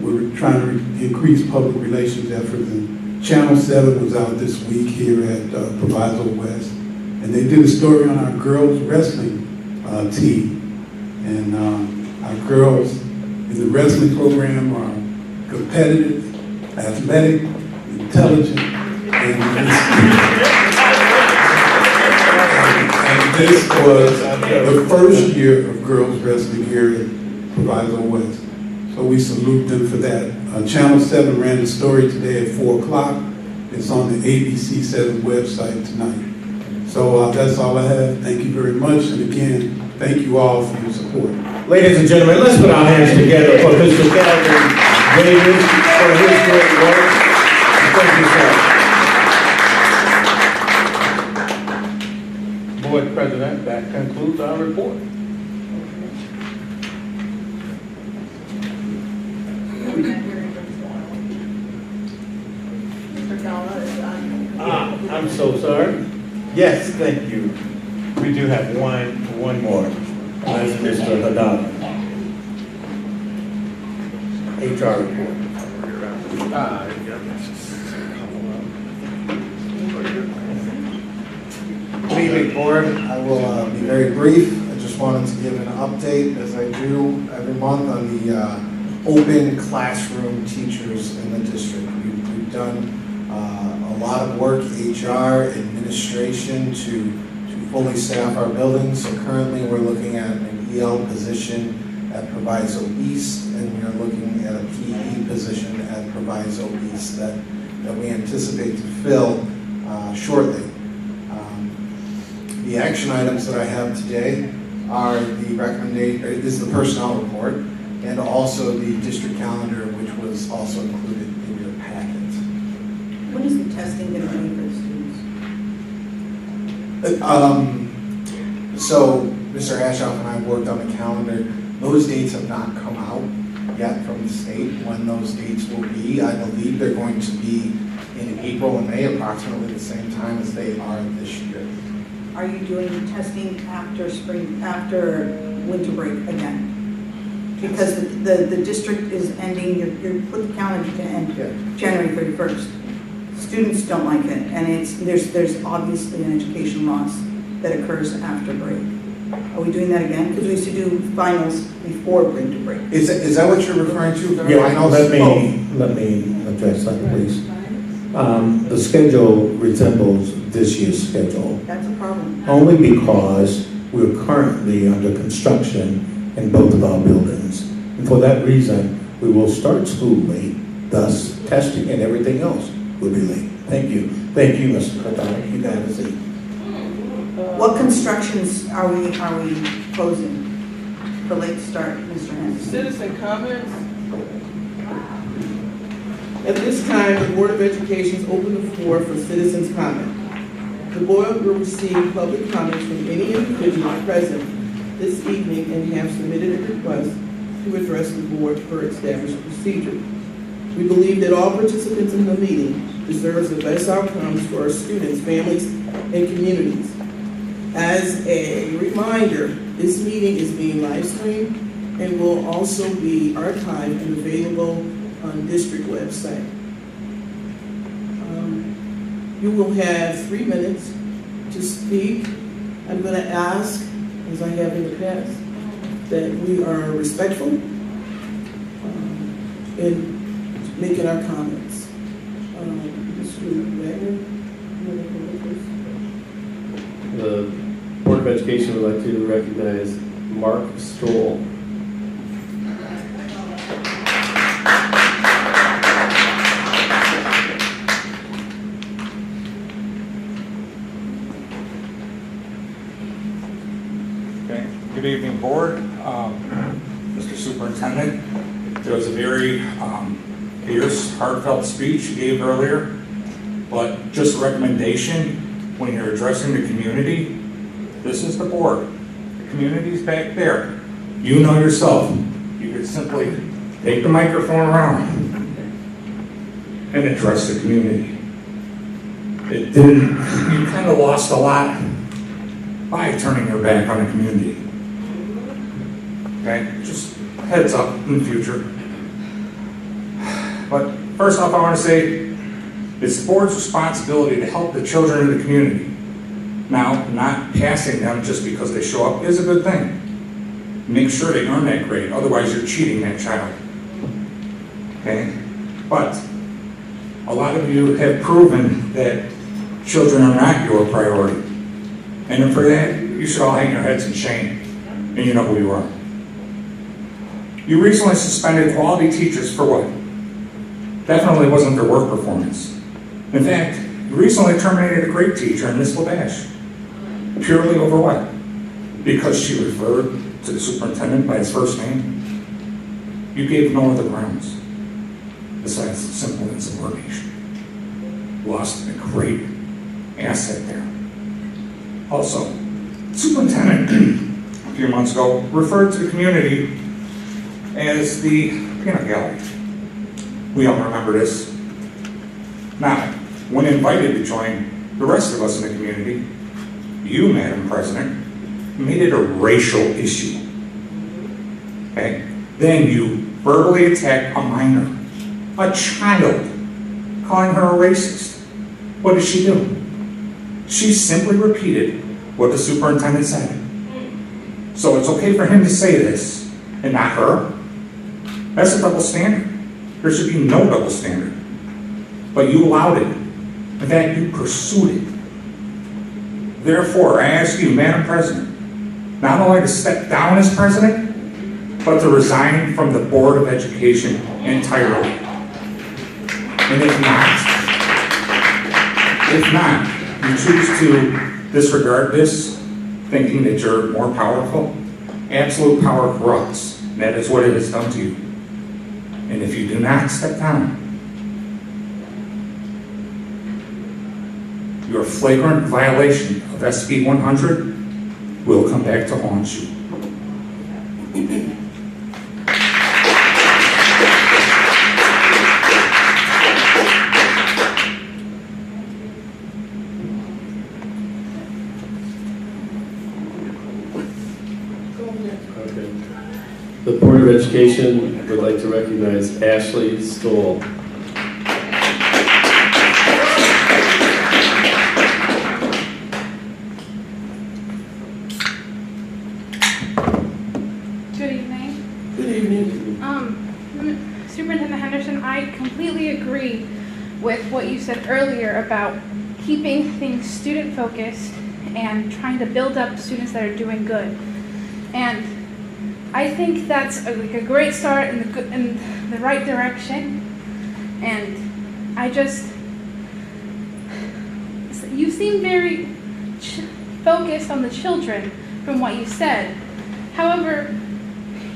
we're trying to increase public relations efforts. And Channel 7 was out this week here at Proviso West, and they did a story on our girls wrestling team. And our girls in the wrestling program are competitive, athletic, intelligent, and this was the first year of girls wrestling here at Proviso West. So we salute them for that. Channel 7 ran the story today at 4 o'clock. It's on the ABC 7 website tonight. So that's all I have. Thank you very much. And again, thank you all for your support. Ladies and gentlemen, let's put our hands together for Mr. Calvin Davis for his great work. Thank you, sir. Board President, that concludes our report. I'm so sorry. Yes, thank you. We do have one more. That's Mr. Haddad. HR report. evening, Board. I will be very brief. I just wanted to give an update, as I do every month, on the open classroom teachers in the district. We've done a lot of work, HR, administration, to fully staff our buildings. So currently, we're looking at an EL position at Proviso East, and we are looking at a PE position at Proviso East that we anticipate to fill shortly. The action items that I have today are the personnel report, and also the district calendar, which was also included in your packet. When is the testing going to be for the students? So Mr. Ashoff and I worked on the calendar. Those dates have not come out yet from the state when those dates will be. I believe they're going to be in April and May, approximately the same time as they are this year. Are you doing testing after winter break again? Because the district is ending, you put the calendar to end January 31st. Students don't like it, and there's obviously an education loss that occurs after break. Are we doing that again? Because we used to do finals before winter break. Is that what you're referring to? Yeah, let me address that, please. The schedule resembles this year's schedule. That's a problem. Only because we're currently under construction in both of our buildings. And for that reason, we will start school late, thus testing and everything else will be late. Thank you. Thank you, Mr. Cardone. You can have a seat. What constructions are we proposing for late start, Mr. Henson? Citizen comments? At this time, the Board of Education is open the floor for citizens' comment. The board will receive public comments from any individual present this evening and have submitted a request to address the board per established procedure. We believe that all participants in the meeting deserve the best outcomes for our students, families, and communities. As a reminder, this meeting is being live streamed and will also be archived and available on district website. You will have 3 minutes to speak. I'm going to ask, as I have in the past, that we are respectful in making our comments. Mr. Wagner, the Board of Education would like to recognize Mark Stoll. Good evening, Board. Mr. Superintendent, there was a very fierce, heartfelt speech you gave earlier, but just a recommendation, when you're addressing the community, this is the board. The community's back there. You know yourself. You could simply take the microphone around and address the community. You kind of lost a lot by turning your back on the community. Okay, just heads up in the future. But first off, I want to say it's the board's responsibility to help the children in the community. Now, not passing them just because they show up is a good thing. Make sure they earn that grade, otherwise you're cheating that child. Okay? But a lot of you have proven that children are not your priority. And for that, you should all hang your heads in shame. And you know who you are. You recently suspended quality teachers for what? Definitely wasn't their work performance. In fact, you recently terminated a great teacher in Miss LaBash. Purely over what? Because she referred to the superintendent by his first name? You gave no other grounds besides the simple insubordination. Lost a great asset there. Also, the superintendent a few months ago referred to the community as the peanut gallery. We all remember this. Now, when invited to join the rest of us in the community, you, Madam President, made it a racial issue. Okay? Then you verbally attacked a minor, a child, calling her a racist. What did she do? She simply repeated what the superintendent said. So it's okay for him to say this and not her. That's a double standard. There should be no double standard. But you allowed it. In fact, you pursued it. Therefore, I ask you, Madam President, not only to step down as president, but to resign from the Board of Education entirely. And if not, you choose to disregard this, thinking that you're more powerful, absolute power corrupts. And that is what it has done to you. And if you do not step down, your flagrant violation of SB 100 will come back to haunt you. The Board of Education would like to recognize Ashley Stoll. Good evening. Good evening. Superintendent Henderson, I completely agree with what you said earlier about keeping things student-focused and trying to build up students that are doing good. And I think that's a great start in the right direction. And you seem very focused on the children from what you said. However,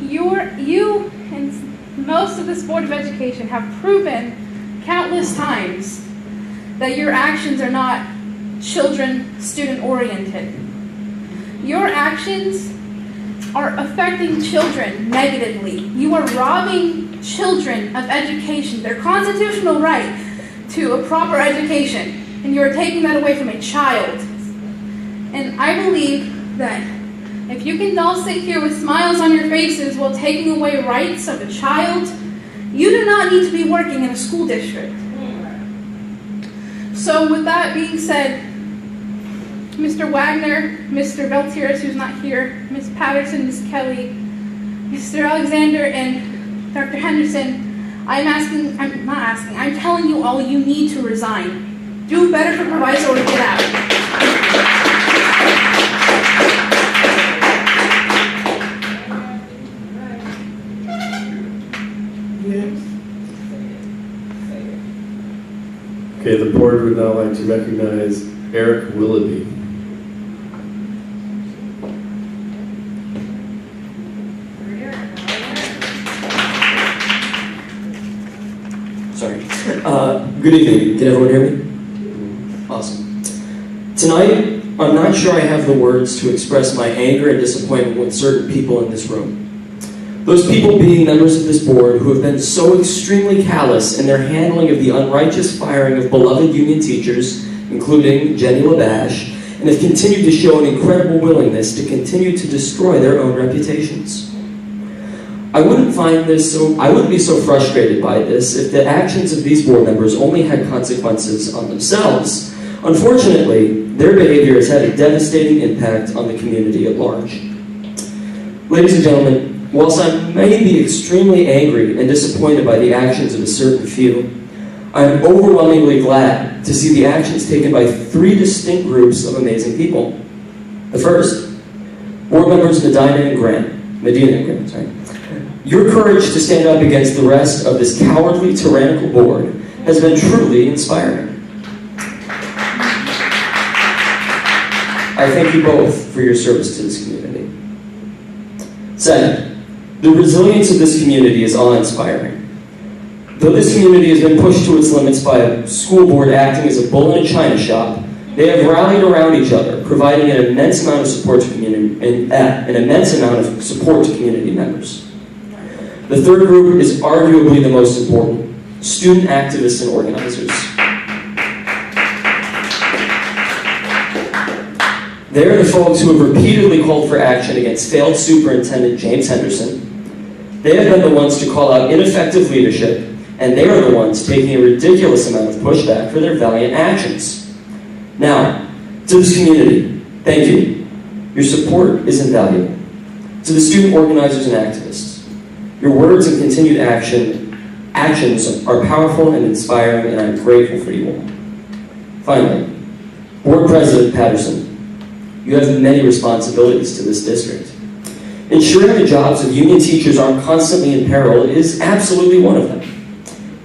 you and most of this Board of Education have proven countless times that your actions are not student oriented. Your actions are affecting children negatively. You are robbing children of education, their constitutional right to a proper education, and you are taking that away from a child. And I believe that if you can all sit here with smiles on your faces while taking away rights of a child, you do not need to be working in a school district. So with that being said, Mr. Wagner, Mr. Veltiris, who's not here, Ms. Patterson, Ms. Kelly, Mr. Alexander, and Dr. Henderson, I'm telling you all, you need to resign. Do better for Proviso or get out. Okay, the board would now like to recognize Eric Willoughby. Sorry. Good evening. Can everyone hear me? Awesome. Tonight, I'm not sure I have the words to express my anger and disappointment with certain people in this room. Those people being members of this board who have been so extremely callous in their handling of the unrighteous firing of beloved union teachers, including Jenny LaBash, and have continued to show an incredible willingness to continue to destroy their own reputations. I wouldn't be so frustrated by this if the actions of these board members only had consequences on themselves. Unfortunately, their behavior has had a devastating impact on the community at large. Ladies and gentlemen, whilst I may be extremely angry and disappointed by the actions of a certain few, I am overwhelmingly glad to see the actions taken by 3 distinct groups of amazing people. The first, board members Medina and Grant. Your courage to stand up against the rest of this cowardly, tyrannical board has been truly inspiring. I thank you both for your service to this community. Second, the resilience of this community is awe-inspiring. Though this community has been pushed to its limits by a school board acting as a bull in a china shop, they have rallied around each other, providing an immense amount of support to community members. The third group is arguably the most important: student activists and organizers. They are the folks who have repeatedly called for action against failed Superintendent James Henderson. They have been the ones to call out ineffective leadership, and they are the ones taking a ridiculous amount of pushback for their valiant actions. Now, to this community, Thank you. Your support is invaluable. To the student organizers and activists, your words and continued actions are powerful and inspiring, and I'm grateful for you all. Finally, Board President Patterson, you have many responsibilities to this district. Ensuring the jobs of union teachers aren't constantly in peril is absolutely one of them.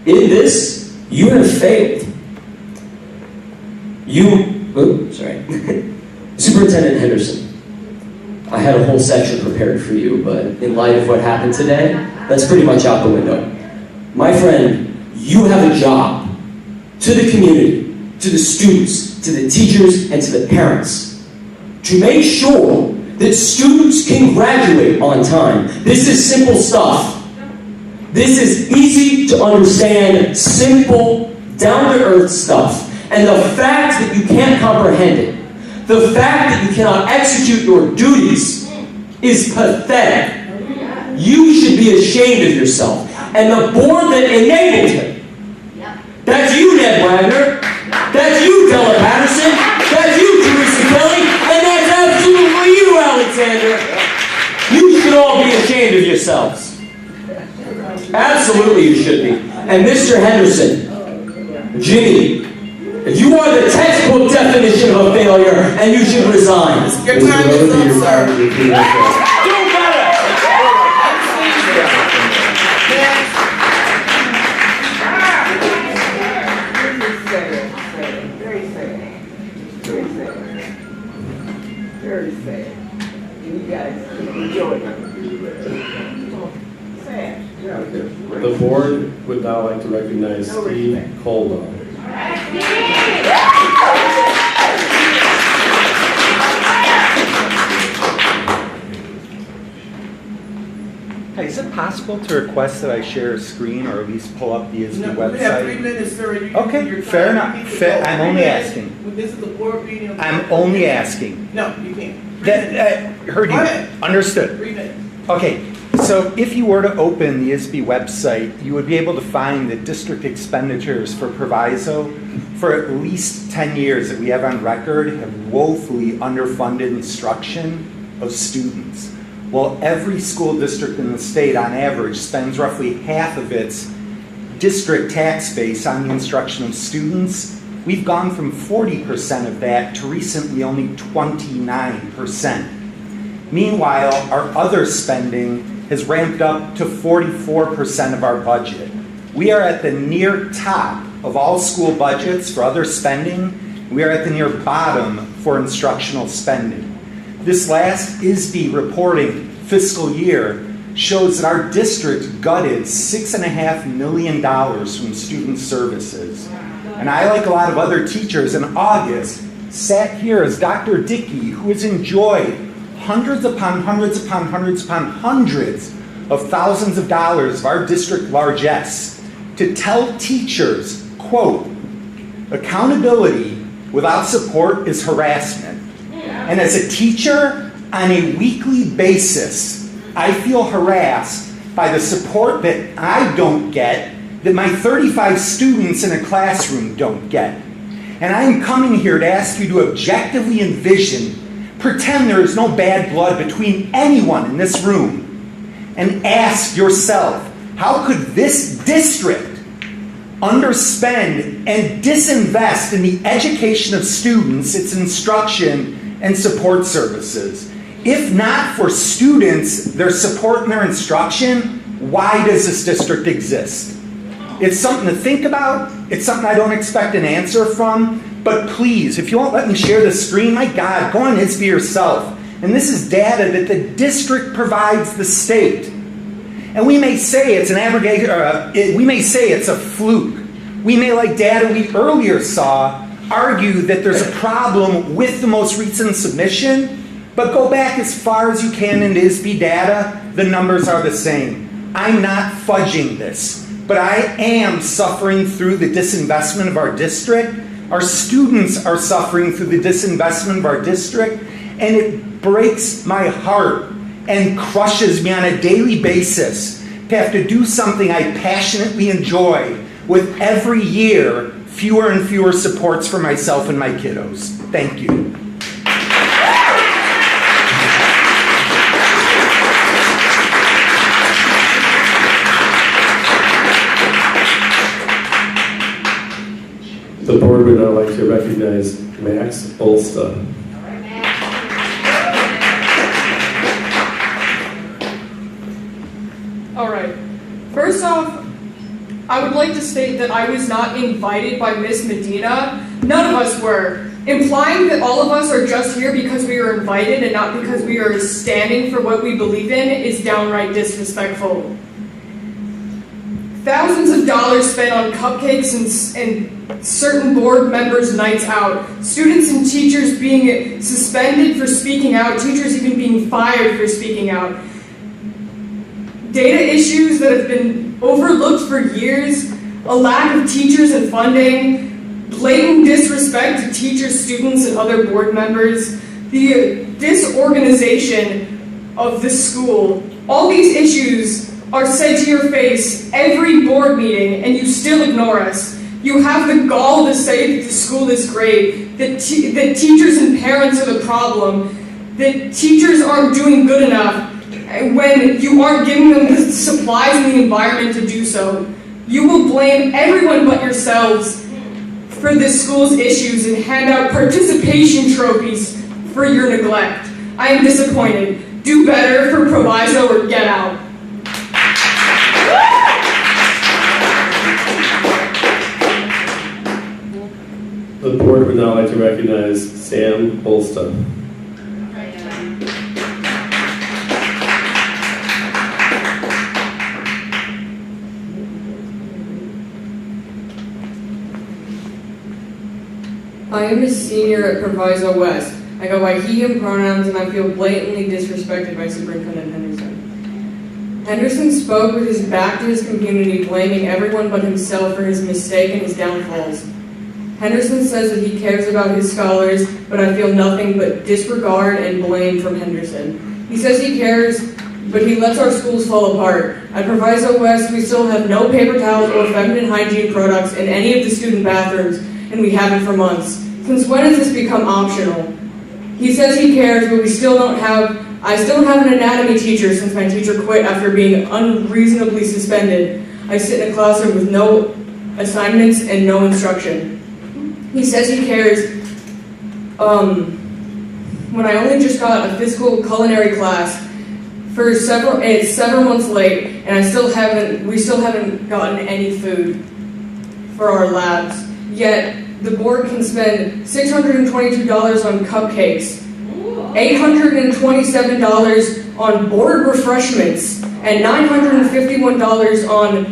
In this, you have failed. Superintendent Henderson, I had a whole section prepared for you, but in light of what happened today, that's pretty much out the window. My friend, you have a job to the community, to the students, to the teachers, and to the parents to make sure that students can graduate on time. This is simple stuff. This is easy to understand, simple, down-to-earth stuff. And the fact that you can't comprehend it, the fact that you cannot execute your duties is pathetic. You should be ashamed of yourself. And the board that enabled him, that's you, Ned Wagner, that's you, Della Patterson, that's you, Teresa Kelly, and that's absolutely you, Alexander. You should all be ashamed of yourselves. Absolutely you should be. And Mr. Henderson, Jimmy, you are the textbook definition of a failure, and you should resign. Your time is up, sir. Do better! Very sad. Very sad. You guys enjoy it. Sad. The board would now like to recognize Steve Coldo. Hey, is it possible to request that I share a screen or at least pull up the ISB website? We have 3 minutes, sir. Okay, fair enough. I'm only asking. This is the board meeting. I'm only asking. No, you can't. Heard you. Understood. 3 minutes. Okay, so if you were to open the ISB website, you would be able to find that district expenditures for Proviso for at least 10 years that we have on record have woefully underfunded instruction of students. Well, every school district in the state, on average, spends roughly half of its district tax base on the instruction of students. We've gone from 40% of that to recently only 29%. Meanwhile, our other spending has ramped up to 44% of our budget. We are at the near top of all school budgets for other spending. We are at the near bottom for instructional spending. This last ISB reporting fiscal year shows that our district gutted $6.5 million from student services. And I, like a lot of other teachers in August, sat here as Dr. Dickey, who has enjoyed hundreds upon hundreds upon hundreds upon hundreds of thousands of dollars of our district largesse, to tell teachers, quote, accountability without support is harassment. And as a teacher, on a weekly basis, I feel harassed by the support that I don't get, that my 35 students in a classroom don't get. And I am coming here to ask you to objectively envision, pretend there is no bad blood between anyone in this room, and ask yourself, how could this district underspend and disinvest in the education of students, its instruction and support services? If not for students, their support and their instruction, why does this district exist? It's something to think about. It's something I don't expect an answer from. But please, if you won't let me share the screen, my God, go on ISB yourself. And this is data that the district provides the state. And we may say it's an aggregate, we may say it's a fluke. We may, like data we earlier saw, argue that there's a problem with the most recent submission, but go back as far as you can into ISB data, the numbers are the same. I'm not fudging this, but I am suffering through the disinvestment of our district. Our students are suffering through the disinvestment of our district, and it breaks my heart and crushes me on a daily basis to have to do something I passionately enjoy with every year fewer and fewer supports for myself and my kiddos. Thank you. The board would now like to recognize Max Olsta. All right. First off, I would like to state that I was not invited by Miss Medina. None of us were. Implying that all of us are just here because we were invited and not because we are standing for what we believe in is downright disrespectful. Thousands of dollars spent on cupcakes and certain board members' nights out. Students and teachers being suspended for speaking out. Teachers even being fired for speaking out. Data issues that have been overlooked for years. A lack of teachers and funding. Blatant disrespect to teachers, students, and other board members. The disorganization of the school. All these issues are said to your face every board meeting, and you still ignore us. You have the gall to say that the school is great, that teachers and parents are the problem, that teachers aren't doing good enough when you aren't giving them the supplies and the environment to do so. You will blame everyone but yourselves for this school's issues and hand out participation trophies for your neglect. I am disappointed. Do better for Proviso or get out. The board would now like to recognize Sam Olsta. I am a senior at Proviso West. I go by he, him pronouns, and I feel blatantly disrespected by Superintendent Henderson. Henderson spoke with his back to his community, blaming everyone but himself for his mistake and his downfalls. Henderson says that he cares about his scholars, but I feel nothing but disregard and blame from Henderson. He says he cares, but he lets our schools fall apart. At Proviso West, we still have no paper towels or feminine hygiene products in any of the student bathrooms, and we haven't for months. Since when has this become optional? He says he cares, but I still don't have an anatomy teacher since my teacher quit after being unreasonably suspended. I sit in a classroom with no assignments and no instruction. He says he cares when I only just got a physical culinary class for it's several months late, and we still haven't gotten any food for our labs. Yet the board can spend $622 on cupcakes, $827 on board refreshments, and $951 on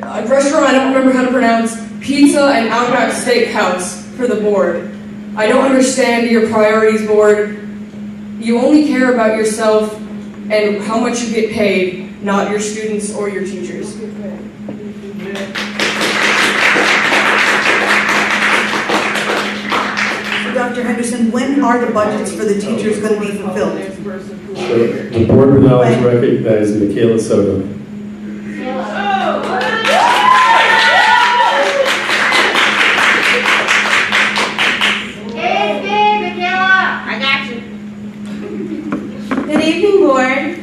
a restaurant I don't remember how to pronounce, pizza and Outback Steakhouse for the board. I don't understand your priorities, board. You only care about yourself and how much you get paid, not your students or your teachers. Dr. Henderson, when are the budgets for the teachers going to be fulfilled? The board would now like to recognize Michaela Soto. I got you. Good evening, board.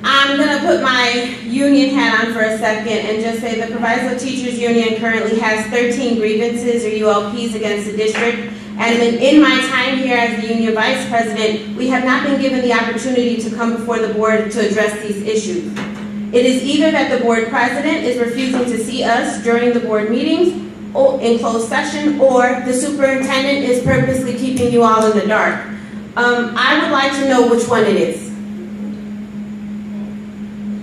I'm going to put my union hat on for a second and just say the Proviso Teachers Union currently has 13 grievances or ULPs against the district. And in my time here as the union vice president, we have not been given the opportunity to come before the board to address these issues. It is either that the board president is refusing to see us during the board meetings or in closed session, or the superintendent is purposely keeping you all in the dark. I would like to know which one it is.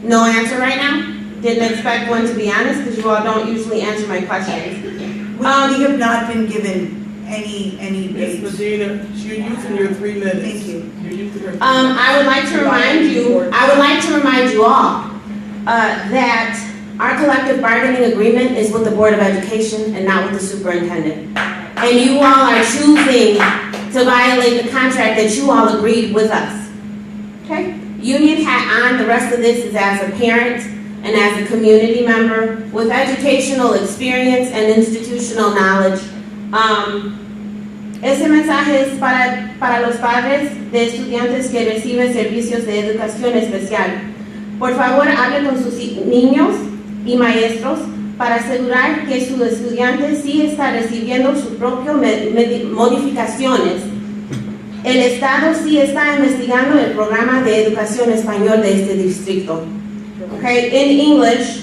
No answer right now? Didn't expect one, to be honest, because you all don't usually answer my questions. We have not been given any dates. Ms. Medina, you're using your 3 minutes. Thank you. You're using your I would like to remind you all that our collective bargaining agreement is with the Board of Education and not with the superintendent. And you all are choosing to violate the contract that you all agreed with us. Okay? Union hat on, the rest of this is as a parent and as a community member with educational experience and institutional knowledge. Ese mensaje es para los padres de estudiantes que reciben servicios de educación especial. Por favor, hable con sus niños y maestros para asegurar que su estudiante sí está recibiendo sus propias modificaciones. El Estado sí está investigando el programa de educación español de este distrito. Okay, in English,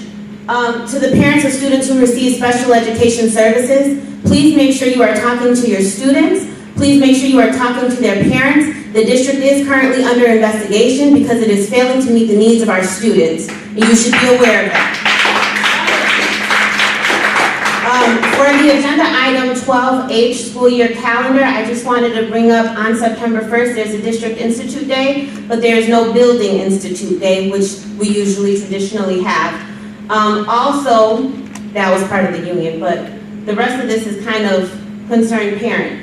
to the parents of students who receive special education services, please make sure you are talking to your students. Please make sure you are talking to their parents. The district is currently under investigation because it is failing to meet the needs of our students. And you should be aware of that. For the agenda item 12H school year calendar, I just wanted to bring up on September 1st, there's a District Institute Day, but there is no Building Institute Day, which we usually traditionally have. Also, that was part of the union, but the rest of this is kind of concerned parent.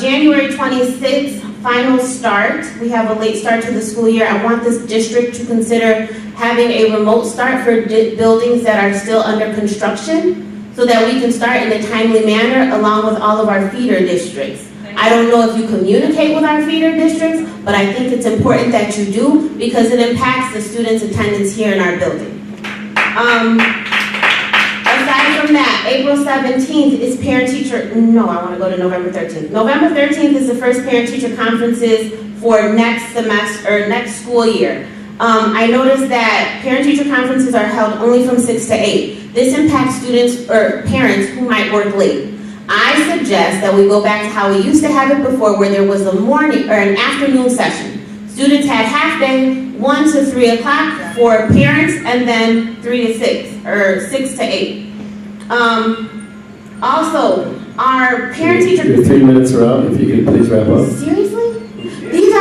January 26th, final start. We have a late start to the school year. I want this district to consider having a remote start for buildings that are still under construction, so that we can start in a timely manner along with all of our feeder districts. I don't know if you communicate with our feeder districts, but I think it's important that you do because it impacts the students' attendance here in our building. Aside from that, April 17th is parent-teacher, no, I want to go to November 13th. November 13th is the first parent-teacher conferences for next semester, or next school year. I noticed that parent-teacher conferences are held only from 6 to 8. This impacts students or parents who might work late. I suggest that we go back to how we used to have it before, where there was a morning or an afternoon session. Students had half day, 1 to 3 o'clock for parents, and then 3 to 6, or 6 to 8. Also, our parent-teacher... Your 3 minutes are up, if you could please wrap up. Seriously? These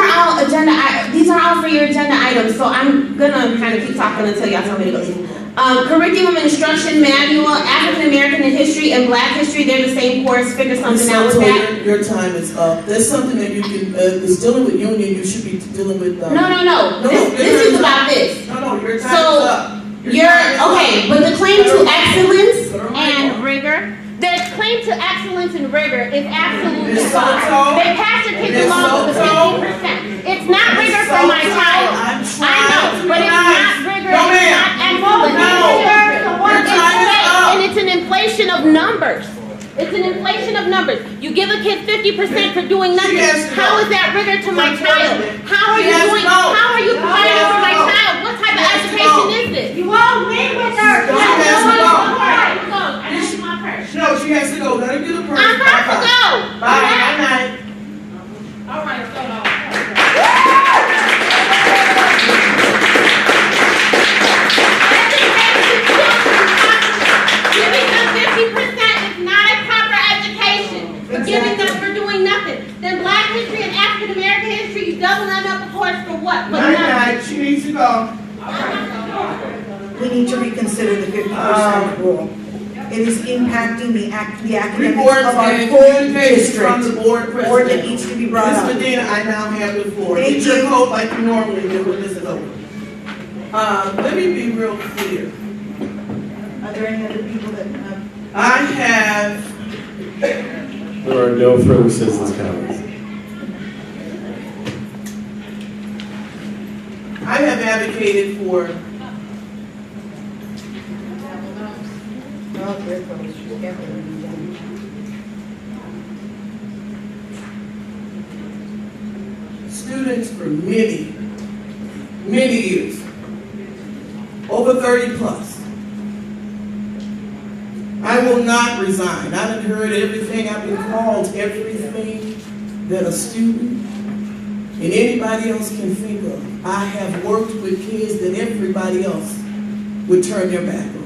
are all for your agenda items, so I'm gonna kind of keep talking until y'all tell me to go leave. Curriculum instruction manual, African American history and Black history, they're the same course, figure something out with that. Your time is up. There's something that you can, is dealing with union, you should be dealing with. No. This is about this. No, your time is up. Okay, but the claim to excellence and rigor, the claim to excellence and rigor is absolutely fine. They pass their kids along with the 50%. It's not rigor for my child. I know, but it's not rigor, it's not excellence. And it's an inflation of numbers. It's an inflation of numbers. You give a kid 50% for doing nothing. How is that rigor to my child? How are you providing for my child? What type of education is this? You won't leave with her. No, she has to go. Let her get a purse. I'm about to go. Bye. Good night. All right, so giving them 50% is not a proper education. We're giving them for doing nothing. Then Black history and African American history, you doubling up the course for what? For nothing. She needs to go. We need to reconsider the 50% rule. It is impacting the academics Reports of our and full communications from district. the board president. Board that needs to be brought up. Ms. Medina, I now have the floor. Thank Get your you. vote like you normally do when this is over. Let me be real clear. Are there any other people that have? I have, There are no further citizens' comments. I have advocated for students for many years, over 30 plus. I will not resign. I've heard everything, I've been called everything that a student and anybody else can think of. I have worked with kids that everybody else would turn their back on.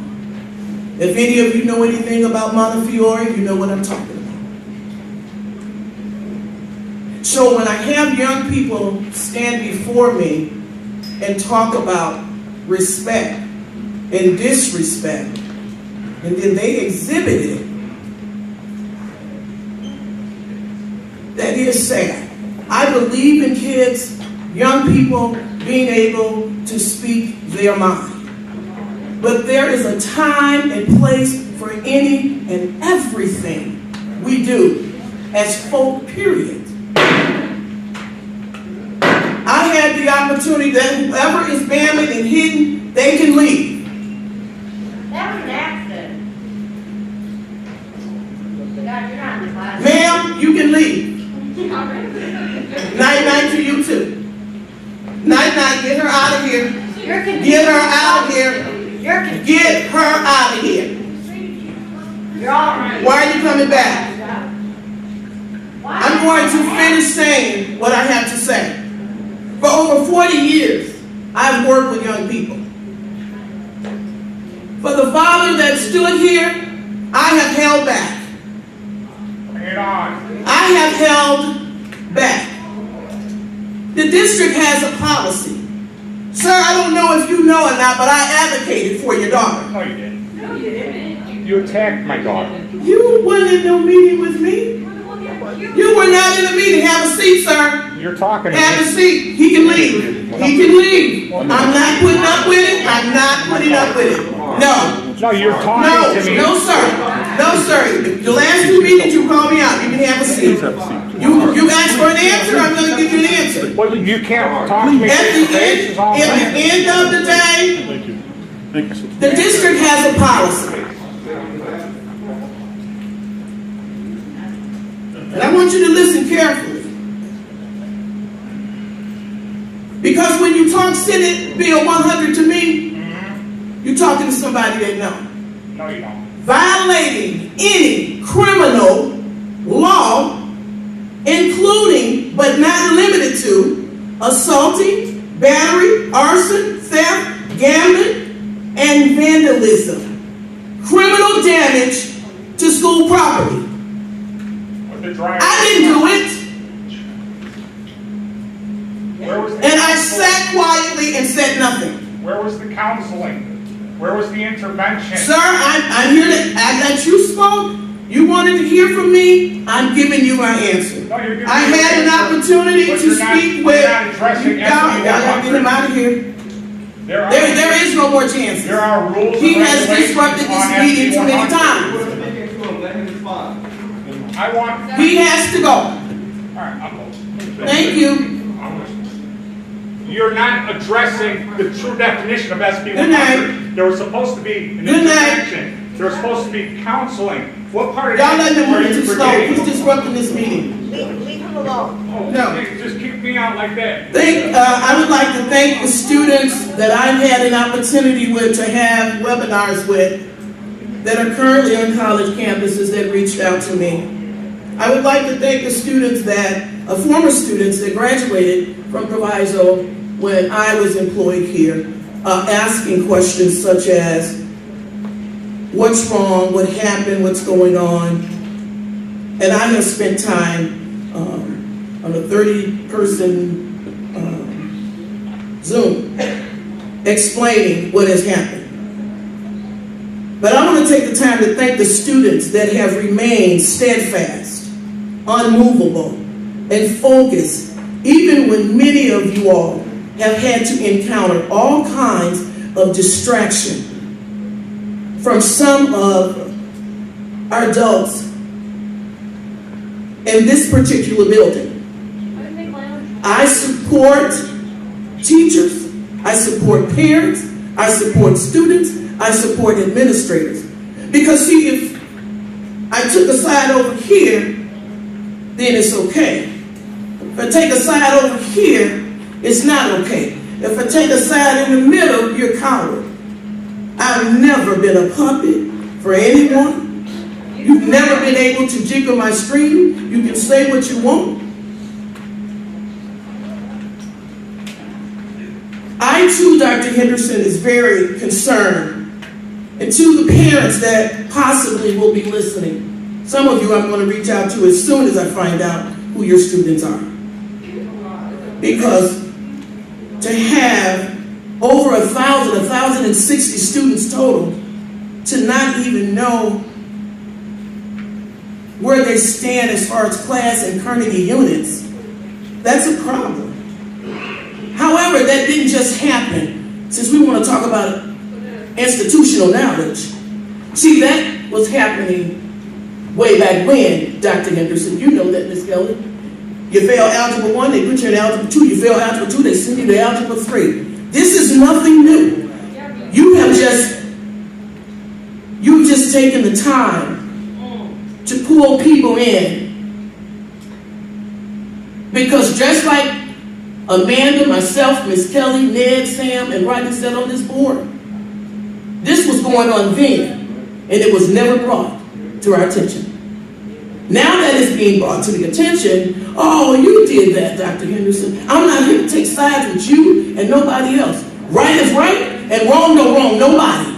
If any of you know anything about Montefiore, you know what I'm talking about. So when I have young people stand before me and talk about respect and disrespect, and then they exhibit it, that is sad. I believe in kids, young people being able to speak their mind. But there is a time and place for any and everything we do as folk, period. I had the opportunity that whoever is banned and hidden, they can leave. That was an accident. out of here. Get her out of here. Get her out of here. Why are you coming back? I'm going to finish saying what I have to say. For over 40 years, I've worked with young people. For the father that stood here, I have held back. I have held back. The district has a policy. Sir, I don't know if you know or not, but I advocated for your daughter. No, you didn't. No, you didn't. You attacked my daughter. You weren't in no meeting with me. You were not in a meeting. Have a seat, sir. You're talking to me. Have a seat. He can leave. He can leave. I'm not putting up with it. I'm not putting up with it. No. No, you're talking to me. No, sir. No, sir. The last two meetings you called me out. You can have a seat. You asked for an answer. I'm going to give you an answer. Well, you can't talk to me. At the end of the day, the district has a policy. And I want you to listen carefully. Because when you talk Senate Bill 100 to me, you're talking to somebody that knows. No, you don't. Violating any criminal law, including but not limited to assaulting, battery, arson, theft, gambling, and vandalism. Criminal damage to school property. I didn't do it. And I sat quietly and said nothing. Where was the counseling? Where was the intervention? Sir, I'm here that you spoke. You wanted to hear from me. I'm giving you my answer. No, I had an opportunity to speak with. Y'all gotta get him out of here. There is no more chances. There are rules. He has disrupted this meeting too many times. He has to go. All right, I'll go. Thank you. You're not addressing the true definition of SB 100. Good night. There was supposed to be an Good night. intervention. There was supposed to be counseling. What part of Y'all that let him are move you too slow. forgetting? He's disrupting this meeting. Leave him alone. Oh, No. Just keep me out like that. I would like to thank the students that I've had an opportunity with to have webinars with that are currently on college campuses that reached out to me. I would like to thank the students former students that graduated from Proviso when I was employed here, asking questions such as, what's wrong, what happened, what's going on? And I have spent time on a 30-person Zoom explaining what has happened. But I want to take the time to thank the students that have remained steadfast, unmovable, and focused, even when many of you all have had to encounter all kinds of distraction from some of our adults in this particular building. I support teachers, I support parents, I support students, I support administrators. Because see, if I took a side over here, then it's okay. If I take a side over here, it's not okay. If I take a side in the middle, you're a coward. I've never been a puppet for anyone. You've never been able to jiggle my string. You can say what you want. I too, Dr. Henderson, is very concerned. And to the parents that possibly will be listening, some of you I'm going to reach out to as soon as I find out who your students are. Because to have over 1,060 students total, to not even know where they stand as far as class and Carnegie units, that's a problem. However, that didn't just happen, since we want to talk about institutional knowledge. See, that was happening way back when, Dr. Henderson. You know that, Ms. Kelly. You fail Algebra 1, they put you in Algebra 2. You fail Algebra 2, they send you to Algebra 3. This is nothing new. You've just taken the time to pull people in. Because just like Amanda, myself, Miss Kelly, Ned, Sam, and Rodney sat on this board. This was going on then, and it was never brought to our attention. Now that it's being brought to the attention, oh, you did that, Dr. Henderson. I'm not here to take sides with you and nobody else. Right is right, and wrong no wrong, nobody.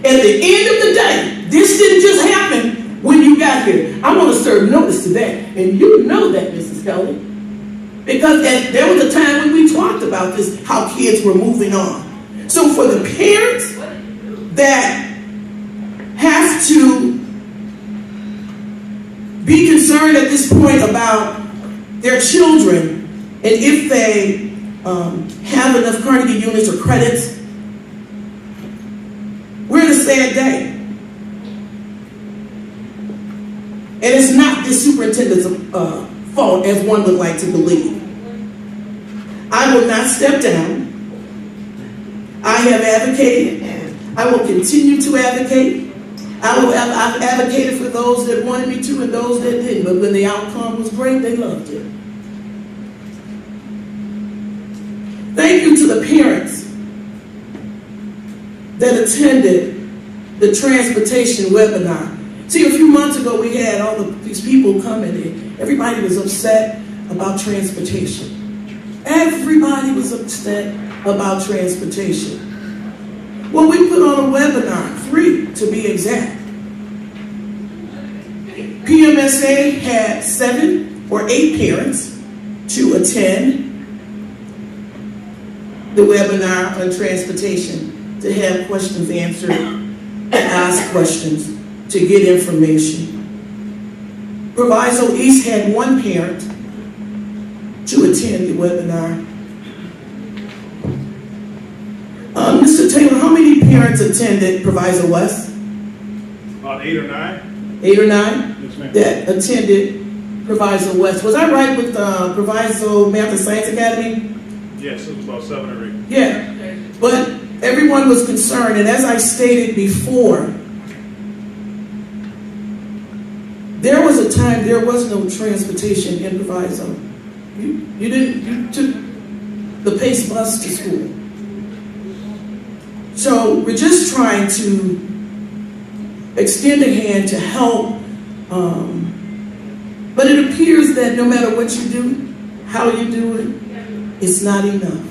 At the end of the day, this didn't just happen when you got here. I want to serve notice to that, and you know that, Mrs. Kelly. Because there was a time when we talked about this, how kids were moving on. So for the parents that have to be concerned at this point about their children and if they have enough Carnegie units or credits, we're in a sad day. And it's not the superintendent's fault, as one would like to believe. I will not step down. I have advocated. I will continue to advocate. I've advocated for those that wanted me to and those that didn't, but when the outcome was great, they loved it. Thank you to the parents that attended the transportation webinar. See, a few months ago, we had all these people coming in. Everybody was upset about transportation. Everybody was upset about transportation. Well, we put on a webinar, 3 to be exact. PMSA had 7 or 8 parents to attend the webinar on transportation, to have questions answered, to ask questions, to get information. Proviso East had 1 parent to attend the webinar. Mr. Taylor, how many parents attended Proviso West? About 8 or 9. 8 or 9? Yes, ma'am. That attended Proviso West. Was I right with Proviso Math and Science Academy? Yes, it was about 7 or 8. Yeah, but everyone was concerned, and as I stated before, there was a time there was no transportation in Proviso. You took the Pace bus to school. So we're just trying to extend a hand to help, but it appears that no matter what you do, how you do it, it's not enough.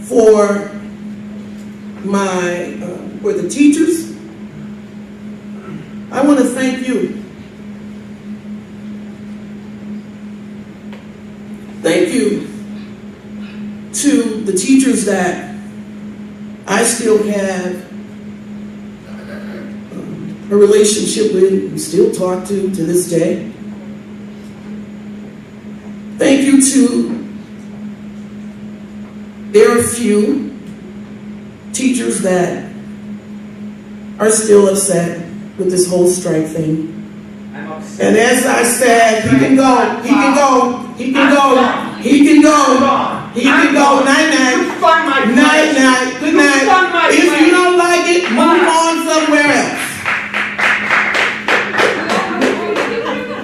For the teachers, I want to thank you. Thank you to the teachers that I still have a relationship with and still talk to this day. Thank you to, there are a few teachers that are still upset with this whole strike thing. And as I said, he can go, he can go, he can go, he can go, he can go, night-night, night-night, good night. If you don't like it, move on somewhere else.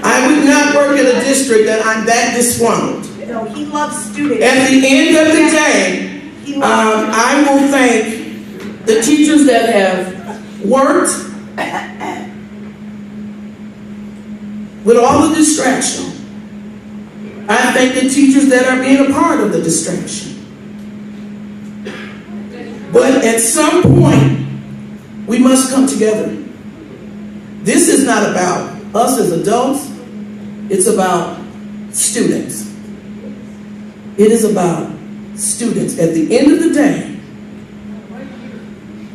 I would not work in a district that I'm that disgruntled. No, he loves students. At the end of the day, I will thank the teachers that have worked with all the distraction. I thank the teachers that are being a part of the distraction. But at some point, we must come together. This is not about us as adults. It's about students. It is about students. At the end of the day,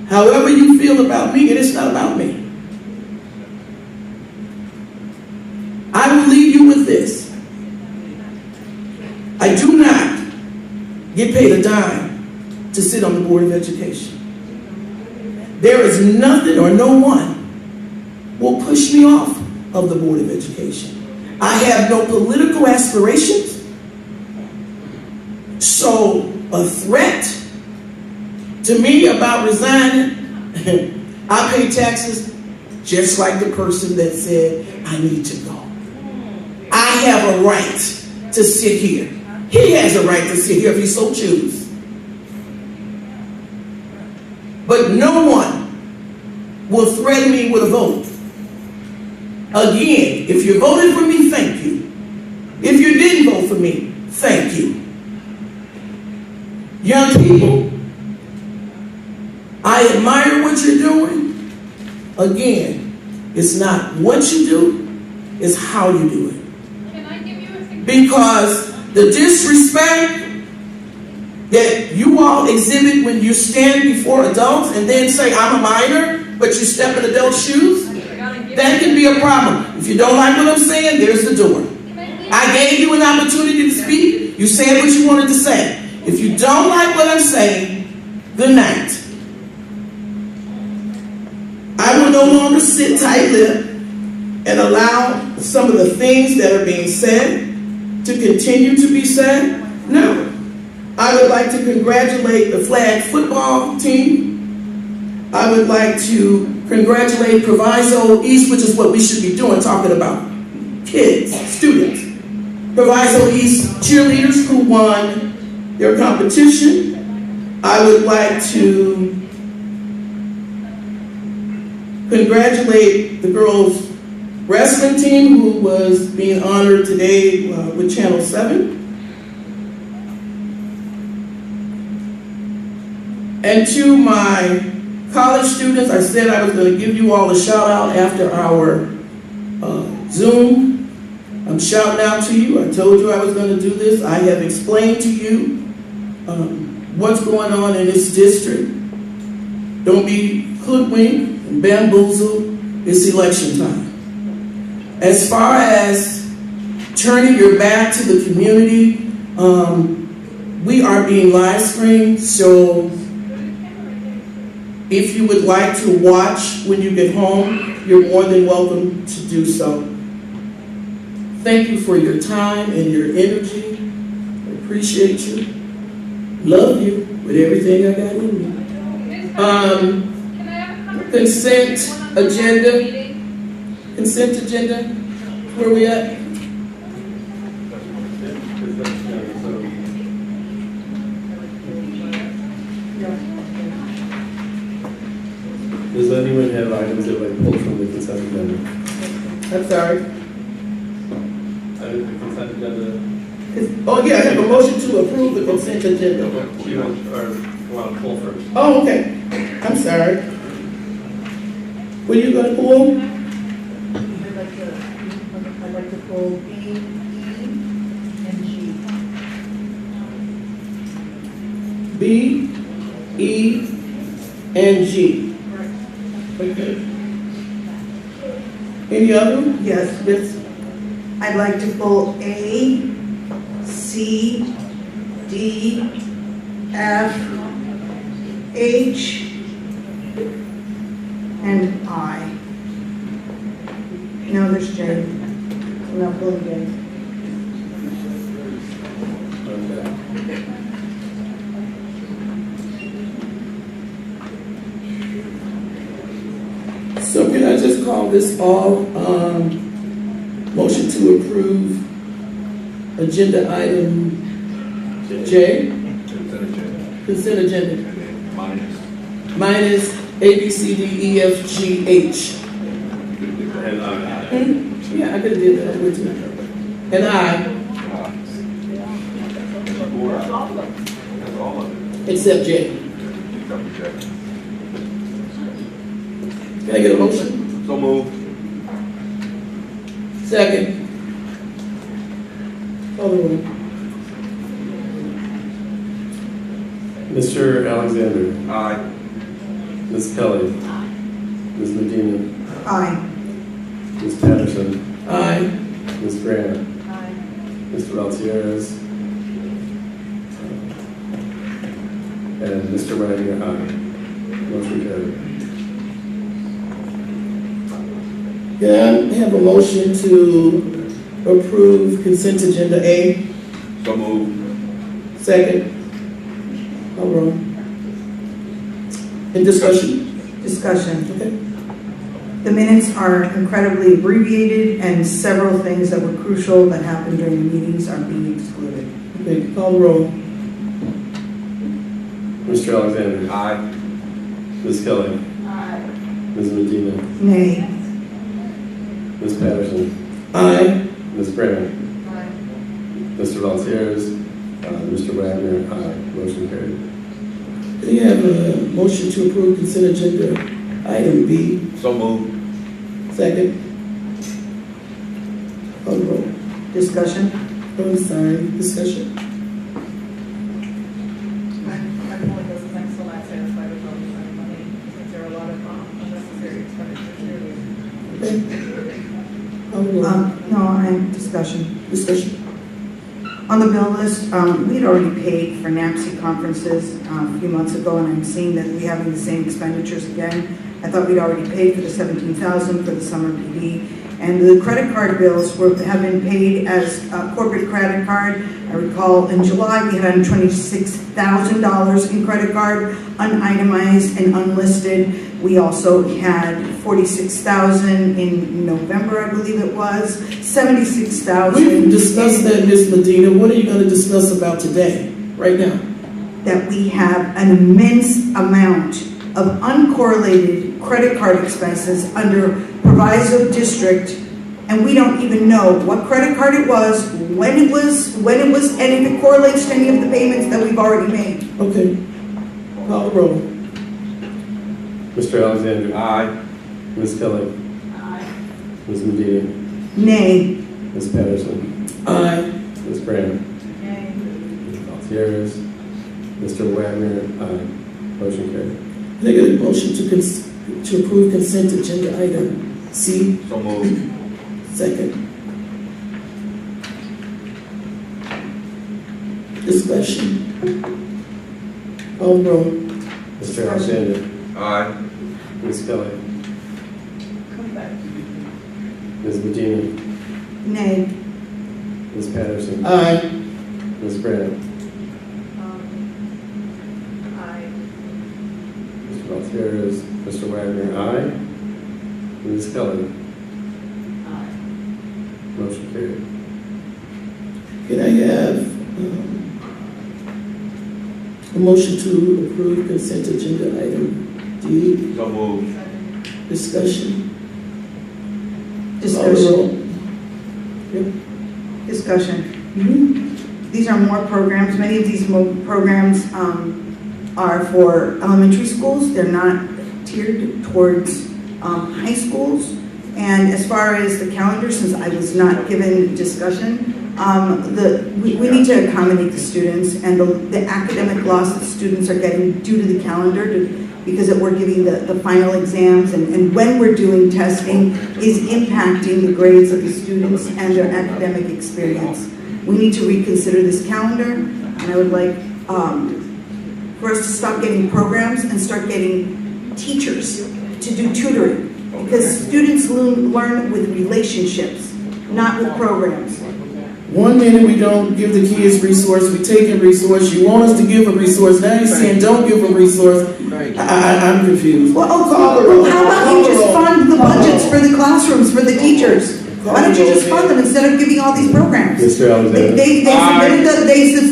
however you feel about me, it is not about me. I will leave you with this. I do not get paid a dime to sit on the Board of Education. There is nothing or no one will push me off of the Board of Education. I have no political aspirations. So a threat to me about resigning, I pay taxes just like the person that said I need to go. I have a right to sit here. He has a right to sit here if he so chooses. But no one will threaten me with a vote. Again, if you voted for me, thank you. If you didn't vote for me, thank you. Young people, I admire what you're doing. Again, it's not what you do, it's how you do it. Can I give you a suggestion? Because the disrespect that you all exhibit when you stand before adults and then say, I'm a minor, but you step in adult shoes, that can be a problem. If you don't like what I'm saying, there's the door. I gave you an opportunity to speak. You said what you wanted to say. If you don't like what I'm saying, good night. I will no longer sit tight-lipped and allow some of the things that are being said to continue to be said. No. I would like to congratulate the flag football team. I would like to congratulate Proviso East, which is what we should be doing, talking about kids, students. Proviso East cheerleaders who won their competition. I would like to congratulate the girls wrestling team who was being honored today with Channel 7. And to my college students, I said I was going to give you all a shout out after our Zoom. I'm shouting out to you. I told you I was going to do this. I have explained to you what's going on in this district. Don't be hoodwinked and bamboozled. It's election time. As far as turning your back to the community, we are being live streamed, so if you would like to watch when you get home, you're more than welcome to do so. Thank you for your time and your energy. I appreciate you. Love you with everything I got in me. Consent agenda. Consent agenda. Where we at? Does anyone have items they'd like to pull from the consent agenda? I'm sorry. The consent agenda. Oh yeah, I have a motion to approve the consent agenda. You want to pull first? Oh, okay. I'm sorry. Were you going to pull? I'd like to pull B, E, and G. B, E, and G. Okay. Any other? Yes. Yes. I'd like to pull A, C, D, F, H, and I. No, there's J. I'm not pulling J. So can I just call this all motion to approve agenda item J? Consent agenda. Minus A, B, C, D, E, F, G, H. Yeah, I could have did that with you. And I. Except J. Can I get a motion? So moved. Second. Call the roll. Mr. Alexander. Aye. Ms. Kelly. Ms. Medina. I. Ms. Patterson. Aye. Ms. Grant. Aye. Mr. Altieres. And Mr. Wagner, aye. Motion carried. Can I have a motion to approve consent agenda A? So moved. Second. Call roll. In discussion? Discussion. Okay. The minutes are incredibly abbreviated, and several things that were crucial that happened during the meetings are being excluded. Okay, call the roll. Mr. Alexander. Aye. Ms. Kelly. Aye. Ms. Medina. Nay. Ms. Patterson. Aye. Ms. Graham. Aye. Mr. Valtier's. Mr. Wagner. Aye. Motion carried. Do you have a motion to approve consent agenda item B? So moved. Second. Call the roll. Discussion? Oh, I'm sorry, discussion. My point is, I'm still not satisfied with all this money, since there are a lot of unnecessary expenditures here. Call the roll. No, I'm discussion. Discussion. On the bill list, we had already paid for NAPSI conferences a few months ago, and I'm seeing that we're having the same expenditures again. I thought we'd already paid for the $17,000 for the summer PD, and the credit card bills have been paid as a corporate credit card. I recall in July we had $26,000 in credit card, unitemized and unlisted. We also had $46,000 in November, I believe it was, $76,000. We've discussed that, Ms. Medina. What are you going to discuss about today, right now? That we have an immense amount of uncorrelated credit card expenses under Proviso District, and we don't even know what credit card it was, when it was, and if it correlates to any of the payments that we've already made. Okay. Call the roll. Mr. Alexander. Aye. Ms. Kelly. Aye. Ms. Medina. Nay. Ms. Patterson. Aye. Ms. Graham. Nay. Mr. Valtier's. Mr. Wagner. Aye. Motion carried. Can I get a motion to approve consent agenda item C? So moved. Second. Discussion. Call the roll. Mr. Alexander. Aye. Ms. Kelly. Come back. Ms. Medina. Nay. Ms. Patterson. Aye. Ms. Graham. Aye. Mr. Valtier's. Mr. Wagner. Aye. Ms. Kelly. Aye. Motion carried. Can I have a motion to approve consent agenda item D? So moved. Discussion. Discussion. Yep. Discussion. These are more programs. Many of these programs are for elementary schools. They're not tiered towards high schools. And as far as the calendar, since I was not given discussion, we need to accommodate the students and the academic loss that students are getting due to the calendar because we're giving the final exams and when we're doing testing is impacting the grades of the students and their academic experience. We need to reconsider this calendar, and I would like for us to stop getting programs and start getting teachers to do tutoring because students learn with relationships, not with programs. 1 minute we don't give the kids resource, we take a resource. You want us to give a resource, now you're saying don't give a resource. I'm confused. Well, how about you just fund the budgets for the classrooms, for the teachers? Why don't you just fund them instead of giving all these programs? Mr. Alexander.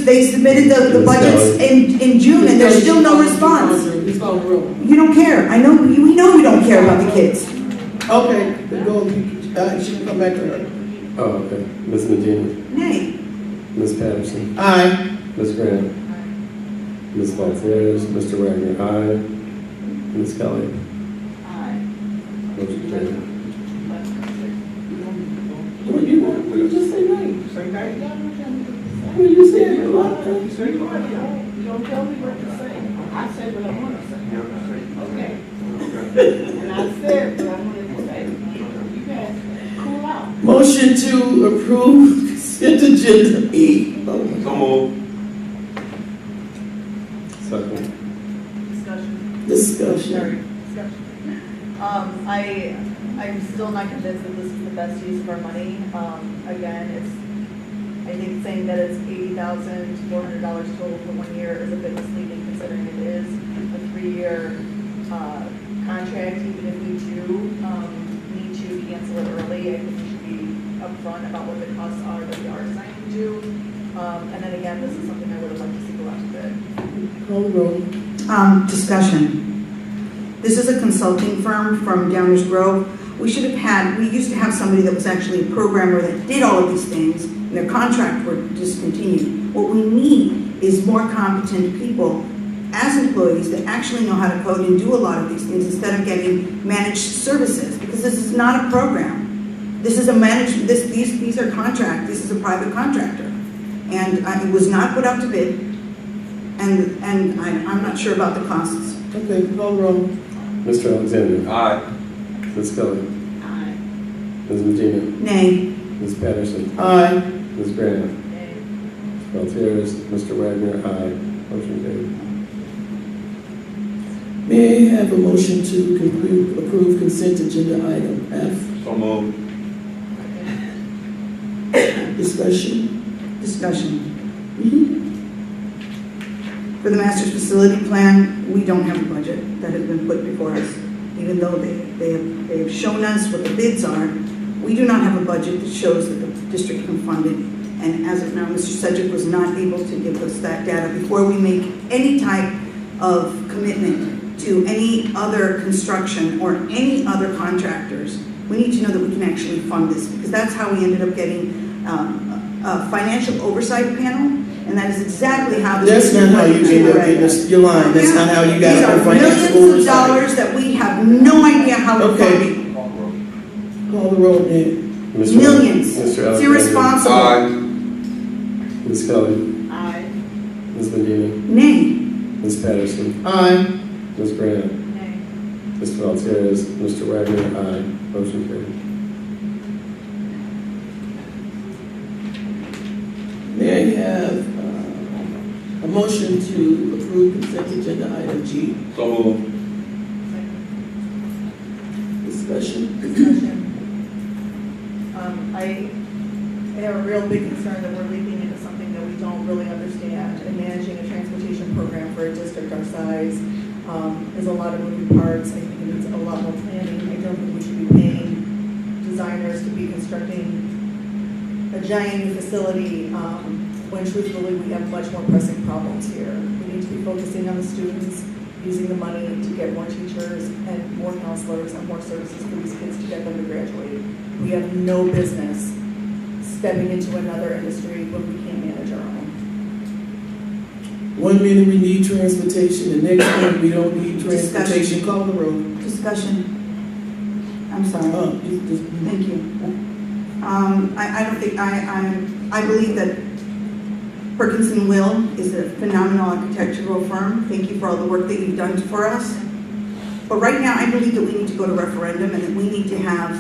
They submitted the budgets in June and there's still no response. You don't care. I know, we know you don't care about the kids. Okay, go, she can come back to her. Oh, okay. Ms. Medina. Nay. Ms. Patterson. Aye. Ms. Graham. Ms. Valtier's. Mr. Wagner. Aye. Ms. Kelly. Aye. Motion carried. What do you want? You just say nay. What you say? You don't tell me what to say. I said what I want to say. Okay. And I said what I wanted to say. You guys cool out. Motion to approve consent agenda E. So moved. Second. Discussion. I'm still not convinced that this is the best use of our money. Again, I think saying that it's $80,400 total for 1 year is a bit misleading considering it is a 3-year contract, even if we do cancel it early. I think we should be upfront about what the costs are that we are designing to do. And then again, this is something I would have liked to see go out to bid. Call the roll. Discussion. This is a consulting firm from Downers Grove. We used to have somebody that was actually a programmer that did all of these things, and their contract were discontinued. What we need is more competent people as employees that actually know how to code and do a lot of these things instead of getting managed services, because this is not a program. This is a these are contract, this is a private contractor. And it was not put out to bid, and I'm not sure about the costs. Okay, call the roll. Mr. Alexander. Aye. Ms. Kelly. Aye. Ms. Medina. Nay. Ms. Patterson. Aye. Ms. Grant. Nay. Mr. Altieri. Mr. Wagner. Aye. Motion carried. May I have a motion to approve consent agenda item F? So moved. Discussion. For the master's facility plan, we don't have a budget that has been put before us. Even though they've shown us what the bids are, we do not have a budget that shows that the district can fund it. And as of now, Mr. Sedgwick was not able to give us that data before we make any type of commitment to any other construction or any other contractors. We need to know that we can actually fund this, because that's how we ended up getting a financial oversight panel. And that is exactly how this. That's not how you end up getting this. You're lying. That's not how you got These a are financial millions of oversight. dollars that we have no idea how to Okay. fund. Call the roll, Ned. Millions. Mr. It's Alexander. irresponsible. Aye. Ms. Kelly. Aye. Ms. Medina. Nay. Ms. Patterson. Aye. Ms. Grant. Nay. Mr. Altieri. Mr. Wagner. Aye. Motion carried. May I have a motion to approve consent agenda item G? So moved. Discussion. I have a real big concern that we're leaping into something that we don't really understand, and managing a transportation program for a district our size is a lot of moving parts. I think it needs a lot more planning. I don't think we should be paying designers to be constructing a giant new facility when truthfully we have much more pressing problems here. We need to be focusing on the students, using the money to get more teachers and more counselors and more services for these kids to get them to graduate. We have no business stepping into another industry when we can't manage our own. 1 minute we need transportation, the next minute we don't need transportation. Call the roll. Discussion. I'm sorry. Thank you. I don't think, I believe that Perkins & Will is a phenomenal architectural firm. Thank you for all the work that you've done for us. But right now, I believe that we need to go to referendum and that we need to have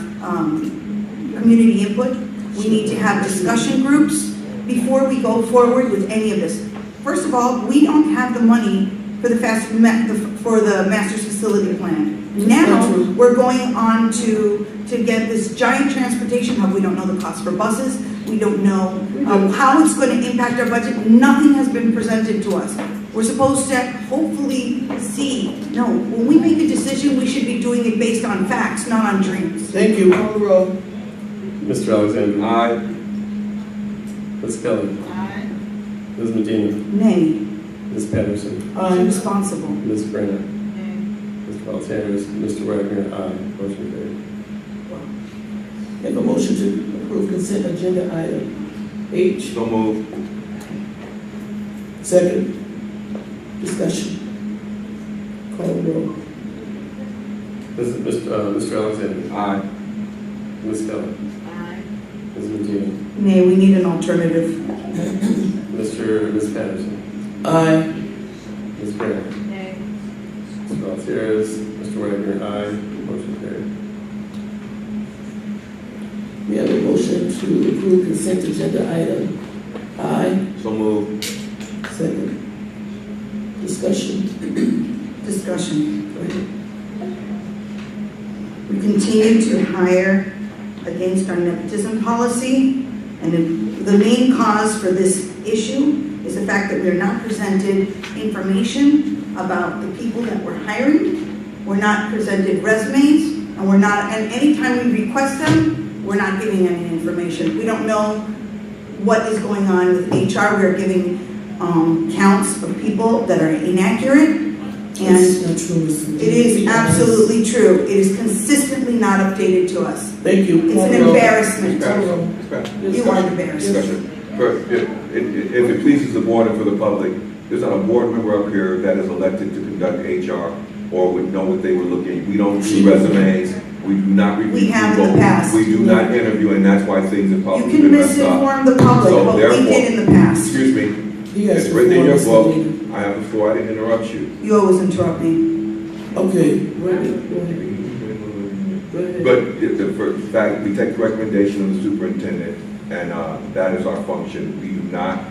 community input. We need to have discussion groups before we go forward with any of this. First of all, we don't have the money for the master's facility plan. Now, we're going on to get this giant transportation hub. We don't know the cost for buses. We don't know how it's going to impact our budget. Nothing has been presented to us. We're supposed to hopefully see. No, when we make a decision, we should be doing it based on facts, not on dreams. Thank you. Call the roll. Mr. Alexander. Aye. Ms. Kelly. Aye. Ms. Medina. Nay. Ms. Patterson. Irresponsible. Ms. Grant. Mr. Altieri. Mr. Wagner. Aye. Motion carried. Make a motion to approve consent agenda item H. So moved. Second. Discussion. Call the roll. Mr. Alexander. Aye. Ms. Kelly. Aye. Ms. Medina. Nay, we need an alternative. Ms. Patterson. Aye. Ms. Grant. Nay. Mr. Altieri. Mr. Wagner. Aye. Motion carried. We have a motion to approve consent agenda item I. So moved. Second. Discussion. Discussion. We continue to hire against our nepotism policy, and the main cause for this issue is the fact that we are not presented information about the people that we're hiring. We're not presented resumes, and And we're not, and anytime we request them, we're not giving any information. We don't know what is going on with HR. We're giving counts of people that are inaccurate. And It's not true. it is absolutely true. It is consistently not updated to us. Thank you. It's an embarrassment. Discussion. You are embarrassed. But if it pleases the board and for the public, there's not a board member up here that is elected to conduct HR or would know what they were looking. We don't do resumes. We do not review We have in people. the past. We do not interview, and that's why things in public You can have been messed up. misinform the public, So but we therefore- did in the past. Excuse me. It's written in your book. I have the floor. I didn't interrupt you. You always interrupt me. Okay. But for fact, we take the recommendation of the superintendent, and that is our function. We do not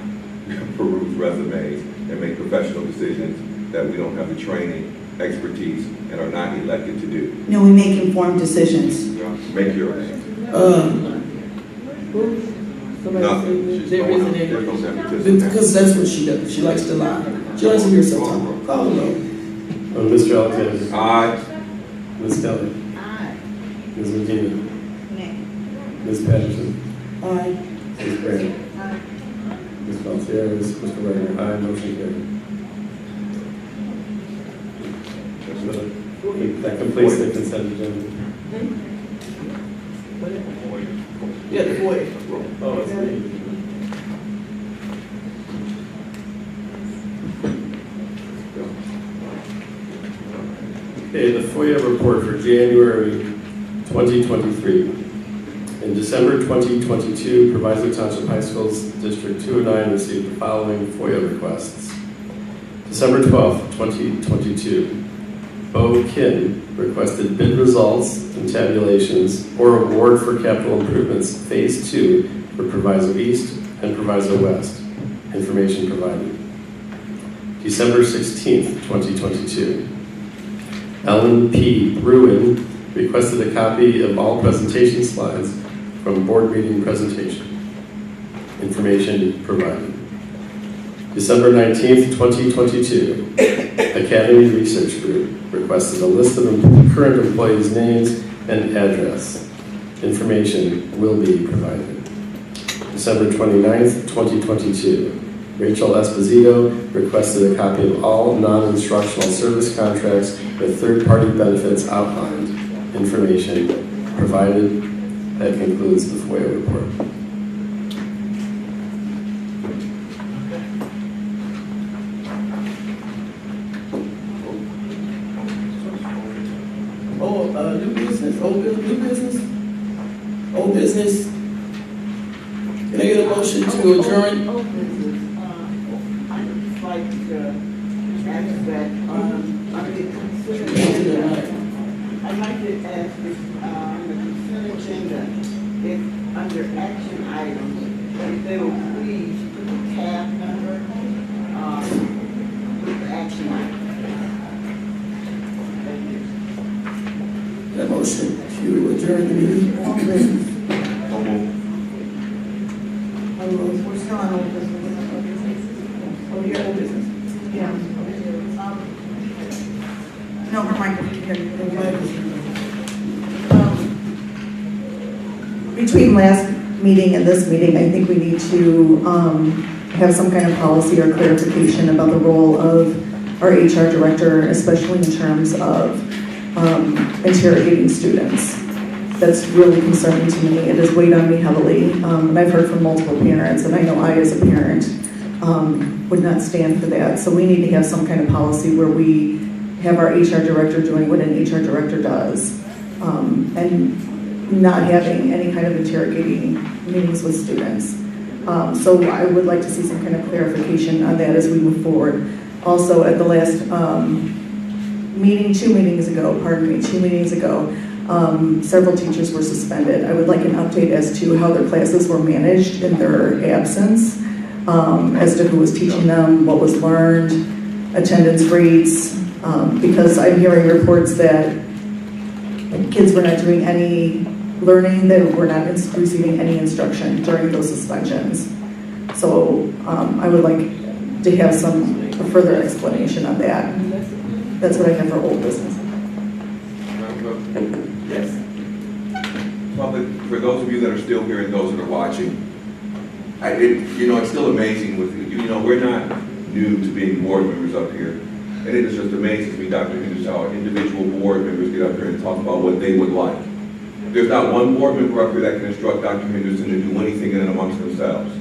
peruse resumes and make professional decisions that we don't have the training, expertise, and are not elected to do. No, we make informed decisions. Make yours. Somebody say there isn't any. There's no nepotism. Because that's what she does. She likes to lie. She likes to hear something. Call her though. Mr. Alexander. Aye. Ms. Kelly. Aye. Ms. Medina. Nay. Ms. Patterson. Aye. Ms. Grant. Aye. Ms. Valtierrez. Mr. Wagner. Aye. Motion carried. That completes the consent agenda. Yeah, the boy. Oh, it's me. Okay, the FOIA report for January 2023. In December 2022, Proviso Township High School's District 209 received the following FOIA requests. December 12th, 2022, Bo Kin requested bid results and tabulations or award for capital improvements Phase 2 for Proviso East and Proviso West. Information provided. December 16th, 2022, Ellen P. Bruin requested a copy of all presentation slides from board meeting presentation. Information provided. December 19th, 2022, Academy Research Group requested a list of current employees' names and address. Information will be provided. December 29th, 2022, Rachel Esposito requested a copy of all non-instructional service contracts with third-party benefits outlined. Information provided. That concludes the FOIA report. New business, old business, new business, old business. Can I get a motion to adjourn? Old business, I'd just like to ask that, under the consent agenda, I'd like to ask if, the consent agenda, if under action items, if they will please put the tab number, with the action item. That motion to adjourn the meeting. Old business. We're still on old business. Oh, yeah, old business. Yeah. No, her microphone. Between last meeting and this meeting, I think we need to have some kind of policy or clarification about the role of our HR director, especially in terms of interrogating students. That's really concerning to me. It has weighed on me heavily, and I've heard from multiple parents, and I know I, as a parent, would not stand for that. So we need to have some kind of policy where we have our HR director doing what an HR director does, and not having any kind of interrogating meetings with students. So I would like to see some kind of clarification on that as we move forward. Also, at the last meeting, 2 meetings ago, several teachers were suspended. I would like an update as to how their classes were managed in their absence, as to who was teaching them, what was learned, attendance rates, because I'm hearing reports that kids were not doing any learning, they were not receiving any instruction during those suspensions. So I would like to have some further explanation on that. That's what I have for old business. Yes. those of you that are still here and those that are watching, it's still amazing with, we're not new to being board members up here. And it is just amazing to me, Dr. Henderson, how individual board members get up here and talk about what they would like. There's not one board member up here that can instruct Dr. Henderson to do anything in and amongst themselves.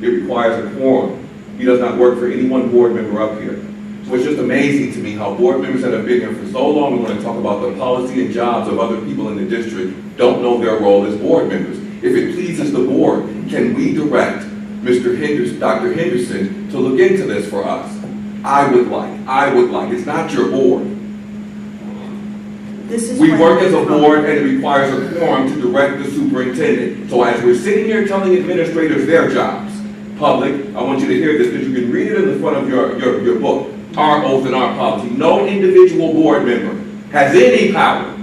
It requires a quorum. He does not work for any one board member up here. So it's just amazing to me how board members that have been here for so long and want to talk about the policy and jobs of other people in the district don't know their role as board members. If it pleases the board, can we direct Mr. Henderson, Dr. Henderson, to look into this for us? I would like. It's not your board. We work as a board and it requires a quorum to direct the superintendent. So as we're sitting here telling administrators their jobs, public, I want you to hear this because you can read it in the front of your book, our oath and our policy. No individual board member has any power.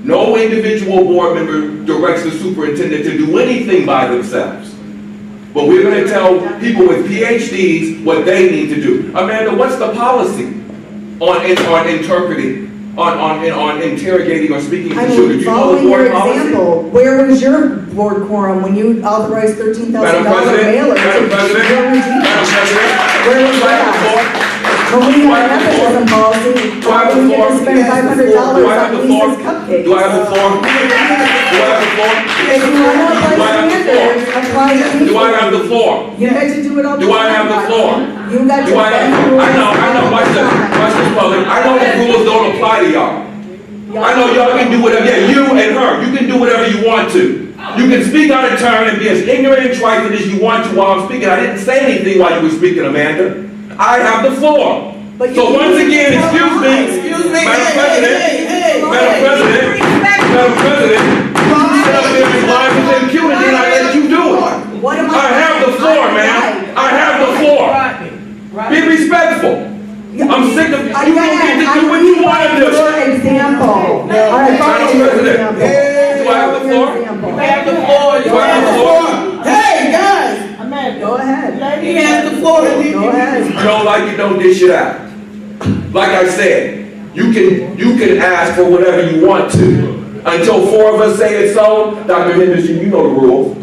No individual board member directs the superintendent to do anything by themselves. But we're going to tell people with PhDs what they need to do. Amanda, what's the policy on interpreting, on interrogating or speaking to children? Do you know the board policy? Example, where was your board quorum when you authorized $13,000 mailers? Madam President, Where was that? When we had an nepotism policy, why did we get to spend $500 on Lisa's cupcakes? Do I have the floor? Do I have the floor? If you want to apply standards, apply the people. Do I have the floor? You got to do it all the time. Do I have the floor? You got to. I know, watch this, public. I know the rules don't apply to y'all. I know y'all can do whatever, you and her, you can do whatever you want to. You can speak out of turn and be as ignorant and trifling as you want to while I'm speaking. I didn't say anything while you were speaking, Amanda. I have the floor. So once again, excuse me, Madam President, you sit up there and lie with impunity and I let you do it. I have the floor, man. I have the floor. Be respectful. I'm sick of, you don't get to do what you want to do. Example. Madam President, do I have the floor? You have the floor. Do I have the floor? Hey, guys. Go ahead. He has the floor. Go ahead. You don't like it, don't dish it out. Like I said, you can ask for whatever you want to. Until 4 of us say it's so, Dr. Henderson, you know the rules.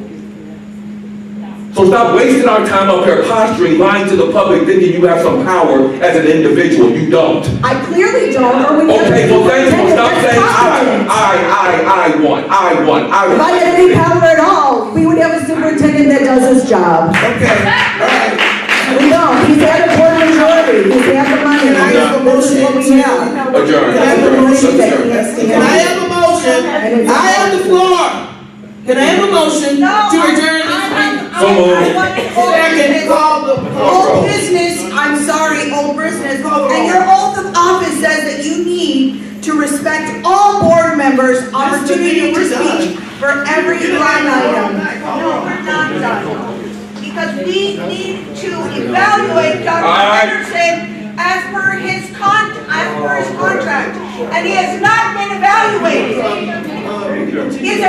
So stop wasting our time up here posturing, lying to the public, thinking you have some power as an individual. You don't. I clearly don't. Okay, well thank you. Stop saying I want. If I had any power at all, we would have a superintendent that does his job. Okay, all right. We don't. He's had a board majority. He's had the money. Can I have a motion? What we have. Adjourn. Can I have a motion? I have the floor. Can I have a motion to adjourn this meeting? So moved. Second, call the Old business, I'm sorry, old business. And your oath of office says that you need to respect all board members' opportunity to speak for every line item. No, we're not done. Because we need to evaluate Dr. Henderson as per his contract. And he has not been evaluated. He is